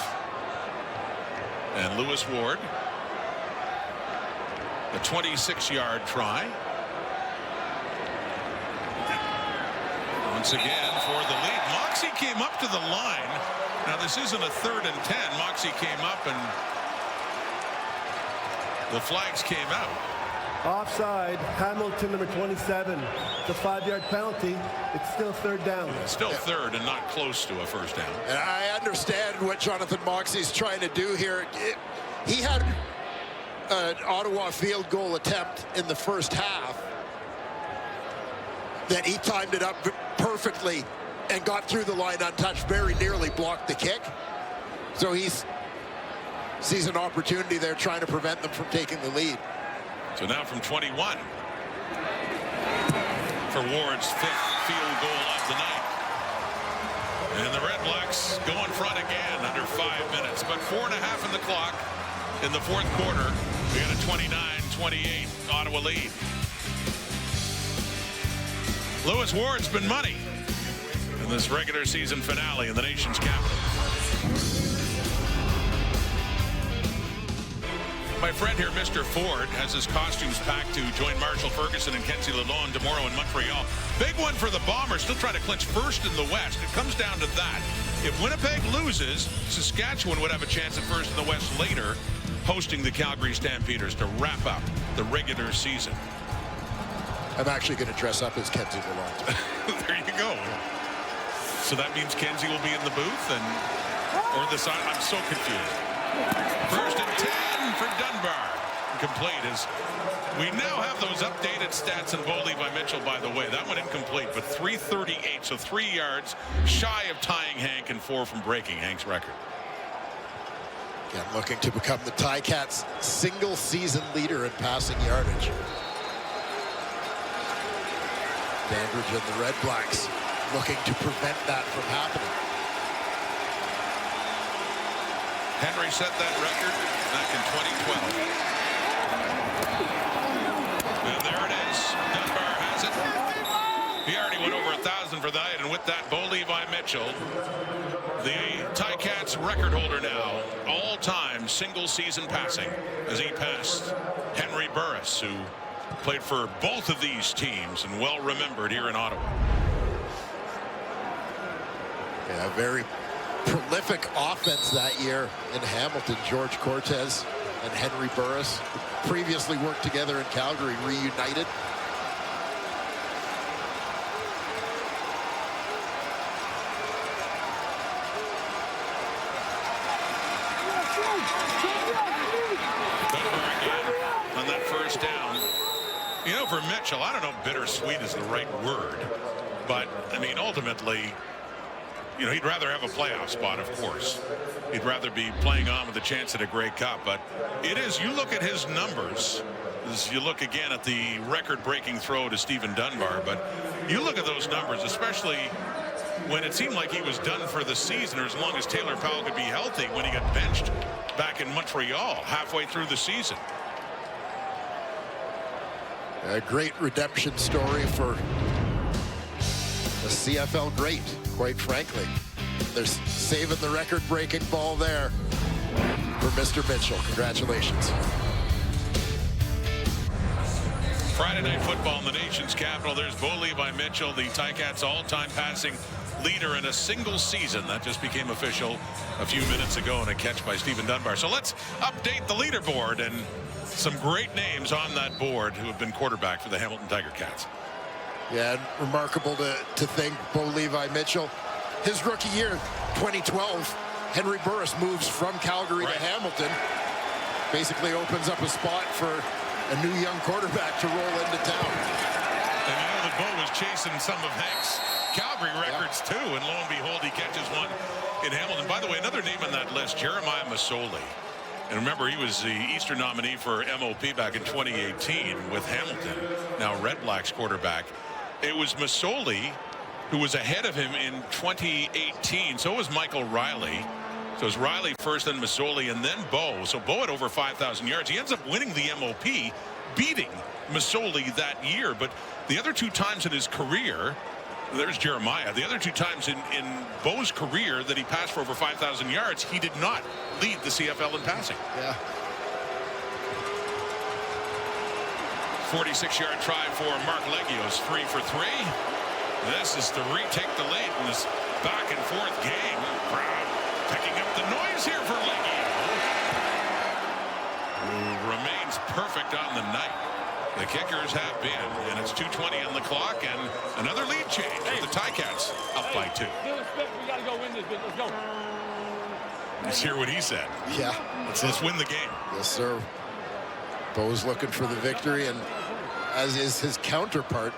Speaker 5: And Lewis Ward, a 26-yard try. Once again for the lead. Moxie came up to the line. Now this isn't a 3rd and 10. Moxie came up and the flags came out.
Speaker 7: Offside, Hamilton, number 27. It's a 5-yard penalty. It's still 3rd down.
Speaker 5: Still 3rd and not close to a first down.
Speaker 6: And I understand what Jonathan Moxie's trying to do here. He had an Ottawa field goal attempt in the first half that he timed it up perfectly and got through the line untouched, very nearly blocked the kick. So he sees an opportunity there trying to prevent them from taking the lead.
Speaker 5: So now from 21 for Ward's 5th field goal of the night. And the Red Blacks go in front again under 5 minutes, but 4.5 in the clock in the 4th quarter. We got a 29-28 Ottawa lead. Lewis Ward's been money in this regular season finale in the nation's capital. My friend here, Mr. Ford, has his costumes packed to join Marshall Ferguson and Kenzie Lalonde tomorrow in Montreal. Big one for the Bombers, still trying to clinch first in the West. It comes down to that. If Winnipeg loses, Saskatchewan would have a chance at first in the West later, hosting the Calgary Stampeders to wrap up the regular season.
Speaker 6: I'm actually going to dress up as Kenzie Lalonde.
Speaker 5: There you go. So that means Kenzie will be in the booth or the side. I'm so confused. 1st and 10 for Dunbar. Complete as we now have those updated stats on Bo Levi Mitchell, by the way. That one incomplete, but 338, so 3 yards shy of tying Hank and 4 from breaking Hank's record.
Speaker 6: Again, looking to become the Ticats' single season leader in passing yardage. Dandridge and the Red Blacks looking to prevent that from happening.
Speaker 5: Henry set that record back in 2012. And there it is. Dunbar has it. He already went over 1,000 for the night, and with that, Bo Levi Mitchell, the Ticats record holder now, all-time single-season passing, as he passed Henry Burris, who played for both of these teams and well remembered here in Ottawa.
Speaker 6: Yeah, very prolific offense that year in Hamilton. George Cortez and Henry Burris previously worked together in Calgary, reunited.
Speaker 5: On that first down. You know, for Mitchell, I don't know if bittersweet is the right word, but I mean, ultimately, you know, he'd rather have a playoff spot, of course. He'd rather be playing on with a chance at a Grey Cup, but it is, you look at his numbers, as you look again at the record-breaking throw to Stephen Dunbar. But you look at those numbers, especially when it seemed like he was done for the season, or as long as Taylor Powell could be healthy, when he got benched back in Montreal halfway through the season.
Speaker 6: A great redemption story for a CFL great, quite frankly. They're saving the record-breaking ball there for Mr. Mitchell. Congratulations.
Speaker 5: Friday Night Football in the nation's capital. There's Bo Levi Mitchell, the Ticats' all-time passing leader in a single season. That just became official a few minutes ago in a catch by Stephen Dunbar. So let's update the leaderboard, and some great names on that board who have been quarterback for the Hamilton Tiger Cats.
Speaker 6: Yeah, remarkable to think Bo Levi Mitchell. His rookie year, 2012, Henry Burris moves from Calgary to Hamilton. Basically opens up a spot for a new young quarterback to roll into town.
Speaker 5: And you know that Bo was chasing some of Hank's Calgary records too, and lo and behold, he catches one in Hamilton. By the way, another name on that list, Jeremiah Masoli. And remember, he was the Eastern nominee for MOP back in 2018 with Hamilton, now REDBLACKS quarterback. It was Masoli who was ahead of him in 2018. So was Michael Riley. So it was Riley first, then Masoli, and then Bo. So Bo had over 5,000 yards. He ends up winning the MOP, beating Masoli that year. But the other two times in his career, there's Jeremiah. The other two times in Bo's career that he passed for over 5,000 yards, he did not lead the CFL in passing.
Speaker 6: Yeah.
Speaker 5: 46-yard try for Mark Legios, 3 for 3. This is to retake the lead in this back-and-forth game. Crowd picking up the noise here for Legio, who remains perfect on the night. The kickers have been, and it's 2:20 on the clock, and another lead change for the Ticats up by 2.
Speaker 13: We got to go win this. Let's go.
Speaker 5: Let's hear what he said.
Speaker 6: Yeah.
Speaker 5: Let's win the game.
Speaker 6: Yes, sir. Bo's looking for the victory, and as is his counterpart,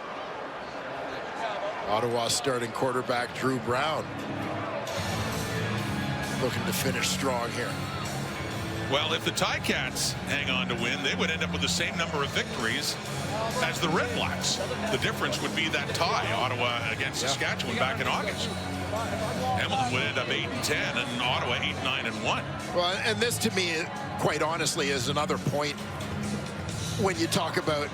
Speaker 6: Ottawa starting quarterback Drew Brown, looking to finish strong here.
Speaker 5: Well, if the Ticats hang on to win, they would end up with the same number of victories as the REDBLACKS. The difference would be that tie, Ottawa against Saskatchewan back in August. Hamilton would end up 8-10, and Ottawa 8-9-1.
Speaker 6: Well, and this to me, quite honestly, is another point when you talk about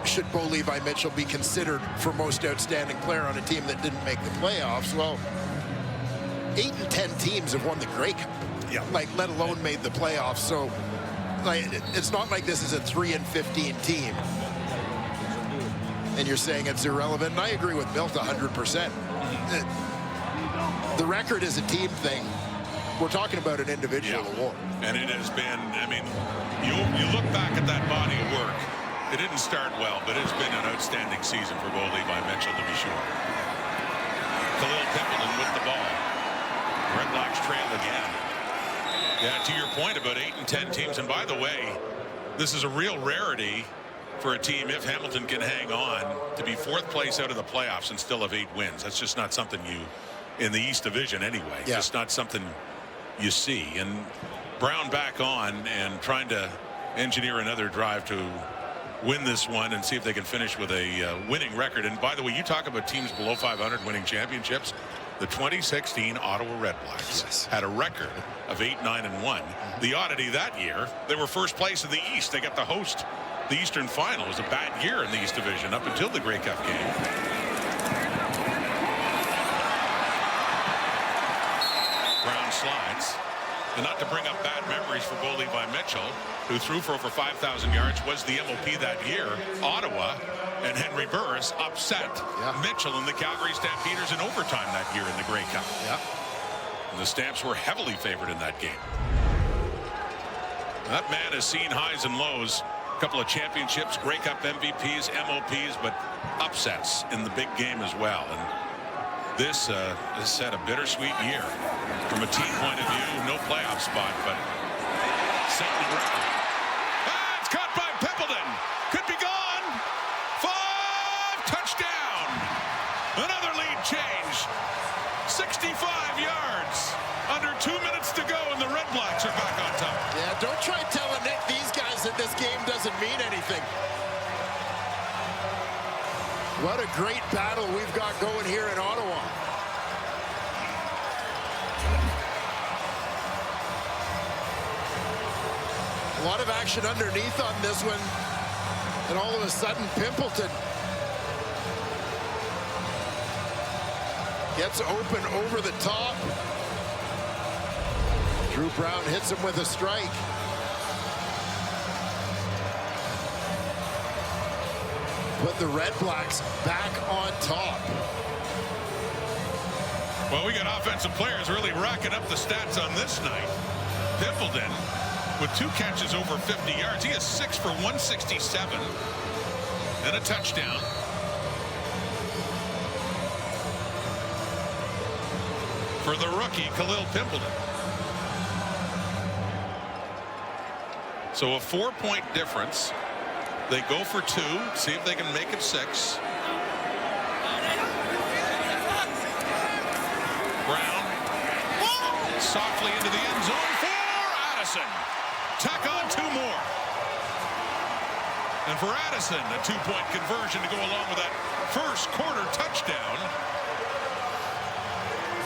Speaker 6: should Bo Levi Mitchell be considered for most outstanding player on a team that didn't make the playoffs. Well, 8 and 10 teams have won the Grey Cup.
Speaker 5: Yeah.
Speaker 6: Like, let alone made the playoffs. So, like, it's not like this is a 3-15 team. And you're saying it's irrelevant. And I agree with Milt 100%. The record is a team thing. We're talking about an individual award.
Speaker 5: And it has been, I mean, you look back at that body of work. It didn't start well, but it's been an outstanding season for Bo Levi Mitchell, to be sure. Khalil Pimpleton with the ball. REDBLACKS trail again. Yeah, to your point about 8 and 10 teams, and by the way, this is a real rarity for a team, if Hamilton can hang on, to be 4th place out of the playoffs and still have 8 wins. That's just not something you, in the East Division anyway, just not something you see. And Brown back on and trying to engineer another drive to win this one and see if they can finish with a winning record. And by the way, you talk about teams below 500 winning championships. The 2016 Ottawa REDBLACKS had a record of 8-9-1. The oddity that year, they were 1st place in the East. They got to host the Eastern Final. It was a bad year in the East Division up until the Grey Cup game. Brown slides. And not to bring up bad memories for Bo Levi Mitchell, who threw for over 5,000 yards, was the MOP that year. Ottawa and Henry Burris upset Mitchell and the Calgary Stampeders in overtime that year in the Grey Cup. And the Stamps were heavily favored in that game. That man has seen highs and lows. A couple of championships, Grey Cup MVPs, MOPs, but upsets in the big game as well. And this has set a bittersweet year. From a team point of view, no playoff spot, but setting the record. It's caught by Pimpleton. Could be gone. 5, touchdown. Another lead change. 65 yards. Under 2 minutes to go, and the REDBLACKS are back on top.
Speaker 6: Yeah, don't try telling Nick these guys that this game doesn't mean anything. What a great battle we've got going here in Ottawa. A lot of action underneath on this one. And all of a sudden, Pimpleton gets open over the top. Drew Brown hits him with a strike. Put the Red Blacks back on top.
Speaker 5: Well, we got offensive players really racking up the stats on this night. Pimpleton with 2 catches over 50 yards. He is 6 for 167 and a touchdown. For the rookie, Khalil Pimpleton. So a 4-point difference. They go for 2, see if they can make it 6. Brown softly into the end zone for Addison. Tack on 2 more. And for Addison, a 2-point conversion to go along with that first quarter touchdown.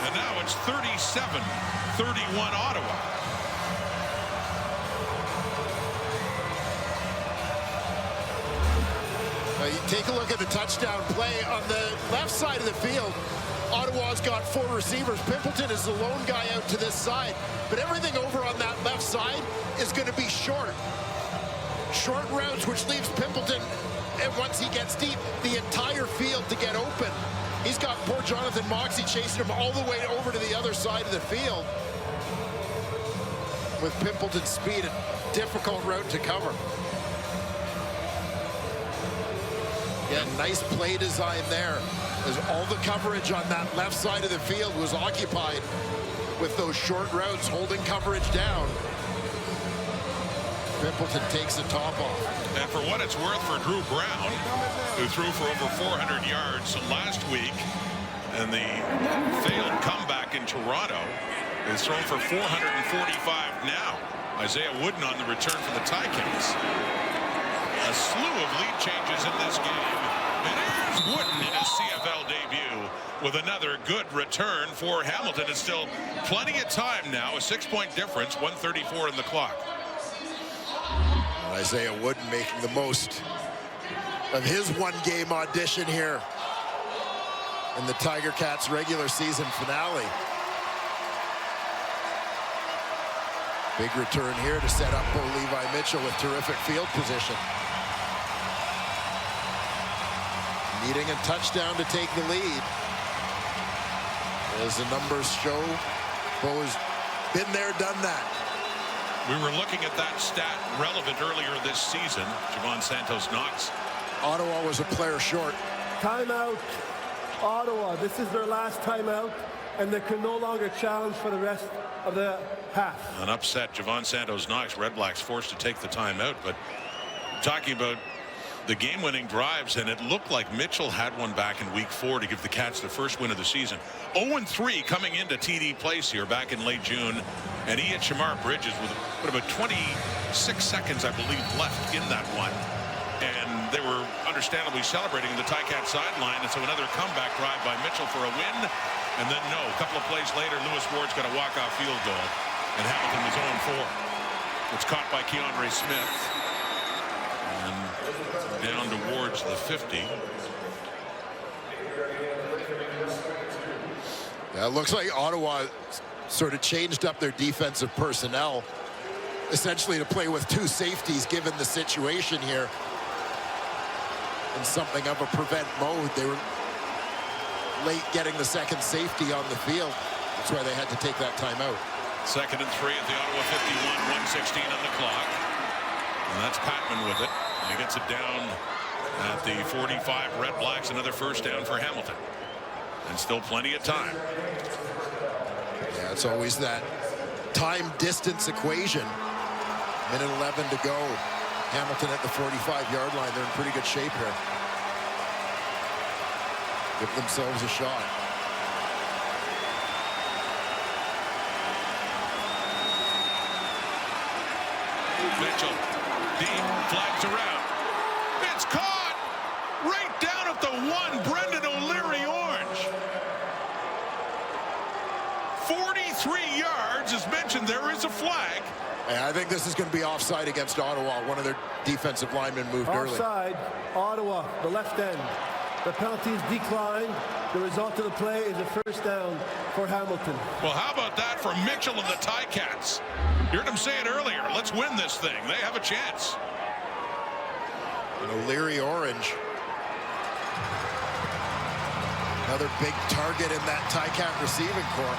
Speaker 5: And now it's 37-31 Ottawa.
Speaker 6: You take a look at the touchdown play on the left side of the field. Ottawa's got 4 receivers. Pimpleton is the lone guy out to this side. But everything over on that left side is going to be short. Short routes, which leaves Pimpleton, and once he gets deep, the entire field to get open. He's got poor Jonathan Moxey chasing him all the way over to the other side of the field. With Pimpleton's speed, a difficult route to cover. Yeah, nice play design there, as all the coverage on that left side of the field was occupied with those short routes, holding coverage down. Pimpleton takes the top off.
Speaker 5: And for what it's worth for Drew Brown, who threw for over 400 yards last week, and the failed comeback in Toronto, is thrown for 445 now. Isaiah Wooden on the return for the Ticats. A slew of lead changes in this game. And here's Wooden in his CFL debut with another good return for Hamilton. It's still plenty of time now. A 6-point difference, 1:34 in the clock.
Speaker 6: Isaiah Wooden making the most of his 1-game audition here in the Tiger Cats regular season finale. Big return here to set up Bo Levi Mitchell with terrific field position. Needing a touchdown to take the lead. As the numbers show, Bo has been there, done that.
Speaker 5: We were looking at that stat relevant earlier this season. Javon Santos-Knox.
Speaker 6: Ottawa was a player short.
Speaker 7: Timeout, Ottawa. This is their last timeout, and they can no longer challenge for the rest of the half.
Speaker 5: An upset Javon Santos-Knox. Red Blacks forced to take the timeout, but talking about the game-winning drives, and it looked like Mitchell had one back in week 4 to give the Cats the first win of the season. 0-3 coming into TD Place here back in late June, and he hit Shamar Bridges with about 26 seconds, I believe, left in that one. And they were understandably celebrating the Ticat sideline, and so another comeback drive by Mitchell for a win. And then no, a couple of plays later, Lewis Ward's got a walk-off field goal, and Hamilton was 0-4. It's caught by Keandre Smith. And down towards the 50.
Speaker 6: Yeah, it looks like Ottawa sort of changed up their defensive personnel, essentially to play with 2 safeties given the situation here. In something of a prevent mode. They were late getting the second safety on the field. That's why they had to take that timeout.
Speaker 5: 2nd and 3 at the Ottawa 51, 1:16 on the clock. And that's Patman with it. And he gets it down at the 45. Red Blacks, another first down for Hamilton. And still plenty of time.
Speaker 6: Yeah, it's always that time-distance equation. Minute 11 to go. Hamilton at the 45-yard line. They're in pretty good shape here. Give themselves a shot.
Speaker 5: Mitchell deep, flags around. It's caught right down at the 1. Brendan O'Leary Orange. 43 yards. As mentioned, there is a flag.
Speaker 6: Yeah, I think this is going to be offside against Ottawa. One of their defensive linemen moved early.
Speaker 7: Offside, Ottawa, the left end. The penalty is declined. The result of the play is a first down for Hamilton.
Speaker 5: Well, how about that for Mitchell and the Ticats? You heard him say it earlier. Let's win this thing. They have a chance.
Speaker 6: And O'Leary Orange. Another big target in that Ticat receiving corps.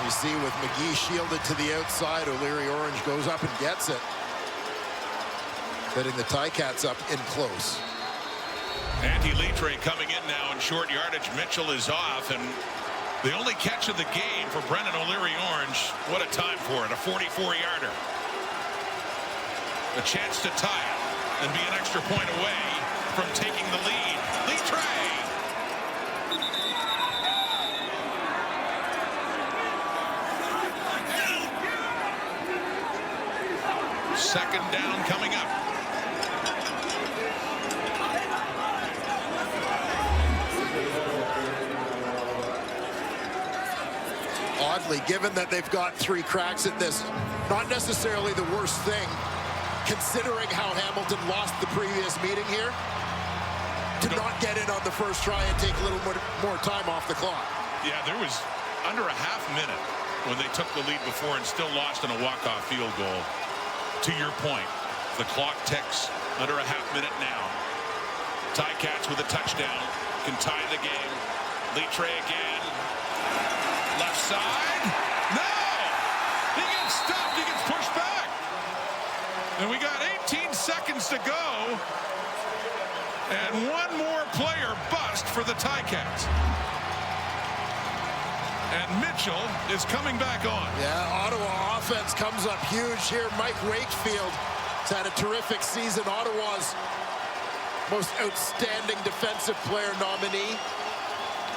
Speaker 6: You see with McGee shielded to the outside, O'Leary Orange goes up and gets it. Getting the Ticats up in close.
Speaker 5: Andy Litre coming in now in short yardage. Mitchell is off, and the only catch of the game for Brendan O'Leary Orange. What a time for it, a 44-yarder. A chance to tie it and be an extra point away from taking the lead. Litre! Second down coming up.
Speaker 6: Oddly, given that they've got 3 cracks at this, not necessarily the worst thing, considering how Hamilton lost the previous meeting here, to not get in on the first try and take a little more time off the clock.
Speaker 5: Yeah, there was under a half minute when they took the lead before and still lost on a walk-off field goal. To your point, the clock ticks. Under a half minute now. Ticats with a touchdown can tie the game. Litre again. Left side. No! He gets stopped. He gets pushed back. And we got 18 seconds to go. And one more player bust for the Ticats. And Mitchell is coming back on.
Speaker 6: Yeah, Ottawa offense comes up huge here. Mike Wakefield has had a terrific season. Ottawa's most outstanding defensive player nominee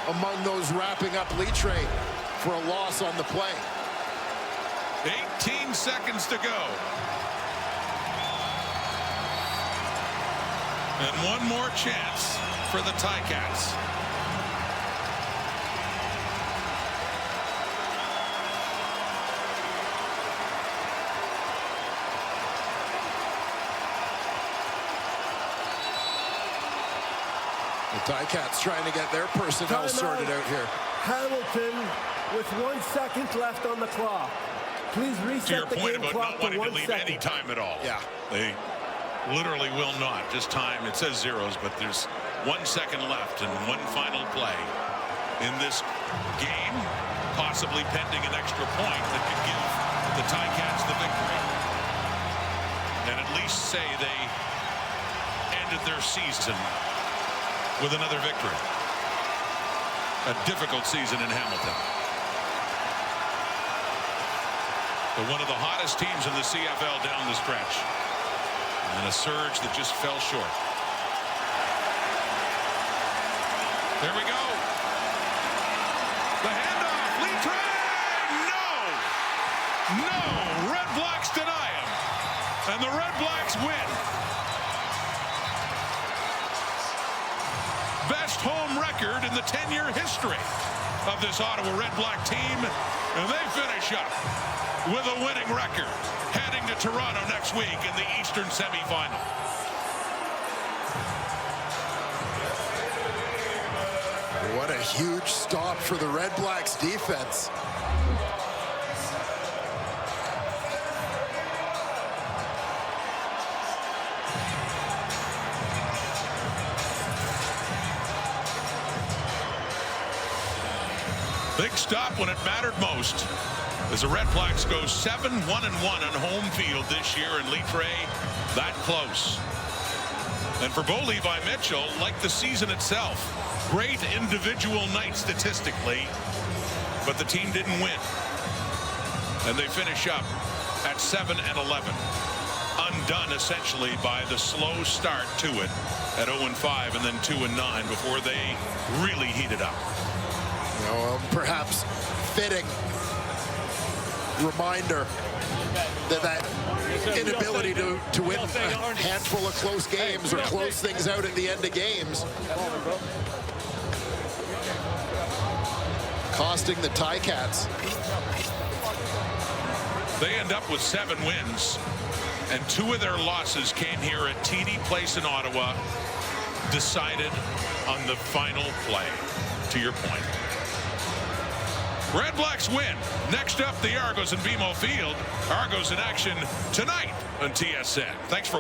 Speaker 6: among those wrapping up Litre for a loss on the play.
Speaker 5: 18 seconds to go. And one more chance for the Ticats.
Speaker 6: The Ticats trying to get their personnel sorted out here.
Speaker 7: Hamilton with 1 second left on the clock. Please reset the game clock to 1 second.
Speaker 5: To your point about not wanting to leave any time at all.
Speaker 6: Yeah.
Speaker 5: They literally will not. Just time. It says zeros, but there's 1 second left and one final play in this game, possibly pending an extra point that could give the Ticats the victory. And at least say they ended their season with another victory. A difficult season in Hamilton. But one of the hottest teams in the CFL down the stretch. And a surge that just fell short. There we go. The handoff. Litre! No! No! Red Blacks deny him. And the Red Blacks win. Best home record in the 10-year history of this Ottawa Red Black team. And they finish up with a winning record, heading to Toronto next week in the Eastern semifinal.
Speaker 6: What a huge stop for the Red Blacks defense.
Speaker 5: Big stop when it mattered most, as the Red Blacks go 7-1-1 on home field this year, and Litre that close. And for Bo Levi Mitchell, like the season itself, great individual night statistically, but the team didn't win. And they finish up at 7-11, undone essentially by the slow start to it at 0-5 and then 2-9 before they really heated up.
Speaker 6: You know, perhaps fitting reminder that inability to win a handful of close games or close things out at the end of games. Costing the Ticats.
Speaker 5: They end up with 7 wins, and 2 of their losses came here at TD Place in Ottawa, decided on the final play, to your point. Red Blacks win. Next up, the Argos in BMO Field. Argos in action tonight on TSN. Thanks for